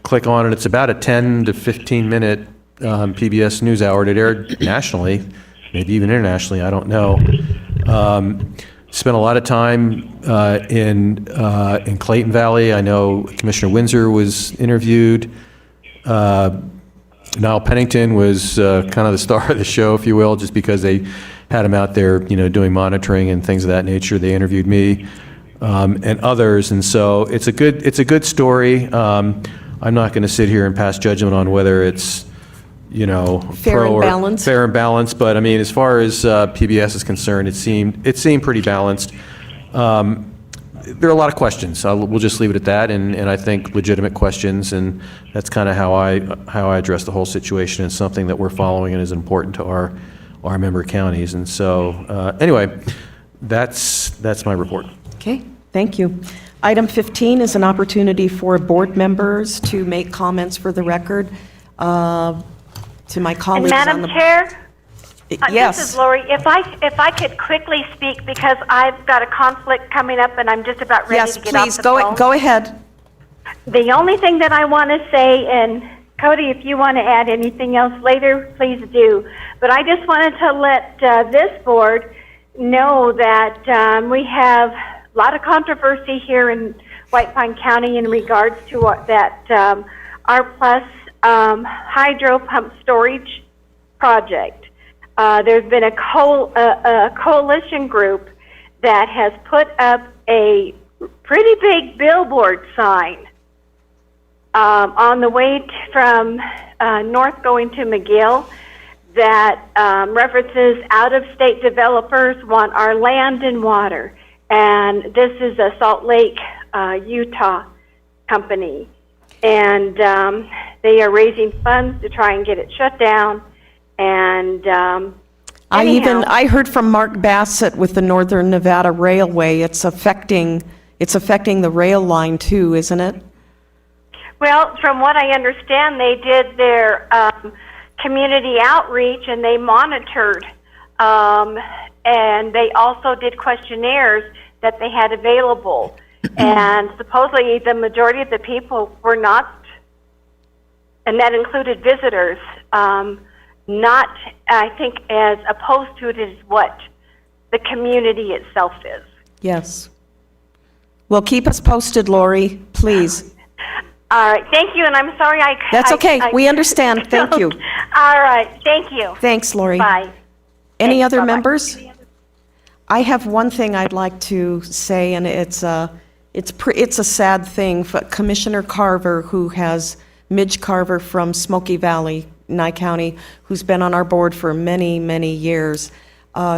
click on it. It's about a 10 to 15 minute PBS NewsHour. It aired nationally, maybe even internationally, I don't know. Spent a lot of time in Clayton Valley. I know Commissioner Windsor was interviewed. Niall Pennington was kind of the star of the show, if you will, just because they had him out there, doing monitoring and things of that nature. They interviewed me and others, and so it's a good story. I'm not going to sit here and pass judgment on whether it's Fair and balanced. Fair and balanced, but I mean, as far as PBS is concerned, it seemed pretty balanced. There are a lot of questions. We'll just leave it at that, and I think legitimate questions, and that's kind of how I address the whole situation. It's something that we're following and is important to our member counties, and so anyway, that's my report. Okay, thank you. Item 15 is an opportunity for board members to make comments for the record. To my colleagues on Madam the... Chair? Yes. This is Lori. If I could quickly speak, because I've got a conflict coming up and I'm just about ready Yes, to get off please, the phone. go ahead. The only thing that I want to say, and Cody, if you want to add anything else later, please do. But I just wanted to let this board know that we have a lot of controversy here in White Pine County in regards to that R+ hydro pump storage project. There's been a coalition group that has put up a pretty big billboard sign on the way from north going to McGill that references out-of-state developers want our land and water. And this is a Salt Lake, Utah company. And they are raising funds to try and get it shut down. And I heard from Mark Bassett with the Northern Nevada Railway. It's affecting the rail line too, isn't it? Well, from what I understand, they did their community outreach and they monitored, and they also did questionnaires that they had available. And supposedly the majority of the people were not, and that included visitors, not, I think, as opposed to it as what the community itself is. Yes. Well, keep us posted, Lori, please. All right, thank you, and I'm sorry That's okay, we understand, thank you. All right, thank you. Thanks, Lori. Bye. Any Thanks, other bye-bye. members? I have one thing I'd like to say, and it's a sad thing. Commissioner Carver, Midge Carver from Smoky Valley, Nye County, who's been on our board for many, many years.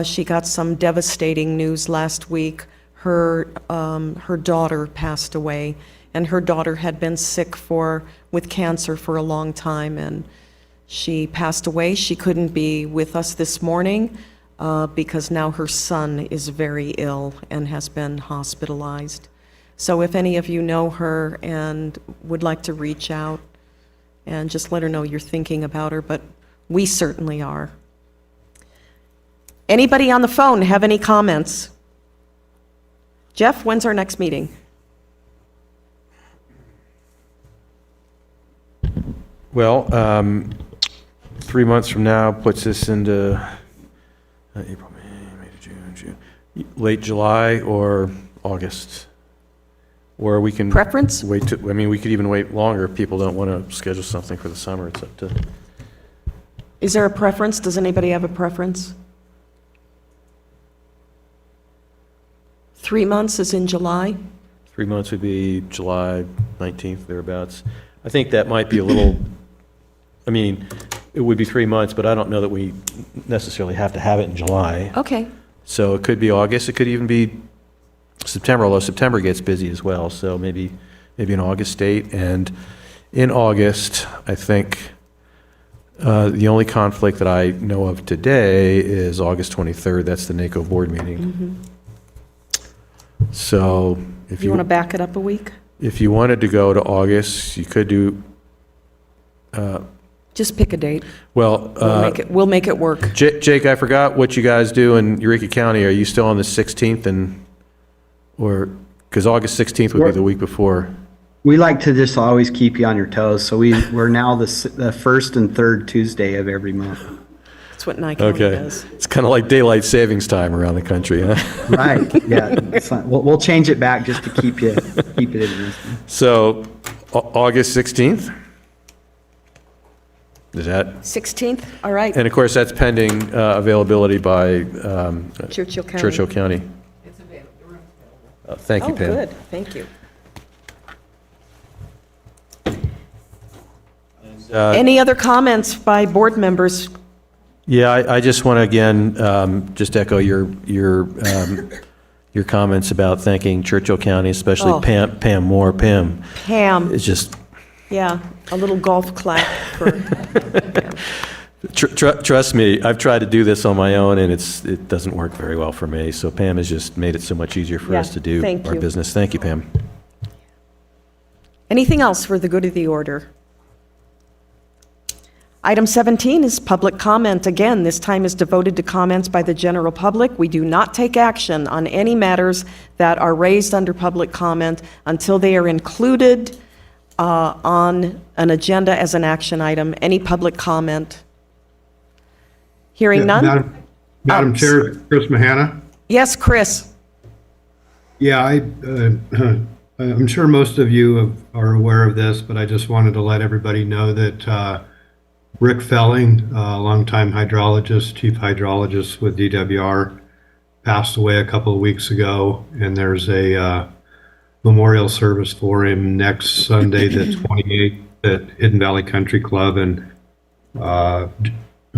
She got some devastating news last week. Her daughter passed away, and her daughter had been sick with cancer for a long time, and she passed away. She couldn't be with us this morning because now her son is very ill and has been hospitalized. So if any of you know her and would like to reach out, and just let her know you're thinking about her, but we certainly are. Anybody on the phone have any comments? Jeff, when's our next meeting? Well, 3 months from now puts us into April, May, June, late July or August. Or we can. Preference? Wait, we could even wait longer if people don't want to schedule something for the summer. It's up to. Is there a preference? Does anybody have a preference? 3 months is in July? 3 months would be July 19th, thereabouts. I think that might be a little, it would be 3 months, but I don't know that we necessarily have to have it in July. Okay. So it could be August, it could even be September, although September gets busy as well, so maybe an August date. And in August, I think the only conflict that I know of today is August 23rd, that's the NACO board meeting. So if You want to back it up a week? if you wanted to go to August, you could do, Just pick a date. well, We'll make it work. Jake, I forgot what you guys do in Eureka County. Are you still on the 16th because August 16th would be the week before. We like to just always keep you on your toes, so we're now the first and third Tuesday of every month. That's what Nye County Okay. does. It's kind of like daylight savings time around the country, huh? Right, yeah. It's fine. We'll change it back just to keep it interesting. So, August 16th? Is that? 16th, all right. And of course, that's pending availability by Churchill County. Churchill County. Thank you, Oh, Pam. good, thank you. Any other comments by board members? Yeah, I just want to again, just echo your comments about thanking Churchill County, especially Oh. Pam Moore. Pam Pam, is just, yeah, a little golf clap for, trust me, I've tried to do this on my own and it doesn't work very well for me. So Pam has just made it so much easier for Yeah, us to do thank our you. business. Thank you, Pam. anything else for the good of the order? Item 17 is public comment. Again, this time is devoted to comments by the general public. We do not take action on any matters that are raised under public comment until they are included on an agenda as an action item. Any public comment? Hearing Yeah, none? Madam Chair, Chris Mahana. Yes, Chris? Yeah, I'm sure most of you are aware of this, but I just wanted to let everybody know that Rick Felling, a longtime hydrologist, chief hydrologist with DWR, passed away a couple of weeks ago, and there's a memorial service for him next Sunday, the 28th, at Hidden Valley Country Club, and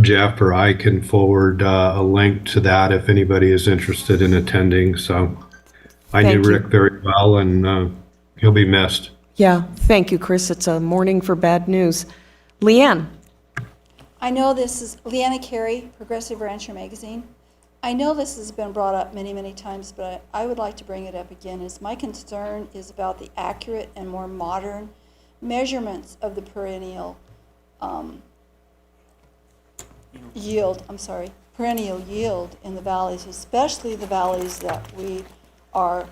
Jeff or I can forward a link to that if anybody is interested in attending. So I knew Thank you. Rick very well, and he'll be missed. Yeah, thank you, Chris. It's a morning for bad news. Leanne? I know this is Leanna Carey, Progressive Rancher Magazine. I know this has been brought up many, many times, but I would like to bring it up again. Is my concern is about the accurate and more modern measurements of the perennial perennial yield in the valleys, especially the valleys that we are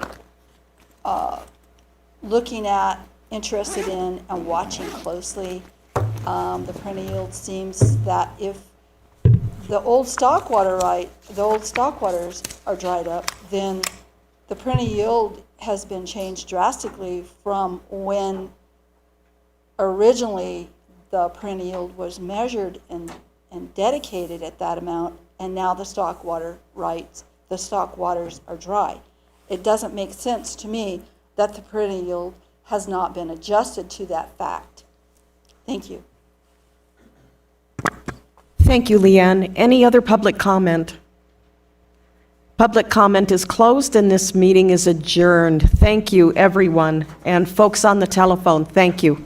looking at, interested in, and watching closely. The perennial yield seems that if the old stock waters are dried up, then the perennial yield has been changed drastically from when originally the perennial yield was measured and dedicated at that amount, and now the stock waters are dry. It doesn't make sense to me that the perennial yield has not been adjusted to that fact. Thank you. Thank you, Leanne. Any other public comment? Public comment is closed and this meeting is adjourned. Thank you, everyone. And folks on the telephone, thank you.